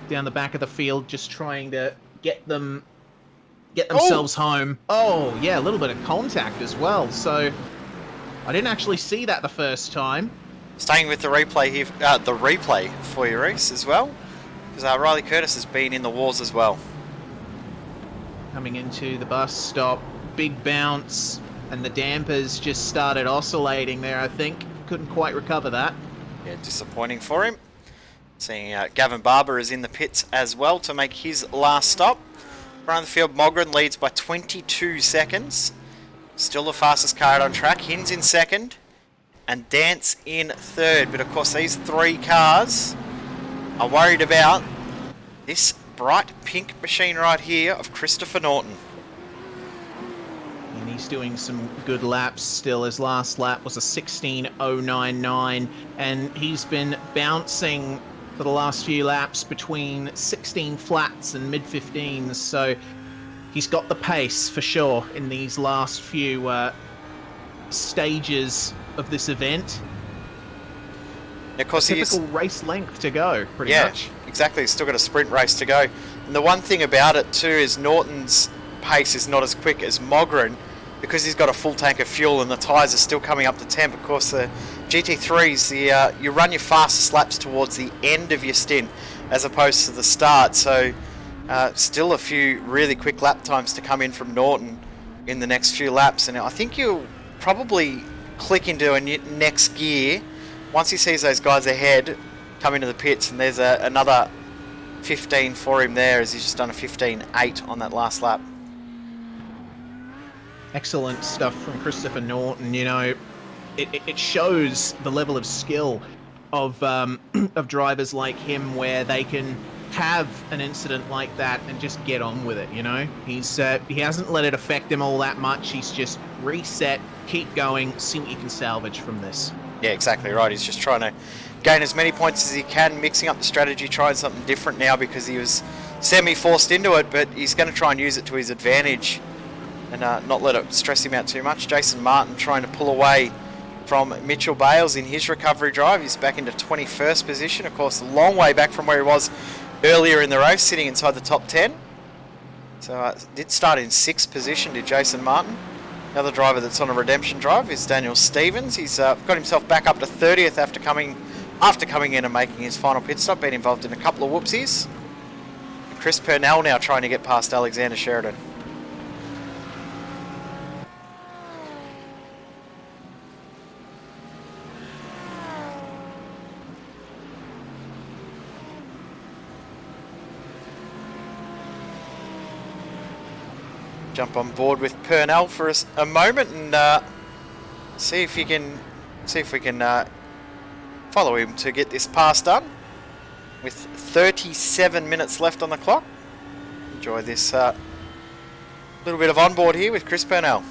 down the back of the field just trying to get themselves home. Oh, yeah, a little bit of contact as well. So I didn't actually see that the first time. Staying with the replay here, the replay for you, Reese, as well, because Riley Curtis has been in the wars as well. Coming into the bus stop, big bounce, and the dampers just started oscillating there, I think. Couldn't quite recover that. Yeah, disappointing for him. Seeing Gavin Barber is in the pits as well to make his last stop. Around the field, Mogren leads by 22 seconds. Still the fastest car out on track. Hinds in second and Dance in third. But of course, these three cars are worried about this bright pink machine right here of Christopher Norton. And he's doing some good laps still. His last lap was a 16.099, and he's been bouncing for the last few laps between 16 flats and mid-15s, so he's got the pace for sure in these last few stages of this event. Of course, typical race length to go, pretty much. Yeah, exactly. He's still got a sprint race to go. And the one thing about it too is Norton's pace is not as quick as Mogren because he's got a full tank of fuel and the tyres are still coming up to temp. Of course, the GT3s, you run your fastest laps towards the end of your stint as opposed to the start. So still a few really quick lap times to come in from Norton in the next few laps. And I think you'll probably click into a next gear once he sees those guys ahead come into the pits, and there's another 15 for him there as he's just done a 15.8 on that last lap. Excellent stuff from Christopher Norton. You know, it shows the level of skill of of drivers like him, where they can have an incident like that and just get on with it. You know, he hasn't let it affect him all that much. He's just reset, keep going, see what you can salvage from this. Yeah, exactly right. He's just trying to gain as many points as he can, mixing up the strategy, trying something different now because he was semi-forced into it, but he's going to try and use it to his advantage and not let it stress him out too much. Jason Martin trying to pull away from Mitchell Bales in his recovery drive. He's back into 21st position, of course, a long way back from where he was earlier in the race, sitting inside the top 10. So did start in 6th position, did Jason Martin. The other driver that's on a redemption drive is Daniel Stevens. He's got himself back up to 30th after coming in and making his final pit stop, been involved in a couple of whoopsies. And Chris Purnell now trying to get past Alexander Sheridan. Jump on board with Purnell for a moment and see if we can follow him to get this pass done. With 37 minutes left on the clock, enjoy this little bit of onboard here with Chris Purnell.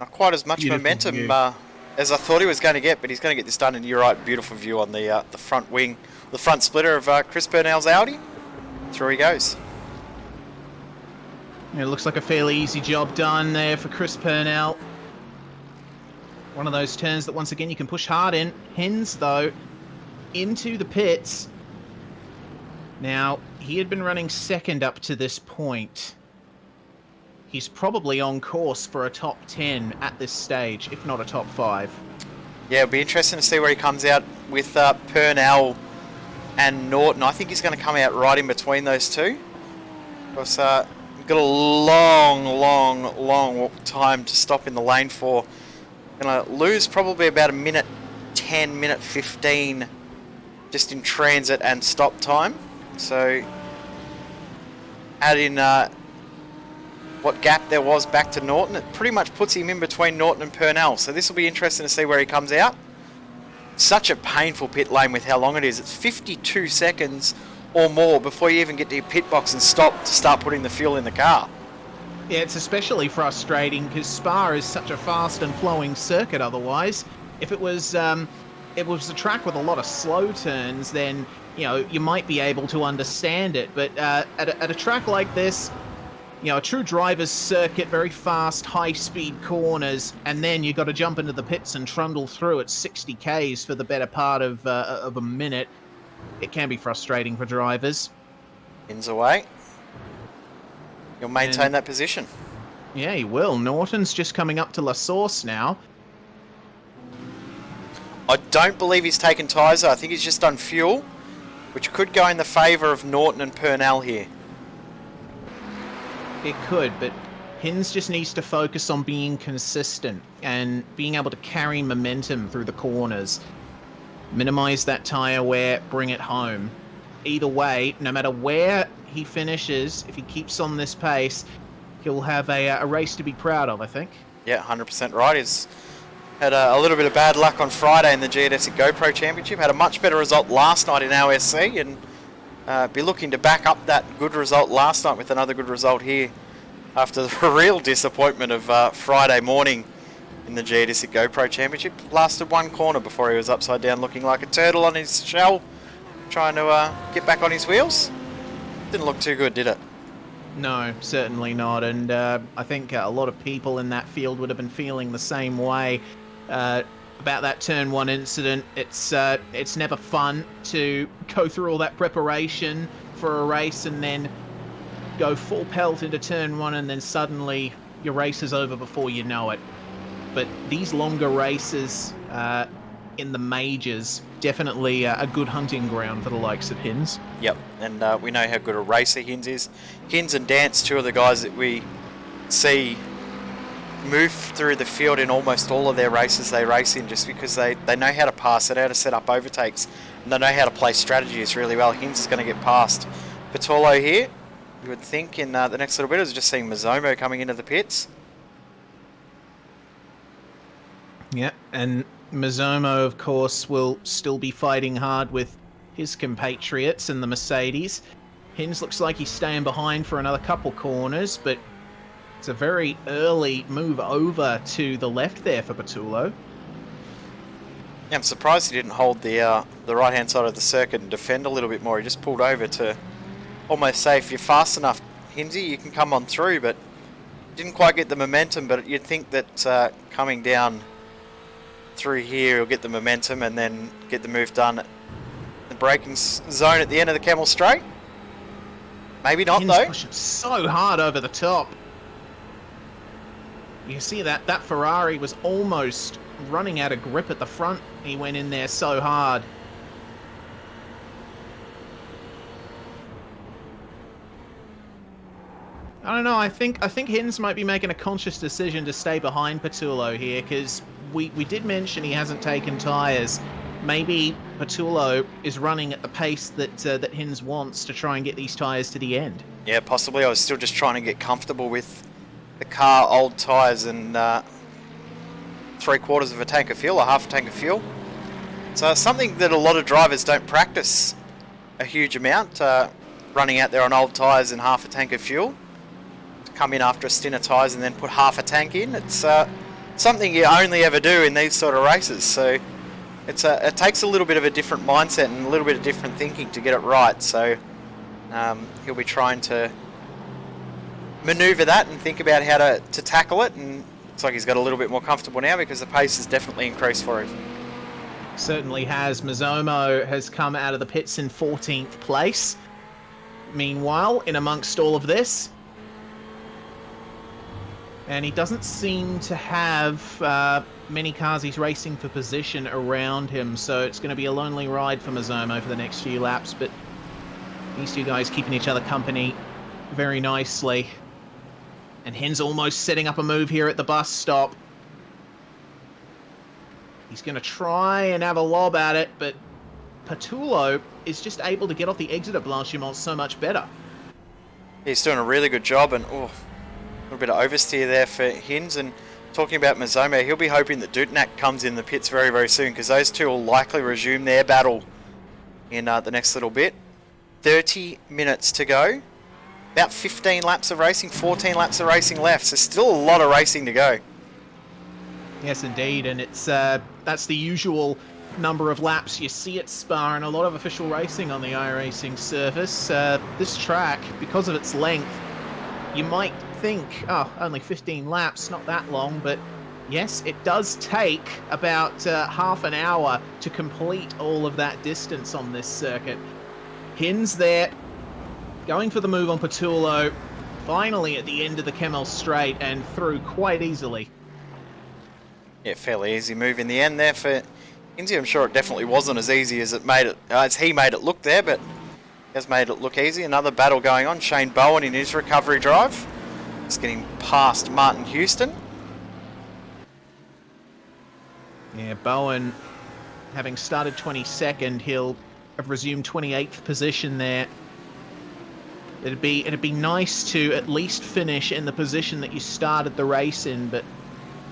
Not quite as much Beautiful momentum view. as I thought he was going to get, but he's going to get this done. And you're right, beautiful view on the front wing, the front splitter of Chris Purnell's Audi. Through he goes. It looks like a fairly easy job done there for Chris Purnell. One of those turns that once again you can push hard in. Hens, though, into the pits. Now, he had been running second up to this point. He's probably on course for a top 10 at this stage, if not a top 5. Yeah, it'll be interesting to see where he comes out with Purnell and Norton. I think he's going to come out right in between those two. Because we've got a long time to stop in the lane for. Going to lose probably about a minute 10, minute 15 just in transit and stop time. So add in what gap there was back to Norton. It pretty much puts him in between Norton and Purnell. So this will be interesting to see where he comes out. Such a painful pit lane with how long it is. It's 52 seconds or more before you even get to your pit box and stop to start putting the fuel in the car. Yeah, it's especially frustrating because Spa is such a fast and flowing circuit otherwise. If it was a track with a lot of slow turns, then, you know, you might be able to understand it. But at a track like this, you know, a true driver's circuit, very fast, high-speed corners, and then you've got to jump into the pits and trundle through at 60 Ks for the better part of a minute. It can be frustrating for drivers. Pins away. You'll maintain that position. Yeah, he will. Norton's just coming up to La Source now. I don't believe he's taken tyres. I think he's just done fuel, which could go in the favour of Norton and Purnell here. It could, but Hins just needs to focus on being consistent and being able to carry momentum through the corners. Minimize that tyre wear, bring it home. Either way, no matter where he finishes, if he keeps on this pace, he'll have a race to be proud of, I think. Yeah, 100% right. He's Had a little bit of bad luck on Friday in the Geodesic GoPro Championship. Had a much better result last night in OSC, and be looking to back up that good result last night with another good result here after the real disappointment of Friday morning in the Geodesic GoPro Championship. Lasted one corner before he was upside down looking like a turtle on his shell, trying to get back on his wheels. Didn't look too good, did it? No, certainly not. And I think a lot of people in that field would have been feeling the same way about that turn one incident. It's never fun to go through all that preparation for a race and then go full pelt into turn one, and then suddenly your race is over before you know it. But these longer races in the majors, definitely a good hunting ground for the likes of Hins. Yep, and we know how good a racer Hins is. Hins and Dance, two of the guys that we see move through the field in almost all of their races they race in, just because they know how to pass it, how to set up overtakes, and they know how to play strategies really well. Hins is going to get past Patolo here. You would think in the next little bit. I was just seeing Mazomo coming into the pits. Yeah, and Mazomo, of course, will still be fighting hard with his compatriots in the Mercedes. Hins looks like he's staying behind for another couple corners, but it's a very early move over to the left there for Patullo. Yeah, I'm surprised he didn't hold the right-hand side of the circuit and defend a little bit more. He just pulled over to almost say, if you're fast enough, Hinsey, you can come on through, but didn't quite get the momentum. But you'd think that coming down through here, he'll get the momentum and then get the move done at the braking zone at the end of the Camel Straight. Maybe not, though. Pushing so hard over the top. You see that Ferrari was almost running out of grip at the front. He went in there so hard. I don't know, I think Hins might be making a conscious decision to stay behind Patullo here, because we did mention he hasn't taken tyres. Maybe Patullo is running at the pace that Hins wants to try and get these tyres to the end. Yeah, possibly. I was still just trying to get comfortable with the car, old tyres, and 3/4 of a tank of fuel, or half a tank of fuel. So something that a lot of drivers don't practice a huge amount, running out there on old tyres and half a tank of fuel. Come in after a stint of tyres and then put half a tank in. It's something you only ever do in these sort of races. So it takes a little bit of a different mindset and a little bit of different thinking to get it right. So he'll be trying to manoeuvre that and think about how to tackle it. And looks like he's got a little bit more comfortable now because the pace has definitely increased for him. Certainly has. Mazomo has come out of the pits in 14th place. Meanwhile, in amongst all of this, and he doesn't seem to have many cars he's racing for position around him, so it's going to be a lonely ride for Mazomo for the next few laps, but these two guys keeping each other company very nicely. And Hins almost setting up a move here at the bus stop. He's going to try and have a lob at it, but Patullo is just able to get off the exit of Blanchimont so much better. He's doing a really good job, and a little bit of oversteer there for Hins. And talking about Mazomo, he'll be hoping that Dutnak comes in the pits very, very soon, because those two will likely resume their battle in the next little bit. 30 minutes to go. About 15 laps of racing, 14 laps of racing left, so still a lot of racing to go. Yes, indeed, and it's that's the usual number of laps you see at Spa and a lot of official racing on the iRacing surface. This track, because of its length, you might think, oh, only 15 laps, not that long, but yes, it does take about half an hour to complete all of that distance on this circuit. Hins there, going for the move on Patullo, finally at the end of the Kemmel Straight and through quite easily. Yeah, fairly easy move in the end there for Hinsey. I'm sure it definitely wasn't as easy as as he made it look there, but he has made it look easy. Another battle going on. Shane Bowen in his recovery drive. He's getting past Martin Houston. Yeah, Bowen, having started 22nd, he'll have resumed 28th position there. It'd be nice to at least finish in the position that you started the race in, but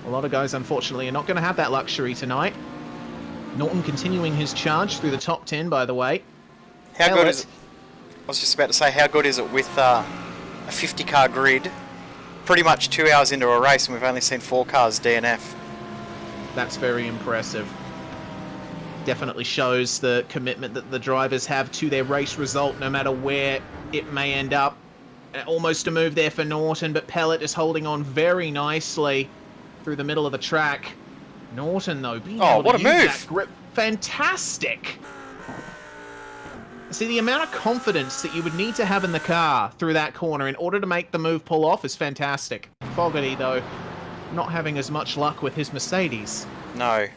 A lot of guys, unfortunately, are not going to have that luxury tonight. Norton continuing his charge through the top 10, by the way. How good is it? I was just about to say, how good is it with a 50-car grid, pretty much 2 hours into a race, and we've only seen 4 cars DNF? That's very impressive. Definitely shows the commitment that the drivers have to their race result, no matter where it may end up. Almost a move there for Norton, but Pellet is holding on very nicely through the middle of the track. Norton, though, being able what to a use move! that grip. Fantastic! See, the amount of confidence that you would need to have in the car through that corner in order to make the move pull off is fantastic. Fogarty, though, not having as much luck with his Mercedes. No.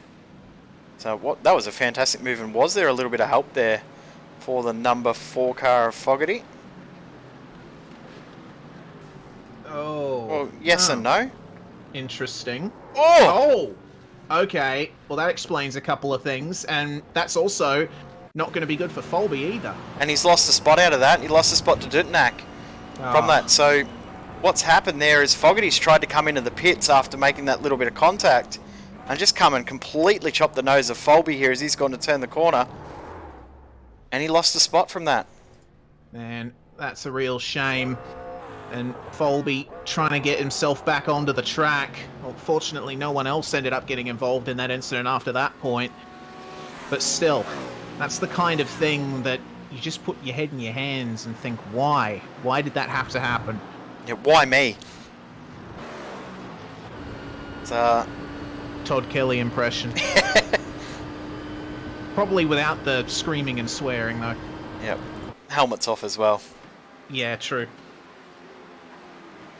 So that was a fantastic move, and was there a little bit of help there for the number 4 car of Fogarty? Oh. Well, yes and no. Interesting. Oh! Okay. Well, that explains a couple of things, and that's also not going to be good for Folby either. And he's lost a spot out of that. He lost a spot to Dutnak from that. So what's happened there is Fogarty's tried to come into the pits after making that little bit of contact and just come and completely chop the nose of Folby here as he's gone to turn the corner. And he lost a spot from that. Man, that's a real shame. And Folby trying to get himself back onto the track. Well, fortunately, no one else ended up getting involved in that incident after that point. But still, that's the kind of thing that you just put your head in your hands and think, why? Why did that have to happen? Yeah, why me? It's, Todd Kelly impression. Probably without the screaming and swearing, though. Yep. Helmet's off as well. Yeah, true.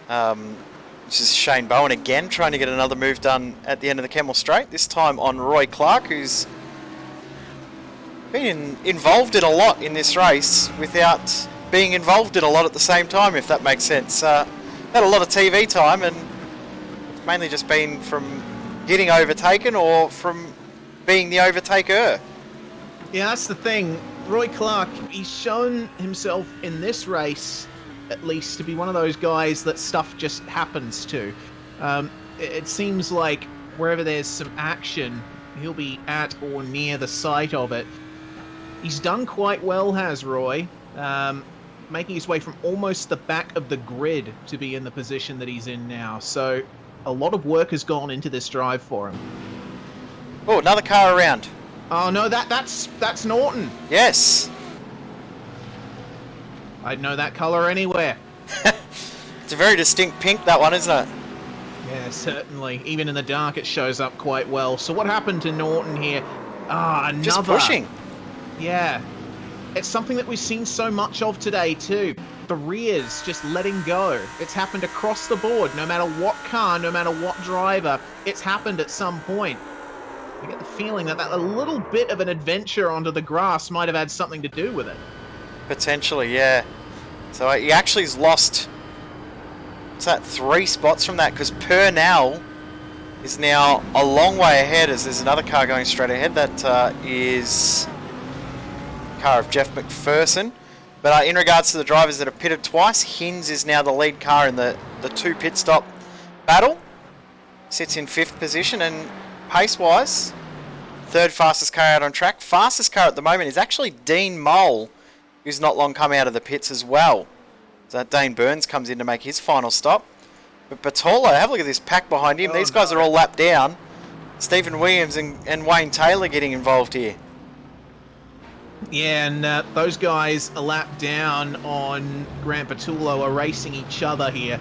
This is Shane Bowen again, trying to get another move done at the end of the Kemmel Straight, this time on Roy Clark, who's been involved in a lot in this race without being involved in a lot at the same time, if that makes sense. Had a lot of TV time, and it's mainly just been from getting overtaken or from being the overtaker. Yeah, that's the thing. Roy Clark, he's shown himself in this race, at least, to be one of those guys that stuff just happens to. It seems like wherever there's some action, he'll be at or near the site of it. He's done quite well, has Roy, making his way from almost the back of the grid to be in the position that he's in now. So a lot of work has gone into this drive for him. Oh, another car around. Oh no, that's Norton. Yes. I'd know that colour anywhere. It's a very distinct pink, that one, isn't it? Yeah, certainly. Even in the dark, it shows up quite well. So what happened to Norton here? Another. Just pushing. Yeah. It's something that we've seen so much of today, too. The rears just letting go. It's happened across the board. No matter what car, no matter what driver, it's happened at some point. I get the feeling that a little bit of an adventure onto the grass might have had something to do with it. Potentially, yeah. So he actually has lost, what's that, 3 spots from that, because Purnell is now a long way ahead as there's another car going straight ahead. That is the car of Jeff McPherson. But in regards to the drivers that have pitted twice, Hinz is now the lead car in the 2 pit stop battle. Sits in 5th position, and pace-wise, 3rd fastest car out on track. Fastest car at the moment is actually Dean Mole, who's not long come out of the pits as well. So Dane Burns comes in to make his final stop. But Bertolo, have a look at this pack behind him. These guys are all lapped down. Stephen Williams and Wayne Taylor getting involved here. Yeah, and those guys a lap down on Grant Bertolo are racing each other here.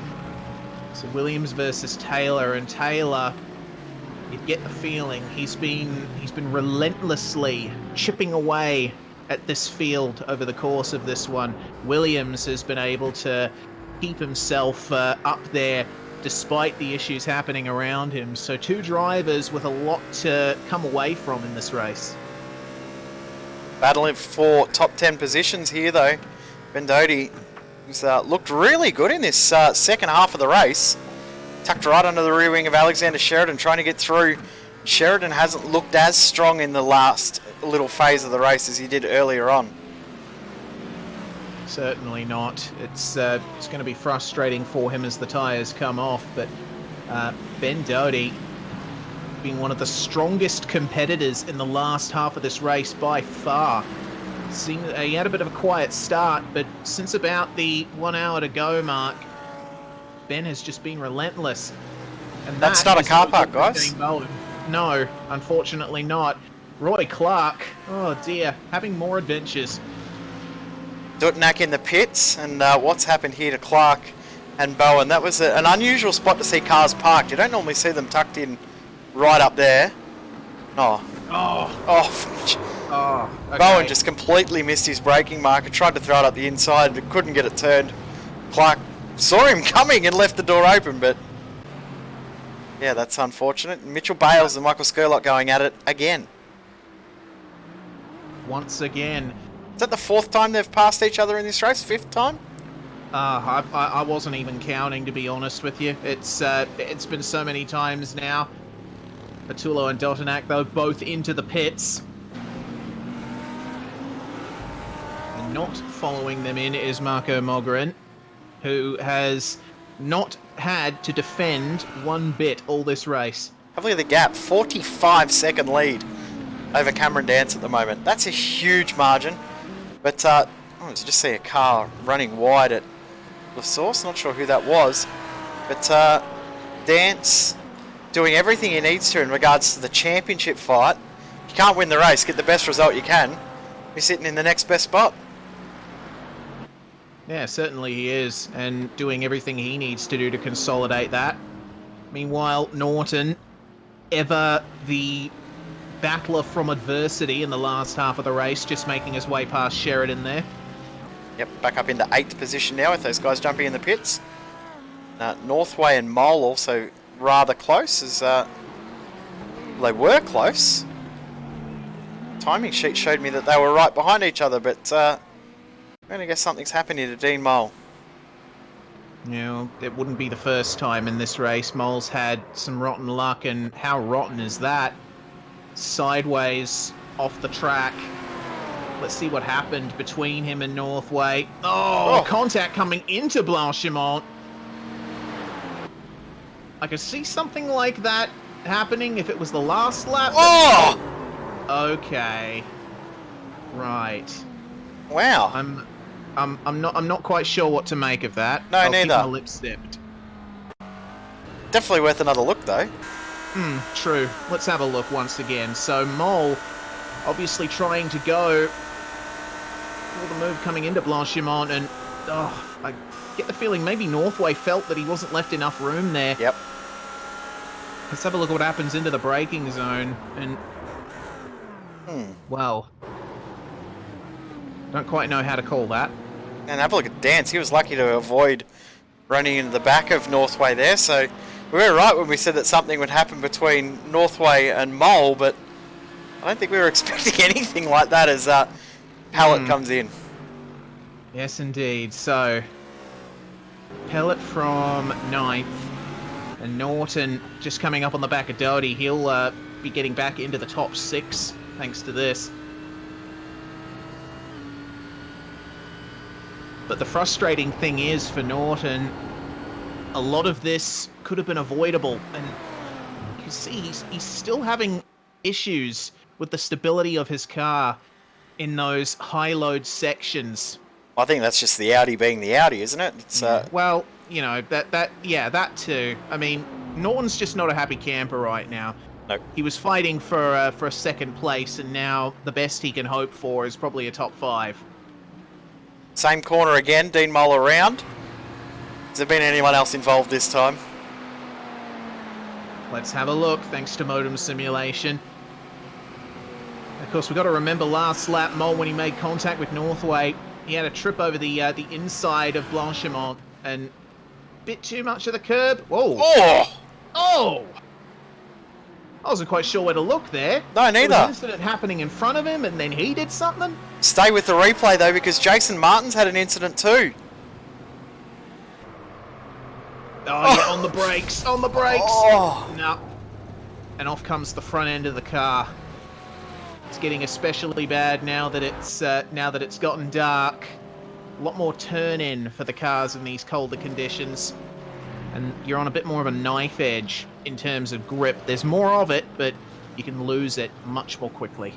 So Williams versus Taylor, and Taylor, you'd get the feeling he's been relentlessly chipping away at this field over the course of this one. Williams has been able to keep himself up there despite the issues happening around him. So 2 drivers with a lot to come away from in this race. Battling for top 10 positions here, though. Bendotti has looked really good in this second half of the race. Tucked right under the rear wing of Alexander Sheridan, trying to get through. Sheridan hasn't looked as strong in the last little phase of the race as he did earlier on. Certainly not. It's going to be frustrating for him as the tyres come off, but Ben Doty been one of the strongest competitors in the last half of this race by far. He had a bit of a quiet start, but since about the 1 hour to go mark, Ben has just been relentless. And That's not a is car no park, good for guys. Dean Bowen. No, unfortunately not. Roy Clark, oh dear, having more adventures. Dutnak in the pits, and what's happened here to Clark and Bowen? That was an unusual spot to see cars parked. You don't normally see them tucked in right up there. Oh. Okay. Bowen just completely missed his braking marker, tried to throw it up the inside, but couldn't get it turned. Clark saw him coming and left the door open, but yeah, that's unfortunate. Mitchell Bales and Michael Skurlock going at it again. Once again. Is that the 4th time they've passed each other in this race? 5th time? I wasn't even counting, to be honest with you. It's been so many times now. Patullo and Dotanak, though, both into the pits. And not following them in is Marco Mogren, who has not had to defend one bit all this race. Have a look at the gap. 45-second lead over Cameron Dance at the moment. That's a huge margin. But, I just see a car running wide at the source. Not sure who that was. But, Dance doing everything he needs to in regards to the championship fight. If you can't win the race, get the best result you can. You're sitting in the next best spot. Yeah, certainly he is, and doing everything he needs to do to consolidate that. Meanwhile, Norton, ever the battler from adversity in the last half of the race, just making his way past Sheridan there. Yep, back up into 8th position now with those guys jumping in the pits. Northway and Mole also rather close, as they were close. Timing sheet showed me that they were right behind each other, but I'm going to guess something's happened here to Dean Mole. You know, it wouldn't be the first time in this race. Mole's had some rotten luck, and how rotten is that? Sideways off the track. Let's see what happened between him and Northway. Oh, contact coming into Blanchimont. I could see something like that happening if it was the last lap. Oh! Okay. Right. Wow. I'm not quite sure what to make of that. No, I'll neither. Keep my lips zipped. Definitely worth another look, though. True. Let's have a look once again. So Mole, obviously trying to go for the move coming into Blanchimont, and I get the feeling maybe Northway felt that he wasn't left enough room there. Yep. Let's have a look at what happens into the braking zone, and well, don't quite know how to call that. And have a look at Dance. He was lucky to avoid running into the back of Northway there, so we were right when we said that something would happen between Northway and Mole, but I don't think we were expecting anything like that as Pellet comes in. Yes, indeed. So, Pellet from 9th, and Norton just coming up on the back of Doty. He'll be getting back into the top 6 thanks to this. But the frustrating thing is for Norton, a lot of this could have been avoidable, and you can see he's still having issues with the stability of his car in those high-load sections. I think that's just the Audi being the Audi, isn't it? It's Well, you know, that too. I mean, Norton's just not a happy camper right now. Nope. He was fighting for a 2nd place, and now the best he can hope for is probably a top 5. Same corner again, Dean Mole around. Has there been anyone else involved this time? Let's have a look, thanks to Modem Simulation. Of course, we've got to remember last lap, Mole, when he made contact with Northway, he had a trip over the inside of Blanchimont, and a bit too much of the curb. Whoa! Oh! I wasn't quite sure where to look there. No, neither. There was an incident happening in front of him, and then he did something? Stay with the replay, though, because Jason Martin's had an incident too. Oh, yeah, on the brakes, on the brakes. Oh. No. And off comes the front end of the car. It's getting especially bad now that it's gotten dark. A lot more turn in for the cars in these colder conditions. and you're on a bit more of a knife edge in terms of grip. There's more of it, but you can lose it much more quickly.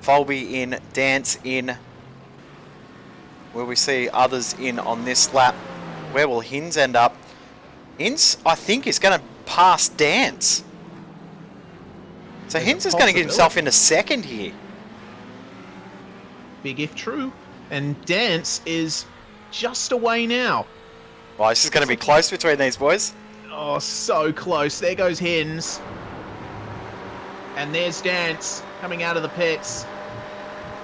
Folby in, Dance in. Will we see others in on this lap? Where will Hinz end up? Hinz, I think, is going to pass Dance. So Hinz is going to get himself into second here. Big if true. And Dance is just away now. Well, this is going to be close between these boys. Oh, so close. There goes Hinz. And there's Dance coming out of the pits.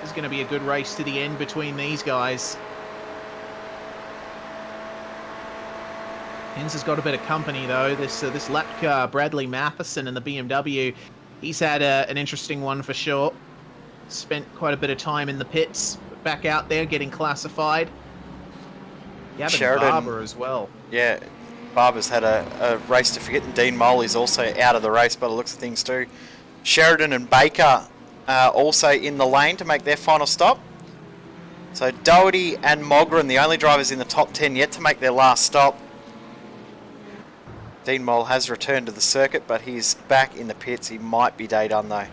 This is going to be a good race to the end between these guys. Hinz has got a bit of company, though. This lap car, Bradley Matheson in the BMW, he's had an interesting one for sure. Spent quite a bit of time in the pits, back out there getting classified. Gavin Sheridan, Barber as well. Yeah, Barber's had a race to forget, and Dean Mole is also out of the race by the looks of things too. Sheridan and Baker also in the lane to make their final stop. So Doherty and Mogren, the only drivers in the top 10 yet to make their last stop. Dean Mole has returned to the circuit, but he's back in the pits. He might be day done, though. I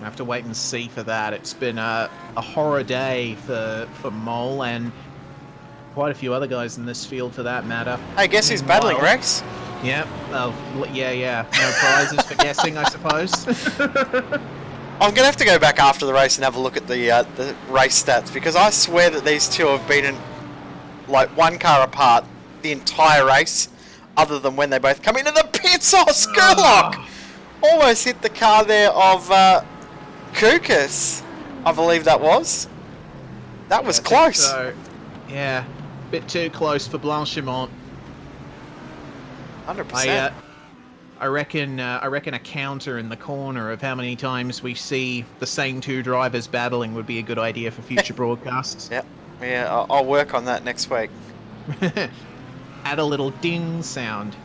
have to wait and see for that. It's been a horror day for Mole and quite a few other guys in this field, for that matter. Hey, guess who's battling, Rex? Yeah, yeah. No prizes for guessing, I suppose. I'm going to have to go back after the race and have a look at the race stats, because I swear that these two have been in, like, one car apart the entire race, other than when they both come into the pits. Oh, Skurlock! Almost hit the car there of Kukas, I believe that was. That was close. So, yeah, bit too close for Blanchimont. 100%. I reckon a counter in the corner of how many times we see the same two drivers battling would be a good idea for future broadcasts. Yep. Yeah, I'll work on that next week. Add a little ding sound.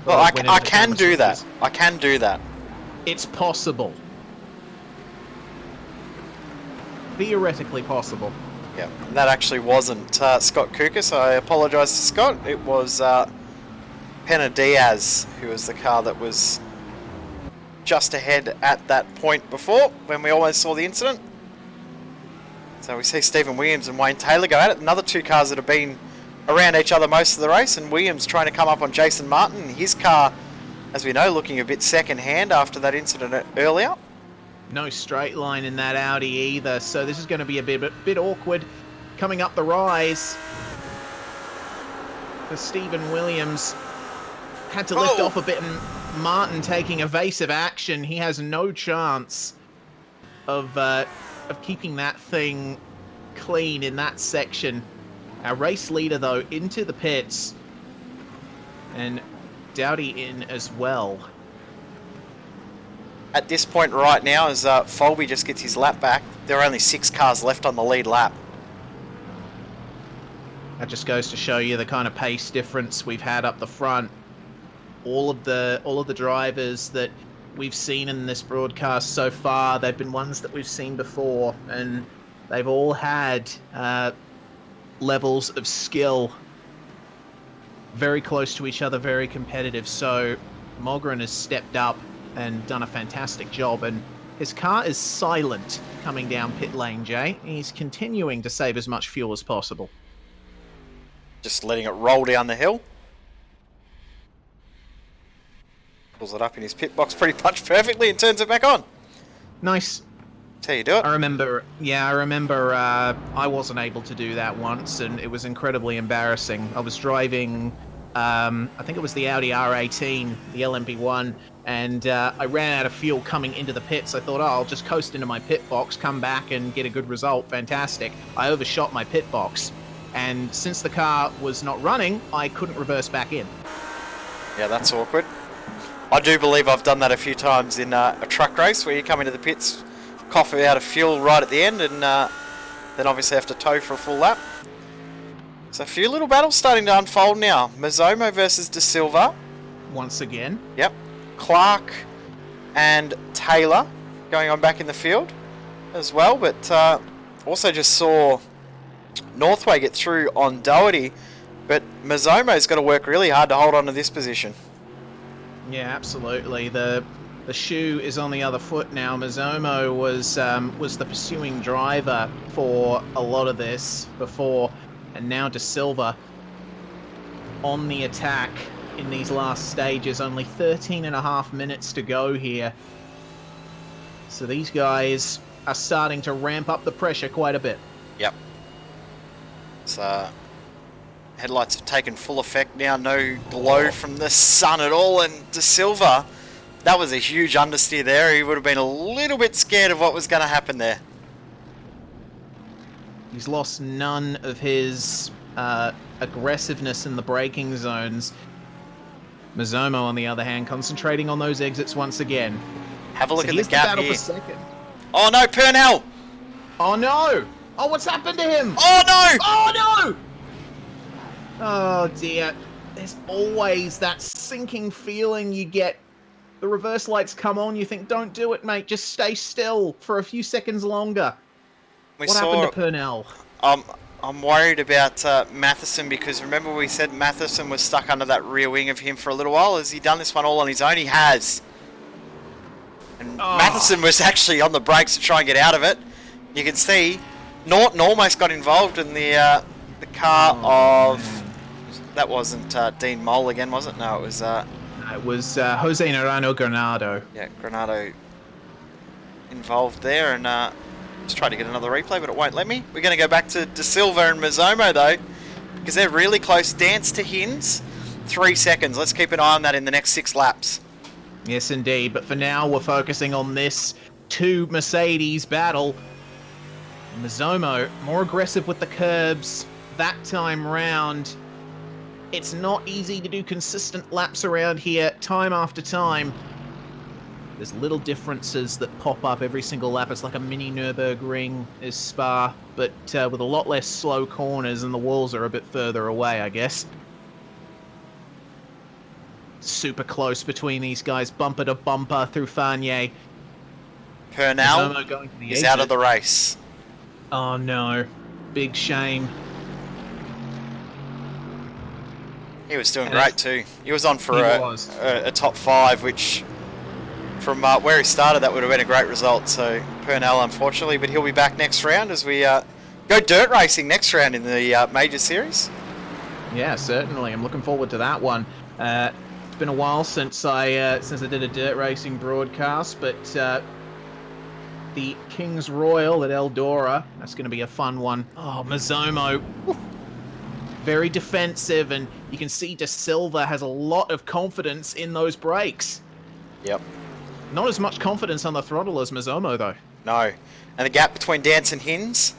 Well, I can do that. I can do that. It's possible. Theoretically possible. Yeah, and that actually wasn't Scott Kukas. I apologise to Scott. It was Pena Diaz, who was the car that was just ahead at that point before, when we almost saw the incident. So we see Stephen Williams and Wayne Taylor go at it. Another two cars that have been around each other most of the race, and Williams trying to come up on Jason Martin. His car, as we know, looking a bit second-hand after that incident earlier. No straight line in that Audi either, so this is going to be a bit awkward coming up the rise. Because Stephen Williams had to lift off a bit, and Martin taking evasive action. He has no chance of keeping that thing clean in that section. Our race leader, though, into the pits, and Dowdy in as well. At this point right now, as Folby just gets his lap back, there are only 6 cars left on the lead lap. That just goes to show you the kind of pace difference we've had up the front. All of the drivers that we've seen in this broadcast so far, they've been ones that we've seen before, and they've all had levels of skill very close to each other, very competitive. So Mogren has stepped up and done a fantastic job, and his car is silent coming down pit lane, Jay. He's continuing to save as much fuel as possible. Just letting it roll down the hill. Pulls it up in his pit box pretty much perfectly and turns it back on. Nice. That's how you do it. I remember I wasn't able to do that once, and it was incredibly embarrassing. I was driving, I think it was the Audi R18, the LMP1, and I ran out of fuel coming into the pits. I thought, I'll just coast into my pit box, come back and get a good result. Fantastic. I overshot my pit box, and since the car was not running, I couldn't reverse back in. Yeah, that's awkward. I do believe I've done that a few times in a truck race where you come into the pits, cough out of fuel right at the end, and then obviously have to tow for a full lap. So a few little battles starting to unfold now. Mazzomo versus De Silva. Once again. Yep. Clark and Taylor going on back in the field as well, but also just saw Northway get through on Doherty. But Mazomo's got to work really hard to hold on to this position. Yeah, absolutely. The shoe is on the other foot now. Mazomo was the pursuing driver for a lot of this before, and now De Silva on the attack in these last stages. Only 13.5 minutes to go here. So these guys are starting to ramp up the pressure quite a bit. Yep. So headlights have taken full effect now. No glow from the sun at all. And De Silva, that was a huge understeer there. He would have been a little bit scared of what was going to happen there. He's lost none of his aggressiveness in the braking zones. Mazomo, on the other hand, concentrating on those exits once again. Have a look So at here's the gap battle here. for second. Oh no, Purnell! Oh no! Oh, what's happened to him? Oh no! Oh no! Oh dear. There's always that sinking feeling you get. The reverse lights come on, you think, don't do it, mate. Just stay still for a few seconds longer. What happened to Purnell? I'm worried about Matheson, because remember we said Matheson was stuck under that rear wing of him for a little while. Has he done this one all on his own? He has. And Matheson was actually on the brakes to try and get out of it. You can see Norton almost got involved in the car of... Man. That wasn't Dean Mole again, was it? No, it was... It was Jose Naranjo Granado. Yeah, Granado involved there, and just try to get another replay, but it won't let me. We're going to go back to De Silva and Mazomo, though, because they're really close. Dance to Hins, 3 seconds. Let's keep an eye on that in the next 6 laps. Yes, indeed. But for now, we're focusing on this 2 Mercedes battle. Mazomo, more aggressive with the curbs that time round. It's not easy to do consistent laps around here, time after time. There's little differences that pop up every single lap. It's like a mini Nürburgring is Spa, but with a lot less slow corners, and the walls are a bit further away, I guess. Super close between these guys, bumper to bumper through Fagné. Purnell going to the is exit. out of the race. Oh no, big shame. He was doing And great too. He was on for He a was. top 5, which from where he started, that would have been a great result. So Purnell, unfortunately, but he'll be back next round as we go dirt racing next round in the major series. Yeah, certainly. I'm looking forward to that one. It's been a while since I did a dirt racing broadcast, but the King's Royal at Eldora, that's going to be a fun one. Oh, Mazomo, very defensive, and you can see De Silva has a lot of confidence in those brakes. Yep. Not as much confidence on the throttle as Mazomo, though. No. And the gap between Dance and Hins,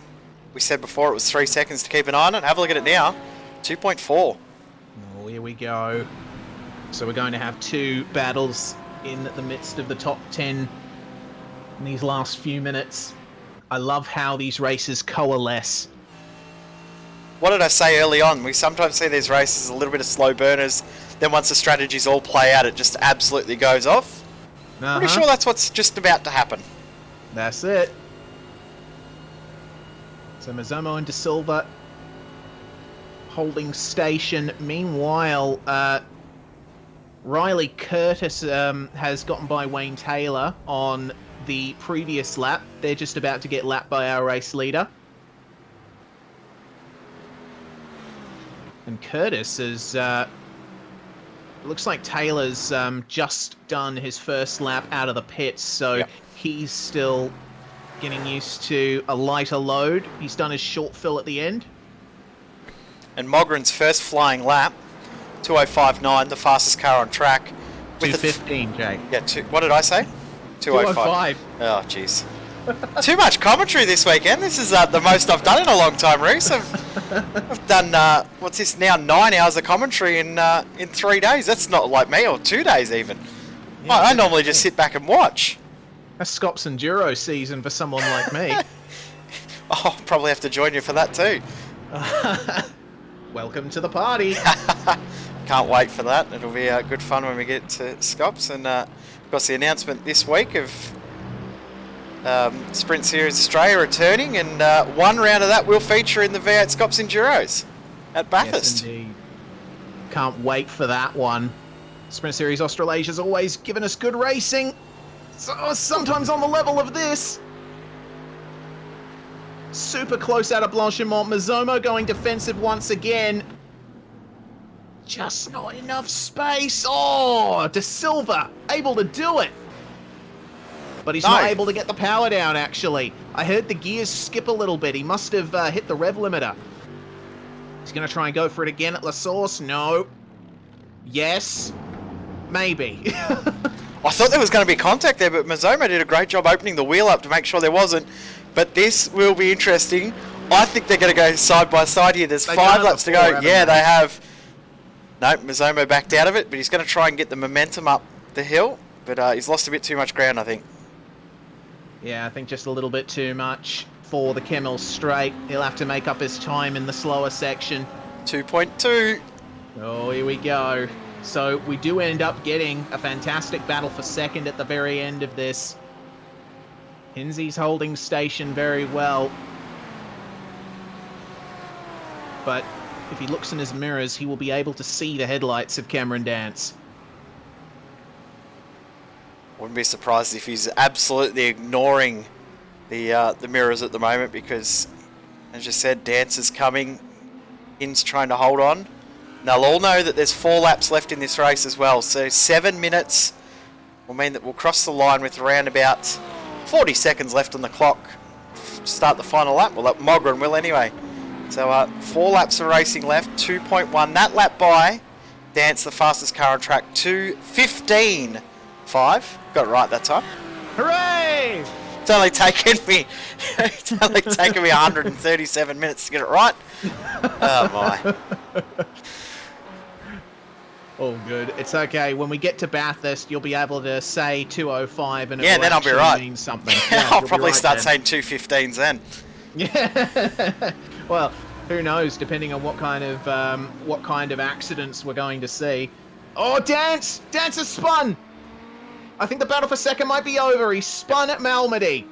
we said before it was 3 seconds to keep an eye on it. Have a look at it now. 2.4. Oh, here we go. So we're going to have 2 battles in the midst of the top 10 in these last few minutes. I love how these races coalesce. What did I say early on? We sometimes see these races a little bit of slow burners. Then once the strategies all play out, it just absolutely goes off. Pretty sure that's what's just about to happen. That's it. So Mazomo and De Silva holding station. Meanwhile, Riley Curtis has gotten by Wayne Taylor on the previous lap. They're just about to get lapped by our race leader. And Curtis is... looks like Taylor's just done his first lap out of the pits, so Yep. he's still getting used to a lighter load. He's done his short fill at the end. And Mogren's first flying lap, 2:05.9, the fastest car on track. With 2:15, Jay. What did I say? 2:05. 2:05. Oh, jeez. Too much commentary this weekend. This is the most I've done in a long time, Reese. I've done, what's this now, 9 hours of commentary in 3 days. That's not like me, or 2 days even. Yeah, I normally just sit back and watch. That's Scops Enduro season for someone like me. I'll probably have to join you for that too. Welcome to the party. Can't wait for that. It'll be good fun when we get to Scops. And of course the announcement this week of Sprint Series Australia returning, and one round of that will feature in the V8 Scops Enduros. at Bathurst. Yes, indeed. Can't wait for that one. Sprint Series Australasia's always given us good racing. So, sometimes on the level of this. Super close out of Blanchimont. Mazzomo going defensive once again. Just not enough space. Oh, De Silva able to do it. But he's not able to get the power down, actually. I heard the gears skip a little bit. He must have hit the rev limiter. He's going to try and go for it again at La Source. No. Yes. Maybe. I thought there was going to be contact there, but Mazzomo did a great job opening the wheel up to make sure there wasn't. But this will be interesting. I think they're going to go side by side here. There's 5 laps to go. Yeah, they have. No, Mazzomo backed out of it, but he's going to try and get the momentum up the hill. But he's lost a bit too much ground, I think. Yeah, I think just a little bit too much for the Kemmel straight. He'll have to make up his time in the slower section. 2.2. Oh, here we go. So we do end up getting a fantastic battle for second at the very end of this. Hinzey's holding station very well. But if he looks in his mirrors, he will be able to see the headlights of Cameron Dance. Wouldn't be surprised if he's absolutely ignoring the mirrors at the moment because, as you said, Dance is coming. Hin's trying to hold on. They'll all know that there's 4 laps left in this race as well. So 7 minutes will mean that we'll cross the line with around about 40 seconds left on the clock to start the final lap. Well, Mogren will anyway. So 4 laps of racing left, 2.1. That lap by Dance, the fastest car on track, 2:15.5. Got it right that time. Hooray! It's only taken me 137 minutes to get it right. Oh my. All good. It's okay. When we get to Bathurst, you'll be able to say 2:05 and it will then I'll be actually right. mean something. I'll probably start saying 2:15s then. Yeah. Well, who knows? Depending on what kind of accidents we're going to see. Oh, Dance! Dance has spun. I think the battle for second might be over. He spun at Malmedy.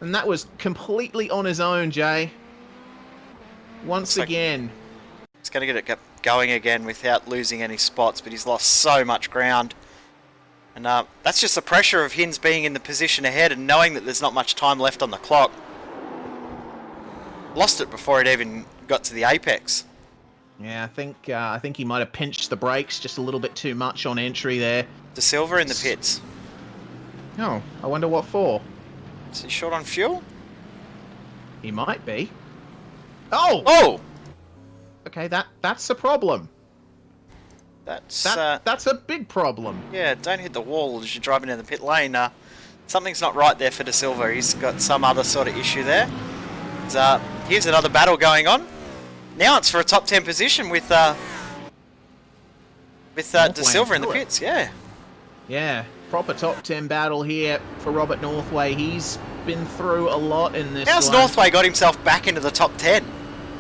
And that was completely on his own, Jay. Once again. He's going to get it going again without losing any spots, but he's lost so much ground. And that's just the pressure of Hinz being in the position ahead and knowing that there's not much time left on the clock. Lost it before it even got to the apex. Yeah, I think he might have pinched the brakes just a little bit too much on entry there. De Silva in the pits. Oh, I wonder what for. Is he short on fuel? He might be. Oh! Oh! Okay, that's a problem. That's a big problem. Yeah, don't hit the wall as you're driving down the pit lane. Something's not right there for De Silva. He's got some other sort of issue there. Here's another battle going on. Now it's for a top 10 position with De Silva in the pits. Yeah. Yeah, proper top 10 battle here for Robert Northway. He's been through a lot in this How's one. Northway got himself back into the top 10?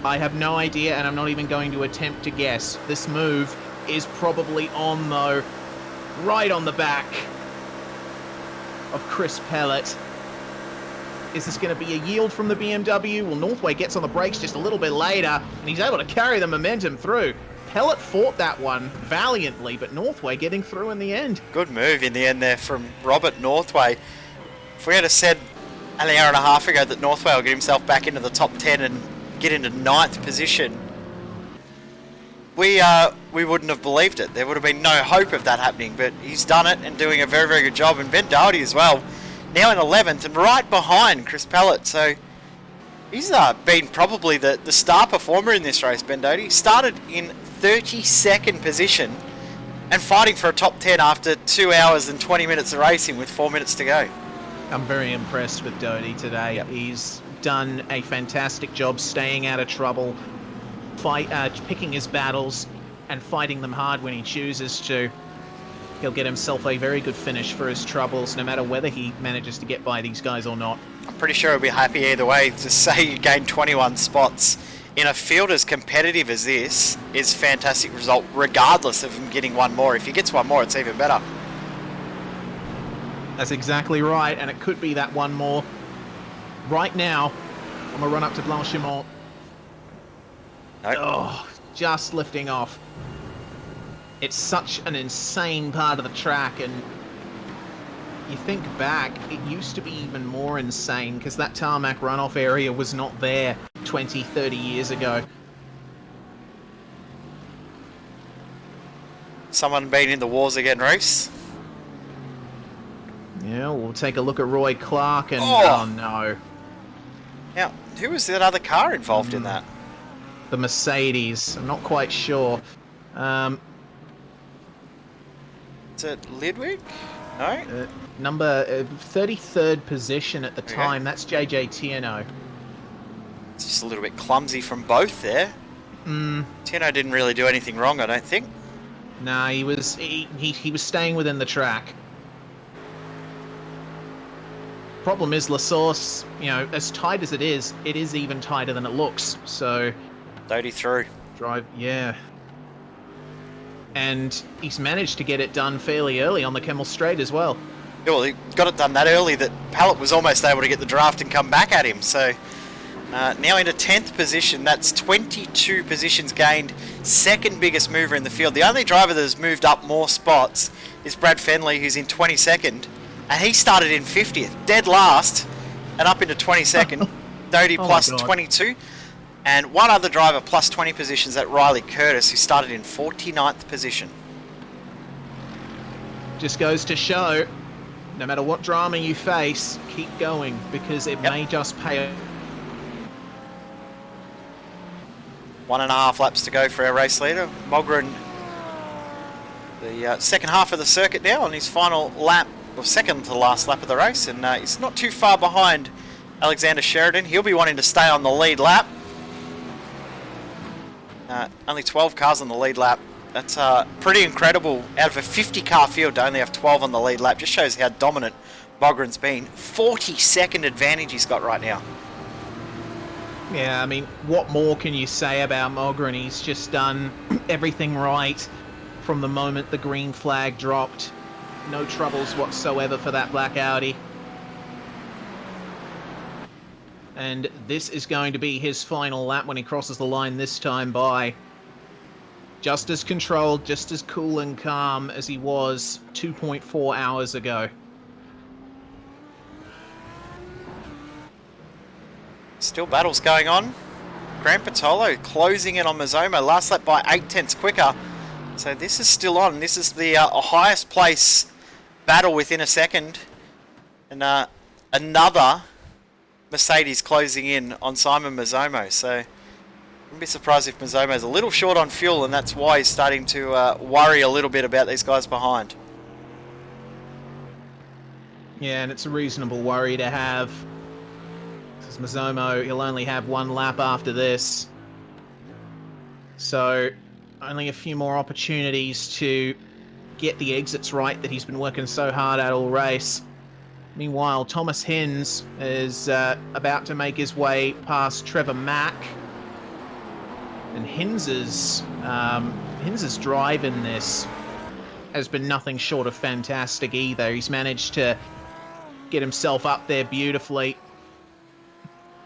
I have no idea, and I'm not even going to attempt to guess. This move is probably on, though, right on the back of Chris Pellet. Is this going to be a yield from the BMW? Well, Northway gets on the brakes just a little bit later, and he's able to carry the momentum through. Pellet fought that one valiantly, but Northway getting through in the end. Good move in the end there from Robert Northway. If we had said an hour and a half ago that Northway will get himself back into the top 10 and get into 9th position, we wouldn't have believed it. There would have been no hope of that happening, but he's done it and doing a very, very good job. And Ben Doherty as well, now in 11th and right behind Chris Pellet. So he's been probably the star performer in this race, Ben Doherty. Started in 32nd position and fighting for a top 10 after 2 hours and 20 minutes of racing with 4 minutes to go. I'm very impressed with Doherty today. Yep. He's done a fantastic job staying out of trouble, picking his battles and fighting them hard when he chooses to. He'll get himself a very good finish for his troubles, no matter whether he manages to get by these guys or not. I'm pretty sure he'll be happy either way. To say you gained 21 spots in a field as competitive as this is a fantastic result, regardless of him getting one more. If he gets one more, it's even better. That's exactly right, and it could be that one more. Right now, on the run up to Blanchimont, Nope. Oh, just lifting off. It's such an insane part of the track, and you think back, it used to be even more insane because that tarmac runoff area was not there 20, 30 years ago. Someone been in the wars again, Reese? Yeah, we'll take a look at Roy Clark and... Oh. Oh, no. Now, who was that other car involved in that? The Mercedes. I'm not quite sure. Is it Lidwig? No? Number 33rd position at the time. That's JJ Tierno. It's just a little bit clumsy from both there. Tierno didn't really do anything wrong, I don't think. Nah, he was staying within the track. Problem is, La Source, you know, as tight as it is even tighter than it looks. So, Dodie through. yeah. And he's managed to get it done fairly early on the Kemmel Straight as well. Yeah, well, he got it done that early that Pallet was almost able to get the draft and come back at him. So, now into 10th position. That's 22 positions gained. Second biggest mover in the field. The only driver that has moved up more spots is Brad Fenley, who's in 22nd. And he started in 50th, dead last, and up into 22nd. Dodie plus 22. And one other driver plus 20 positions, that Riley Curtis, who started in 49th position. Just goes to show, no matter what drama you face, keep going, because it may just pay. 1.5 laps to go for our race leader. Mogren, the second half of the circuit now on his final lap, or second to the last lap of the race, and he's not too far behind Alexander Sheridan. He'll be wanting to stay on the lead lap. Only 12 cars on the lead lap. That's pretty incredible. Out of a 50-car field to only have 12 on the lead lap just shows how dominant Mogren's been. 40-second advantage he's got right now. Yeah, I mean, what more can you say about Mogren? He's just done everything right from the moment the green flag dropped. No troubles whatsoever for that black Audi. And this is going to be his final lap when he crosses the line this time by. Just as controlled, just as cool and calm as he was 2.4 hours ago. Still battles going on. Grant Patolo closing in on Mazzomo. Last lap by 8/10 quicker. So this is still on. This is the highest place battle within a second. And another Mercedes closing in on Simon Mazzomo. So I wouldn't be surprised if Mazzomo's a little short on fuel, and that's why he's starting to worry a little bit about these guys behind. Yeah, and it's a reasonable worry to have. Because Mazzomo, he'll only have one lap after this. So only a few more opportunities to get the exits right that he's been working so hard at all race. Meanwhile, Thomas Hinz is about to make his way past Trevor Mack. And Hinz's drive in this has been nothing short of fantastic either. He's managed to get himself up there beautifully.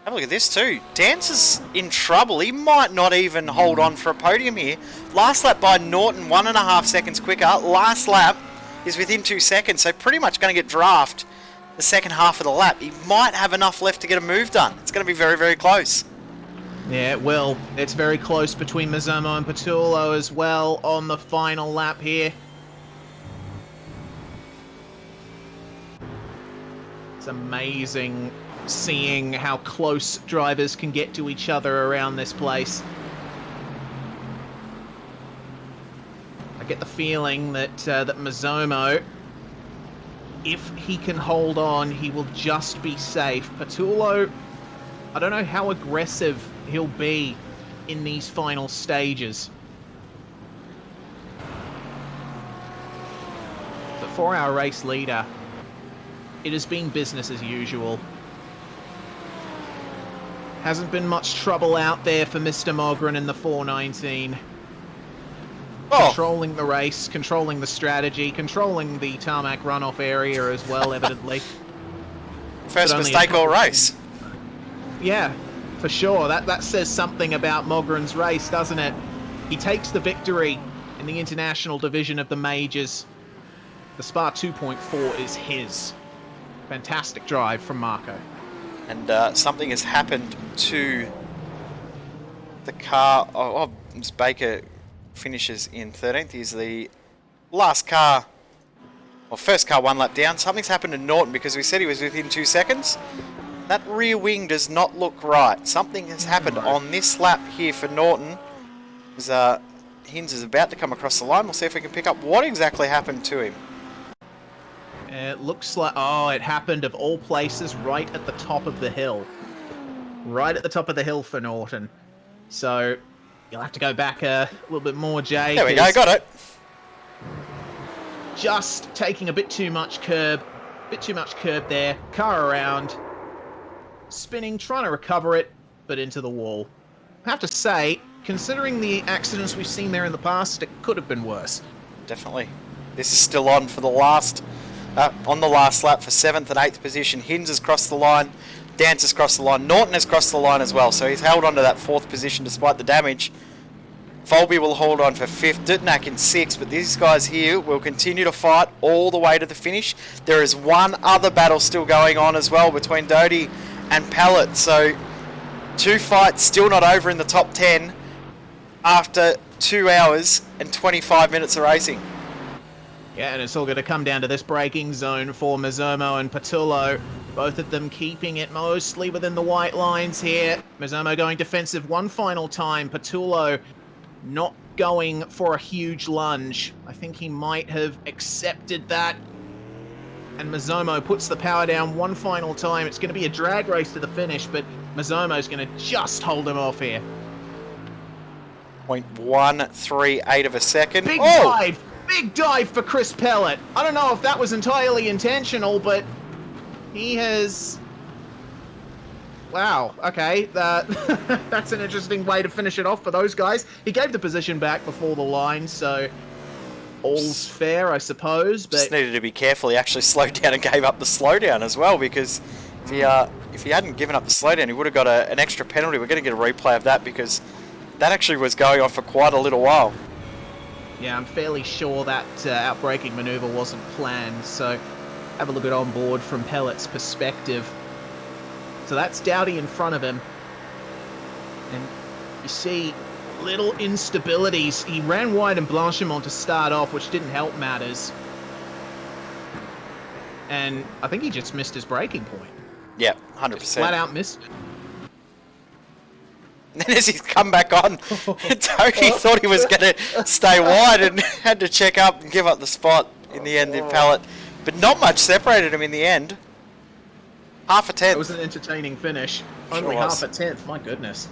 Have a look at this too. Dance is in trouble. He might not even hold on for a podium here. Last lap by Norton, 1.5 seconds quicker. Last lap is within 2 seconds, so pretty much going to get draft the second half of the lap. He might have enough left to get a move done. It's going to be very, very close. Yeah, it will. It's very close between Mazzomo and Patullo as well on the final lap here. It's amazing seeing how close drivers can get to each other around this place. I get the feeling that that Mazzomo, if he can hold on, he will just be safe. Patullo, I don't know how aggressive he'll be in these final stages. But for our race leader, it has been business as usual. Hasn't been much trouble out there for Mr. Mogren in the 419. Controlling the race, controlling the strategy, controlling the tarmac runoff area as well, evidently. First mistake all race. Yeah, for sure. That says something about Mogren's race, doesn't it? He takes the victory in the international division of the majors. The Spa 2.4 is his. Fantastic drive from Marco. And something has happened to the car. Baker finishes in 13th. He's the last car, or first car 1 lap down. Something's happened to Norton because we said he was within 2 seconds. That rear wing does not look right. Something has happened on this lap here for Norton. As Hinz is about to come across the line. We'll see if we can pick up what exactly happened to him. It looks like, it happened of all places right at the top of the hill. Right at the top of the hill for Norton. So you'll have to go back a little bit more, Jay. There we go, got it. Just taking a bit too much curb there. Car around. Spinning, trying to recover it, but into the wall. I have to say, considering the accidents we've seen there in the past, it could have been worse. Definitely. This is still on for the last, on the last lap for 7th and 8th position. Hinz has crossed the line, Dance has crossed the line, Norton has crossed the line as well, so he's held on to that 4th position despite the damage. Volby will hold on for 5th, Dutnak in 6th, but these guys here will continue to fight all the way to the finish. There is one other battle still going on as well between Doty and Pellet, so 2 fights still not over in the top 10 after 2 hours and 25 minutes of racing. Yeah, and it's all going to come down to this braking zone for Mizomo and Patullo. Both of them keeping it mostly within the white lines here. Mizomo going defensive one final time. Patullo not going for a huge lunge. I think he might have accepted that. And Mizomo puts the power down one final time. It's going to be a drag race to the finish, but Mizomo's going to just hold him off here. 0.138 of a second. Big dive for Chris Pellet. I don't know if that was entirely intentional, but he has... Wow, okay. That's an interesting way to finish it off for those guys. He gave the position back before the line, so... all's fair, I suppose, but... Just needed to be careful. He actually slowed down and gave up the slowdown as well, because if he hadn't given up the slowdown, he would have got an extra penalty. We're going to get a replay of that, because that actually was going on for quite a little while. Yeah, I'm fairly sure that outbraking maneuver wasn't planned, so have a look at on board from Pellet's perspective. So that's Dowdy in front of him. And you see little instabilities. He ran wide in Blanchimont to start off, which didn't help matters. And I think he just missed his braking point. Yeah, 100%. Just flat out missed it. And then as he's come back on, Tony thought he was going to stay wide and had to check up and give up the spot in the end in Pellet. But not much separated him in the end. Half a tenth. It was an entertaining finish. Sure Only was. half a tenth, my goodness.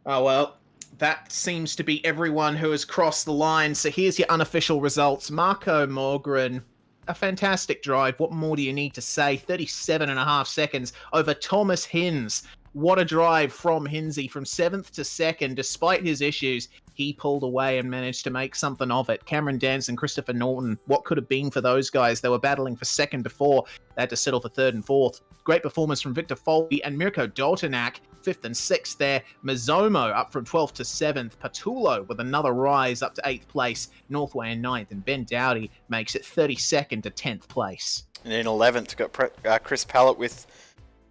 Oh well, that seems to be everyone who has crossed the line. So here's your unofficial results. Marco Mogren, a fantastic drive. What more do you need to say? 37.5 seconds over Thomas Hinz. What a drive from Hinzy. From 7th to 2nd, despite his issues, he pulled away and managed to make something of it. Cameron Dance and Christopher Norton, what could have been for those guys? They were battling for 2nd before. They had to settle for 3rd and 4th. Great performance from Victor Folby and Mirko Doltanak, 5th and 6th there. Mizomo up from 12th to 7th. Patullo with another rise up to 8th place. Northway in 9th. And Ben Dowdy makes it 32nd to 10th place. And in 11th, got Chris Pellet with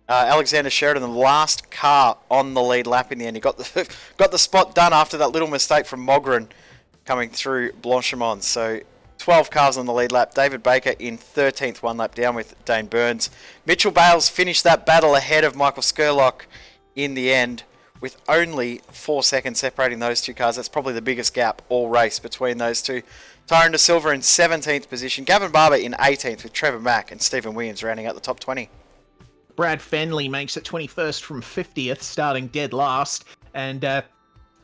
Alexander Sheridan, the last car on the lead lap in the end. He got the spot done after that little mistake from Mogren coming through Blanchimont. So 12 cars on the lead lap. David Baker in 13th, 1 lap down with Dane Burns. Mitchell Bales finished that battle ahead of Michael Skurlock in the end with only 4 seconds separating those two cars. That's probably the biggest gap all race between those two. Tyrone De Silva in 17th position. Gavin Barber in 18th with Trevor Mack and Stephen Williams rounding out the top 20. Brad Fenley makes it 21st from 50th, starting dead last, and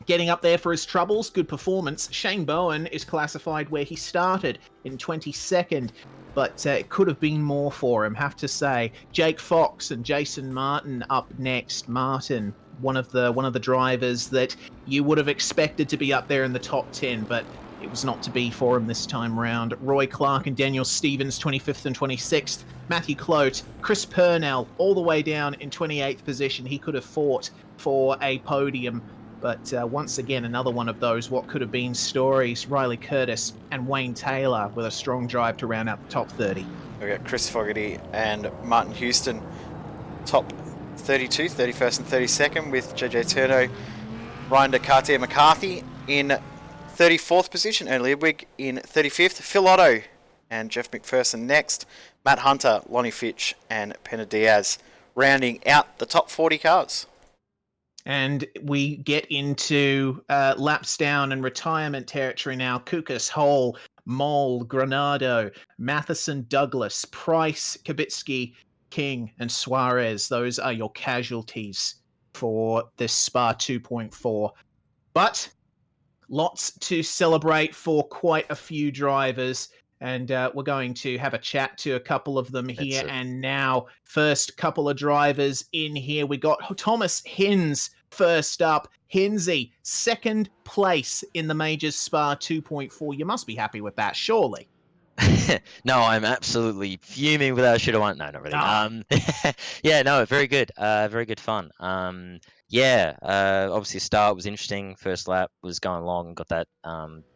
getting up there for his troubles. Good performance. Shane Bowen is classified where he started in 22nd, but it could have been more for him, have to say. Jake Fox and Jason Martin up next. Martin, one of the drivers that you would have expected to be up there in the top 10, but it was not to be for him this time round. Roy Clark and Daniel Stevens, 25th and 26th. Matthew Clote, Chris Purnell, all the way down in 28th position. He could have fought for a podium, but once again, another one of those what could have been stories. Riley Curtis and Wayne Taylor with a strong drive to round out the top 30. We've got Chris Fogarty and Martin Houston, top 32, 31st and 32nd, with JJ Turno, Ryan DeCartier McCarthy in 34th position, and Lidwig in 35th. Phil Otto and Jeff McPherson next. Matt Hunter, Lonnie Fitch, and Pena Diaz rounding out the top 40 cars. And we get into laps down and retirement territory now. Kukas, Hall, Mole, Granado, Matheson, Douglas, Price, Kabitsky, King, and Suarez. Those are your casualties for this Spa 2.4. But lots to celebrate for quite a few drivers. And we're going to have a chat to a couple of them here and now. First couple of drivers in here. We got Thomas Hins first up. Hinsey, second place in the Majors Spa 2.4. You must be happy with that, surely. No, I'm absolutely fuming with that. I should have won. No, not really. Yeah, no, very good. Very good fun. Obviously the start was interesting. First lap was going along and got that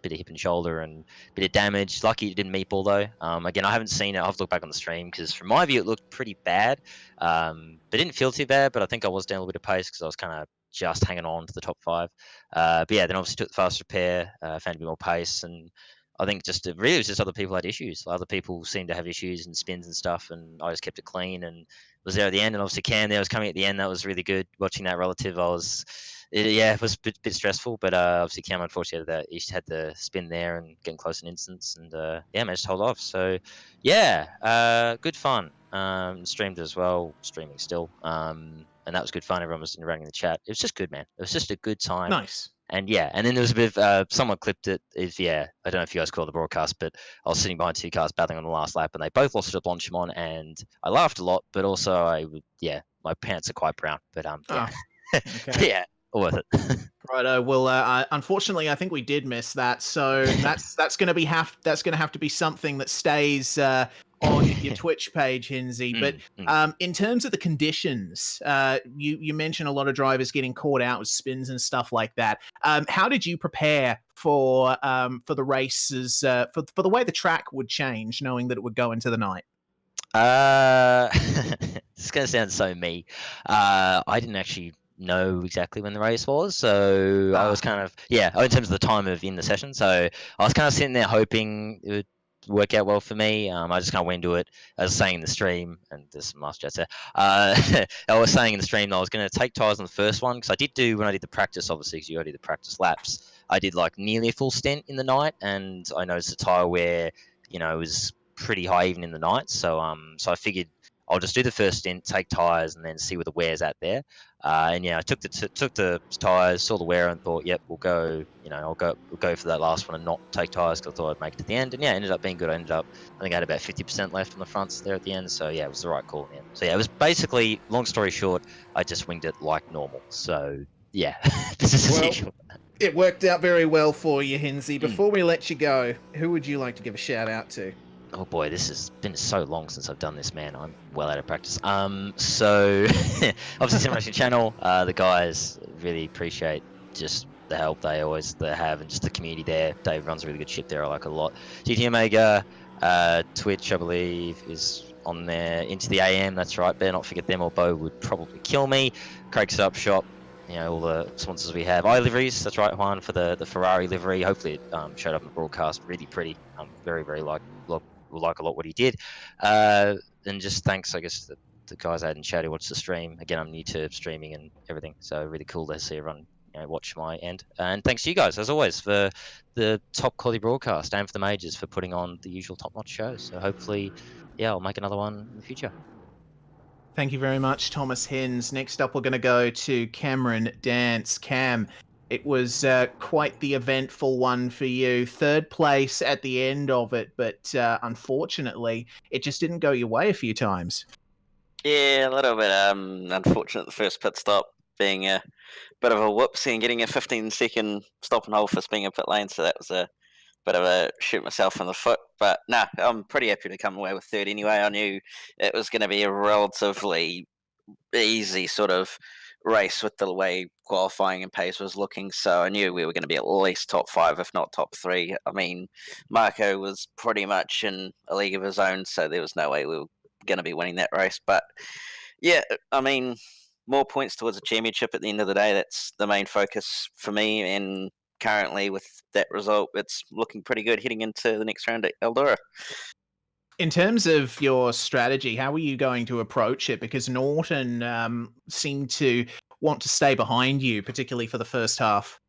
bit of hip and shoulder and bit of damage. Lucky it didn't meatball though. Again, I haven't seen it. I'll have to look back on the stream because from my view it looked pretty bad. But it didn't feel too bad, but I think I was down a little bit of pace because I was kind of just hanging on to the top 5. But yeah, then obviously took the fast repair, found a bit more pace, and I think just really it was just other people had issues. Other people seemed to have issues and spins and stuff, and I just kept it clean and was there at the end. And obviously Cam there was coming at the end. That was really good. Watching that relative, it was a bit stressful, but obviously Cam unfortunately had the spin there and getting close in instance, and managed to hold off. So good fun. Streamed as well, streaming still, and that was good fun. Everyone was interacting in the chat. It was just good, man. It was just a good time. Nice. And and then there was a bit of someone clipped it. I don't know if you guys caught the broadcast, but I was sitting behind 2 cars battling on the last lap, and they both lost to Blanchimont, and I laughed a lot, but also my pants are quite brown. But Okay. all worth it. Righto. Well, unfortunately, I think we did miss that, so that's going to have to be something that stays on your Twitch page, Hinsey. But in terms of the conditions, you mentioned a lot of drivers getting caught out with spins and stuff like that. How did you prepare for the races, for the way the track would change, knowing that it would go into the night? It's going to sound so me. I didn't actually know exactly when the race was, so I was kind of in terms of the time of in the session, so I was kind of sitting there hoping it would work out well for me. I just kind of went into it. I was saying in the stream, and there's some last chats there. I was saying in the stream that I was going to take tyres on the first one because I did do when I did the practice, obviously, because you got to do the practice laps. I did like nearly a full stint in the night, and I noticed the tyre wear, it was pretty high even in the night. So I figured I'll just do the first stint, take tyres, and then see where the wear's at there. I took the tyres, saw the wear, and thought, yep, we'll go. We'll go for that last one and not take tyres because I thought I'd make it to the end. And it ended up being good. I think I had about 50% left on the fronts there at the end. So it was the right call in the end. So it was basically, long story short, I just winged it like normal. So this is as usual. It worked out very well for you, Hinsey. Before we let you go, who would you like to give a shout out to? Oh boy, this has been so long since I've done this, man. I'm well out of practice. So obviously Sim Racing Channel, the guys really appreciate just the help they have and just the community there. Dave runs a really good ship there. I like it a lot. GT Omega, Twitch, I believe, is on there. Into the AM, that's right. Better not forget them or Bo would probably kill me. Craig's Up Shop, all the sponsors we have. iLiveries, that's right, Juan, for the Ferrari livery. Hopefully it showed up in the broadcast. Really pretty. Very, very like a lot what he did. And just thanks, I guess, the guys I had in chat who watched the stream. Again, I'm new to streaming and everything, so really cool to see everyone watch my end. And thanks to you guys, as always, for the top quality broadcast and for the majors for putting on the usual top-notch shows. So hopefully, I'll make another one in the future. Thank you very much, Thomas Hins. Next up, we're going to go to Cameron Dance. Cam, it was quite the eventful one for you. Third place at the end of it, but unfortunately, it just didn't go your way a few times. Yeah, a little bit unfortunate, the first pit stop being a bit of a whoopsie and getting a 15-second stop and hold for spinning a pit lane, so that was a bit of a shoot myself in the foot. But nah, I'm pretty happy to come away with third anyway. I knew it was going to be a relatively easy sort of race with the way qualifying and pace was looking, so I knew we were going to be at least top 5, if not top 3. I mean, Marco was pretty much in a league of his own, so there was no way we were going to be winning that race. But yeah, I mean, more points towards a championship at the end of the day. That's the main focus for me, and currently with that result, it's looking pretty good heading into the next round at Eldora. In terms of your strategy, how are you going to approach it? Because Norton seemed to want to stay behind you, particularly for the first half.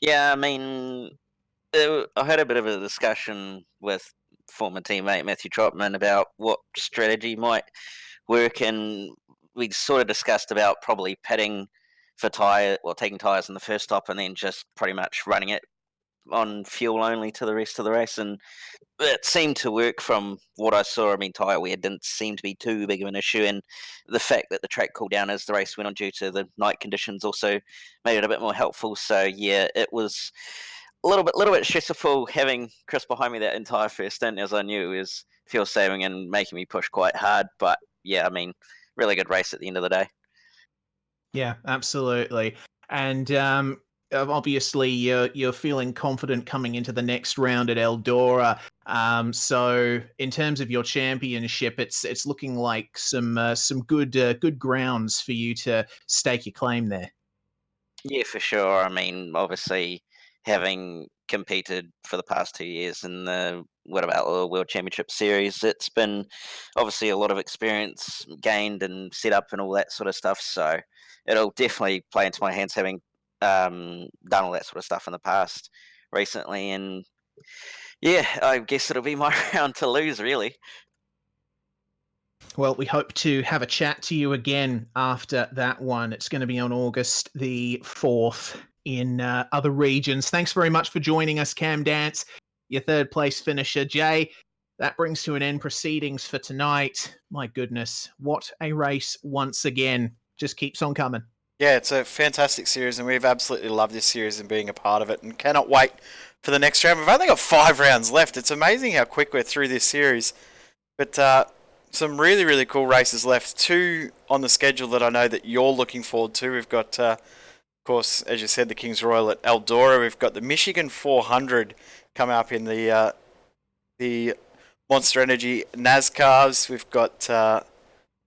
Yeah, I mean, I had a bit of a discussion with former teammate Matthew Trotman about what strategy might work, and we sort of discussed about probably pitting for taking tyres in the first stop and then just pretty much running it on fuel only to the rest of the race, and it seemed to work from what I saw. I mean, tyre wear didn't seem to be too big of an issue, and the fact that the track cooled down as the race went on due to the night conditions also made it a bit more helpful. So yeah, it was a little bit stressful having Chris behind me that entire first stint, as I knew it was fuel saving and making me push quite hard. But yeah, I mean, really good race at the end of the day. Yeah, absolutely. And obviously, you're feeling confident coming into the next round at Eldora. So, in terms of your championship, it's looking like some good grounds for you to stake your claim there. Yeah, for sure. I mean, obviously, having competed for the past 2 years in the World Championship Series, it's been obviously a lot of experience gained and set up and all that sort of stuff. So it'll definitely play into my hands having done all that sort of stuff in the past recently. And yeah, I guess it'll be my round to lose, really. Well, we hope to have a chat to you again after that one. It's going to be on August the 4th in other regions. Thanks very much for joining us, Cam Dance, your third place finisher. Jay, that brings to an end proceedings for tonight. My goodness, what a race once again. Just keeps on coming. Yeah, it's a fantastic series, and we've absolutely loved this series and being a part of it, and cannot wait for the next round. We've only got 5 rounds left. It's amazing how quick we're through this series. But some really, really cool races left. 2 on the schedule that I know that you're looking forward to. We've got, of course, as you said, the Kings Royal at Eldora. We've got the Michigan 400 coming up in the Monster Energy NASCARs. We've got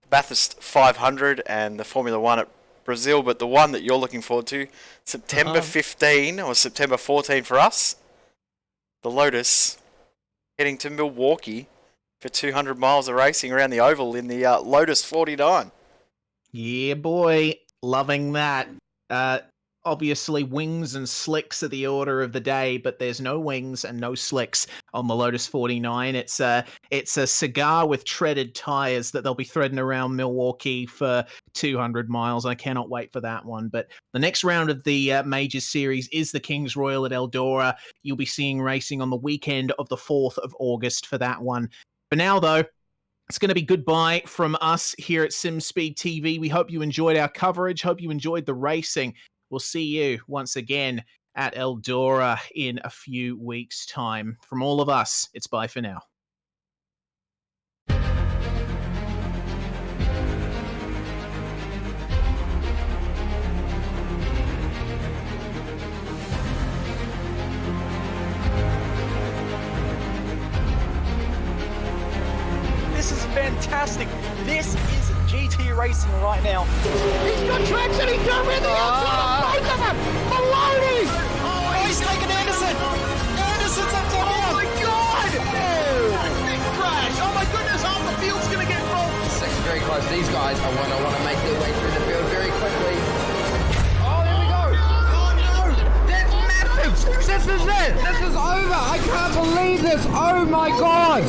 Bathurst 500 and the Formula 1 at Brazil. But the one that you're looking forward to, September 15 or September 14 for us, the Lotus, heading to Milwaukee for 200 miles of racing around the oval in the Lotus 49. Yeah, boy. Loving that. Obviously, wings and slicks are the order of the day, but there's no wings and no slicks on the Lotus 49. It's a cigar with treaded tires that they'll be threading around Milwaukee for 200 miles. I cannot wait for that one. But the next round of the Majors Series is the Kings Royal at Eldora. You'll be seeing racing on the weekend of the 4th of August for that one. For now, though, it's going to be goodbye from us here at SimSpeed TV. We hope you enjoyed our coverage. Hope you enjoyed the racing. We'll see you once again at Eldora in a few weeks' time. From all of us, it's bye for now. This is fantastic. This is GT racing right now. He's got traction. He's done with the outside of both of them. Maloney. Oh, he's taken Anderson. Anderson's up to Oh my God. Big crash. Oh my goodness. Half the field's going to get involved. Second very close. These guys are want to make their way through the field very quickly. Oh, here we go. Oh no. That's massive. This is it. This is over. I can't believe this. Oh my God.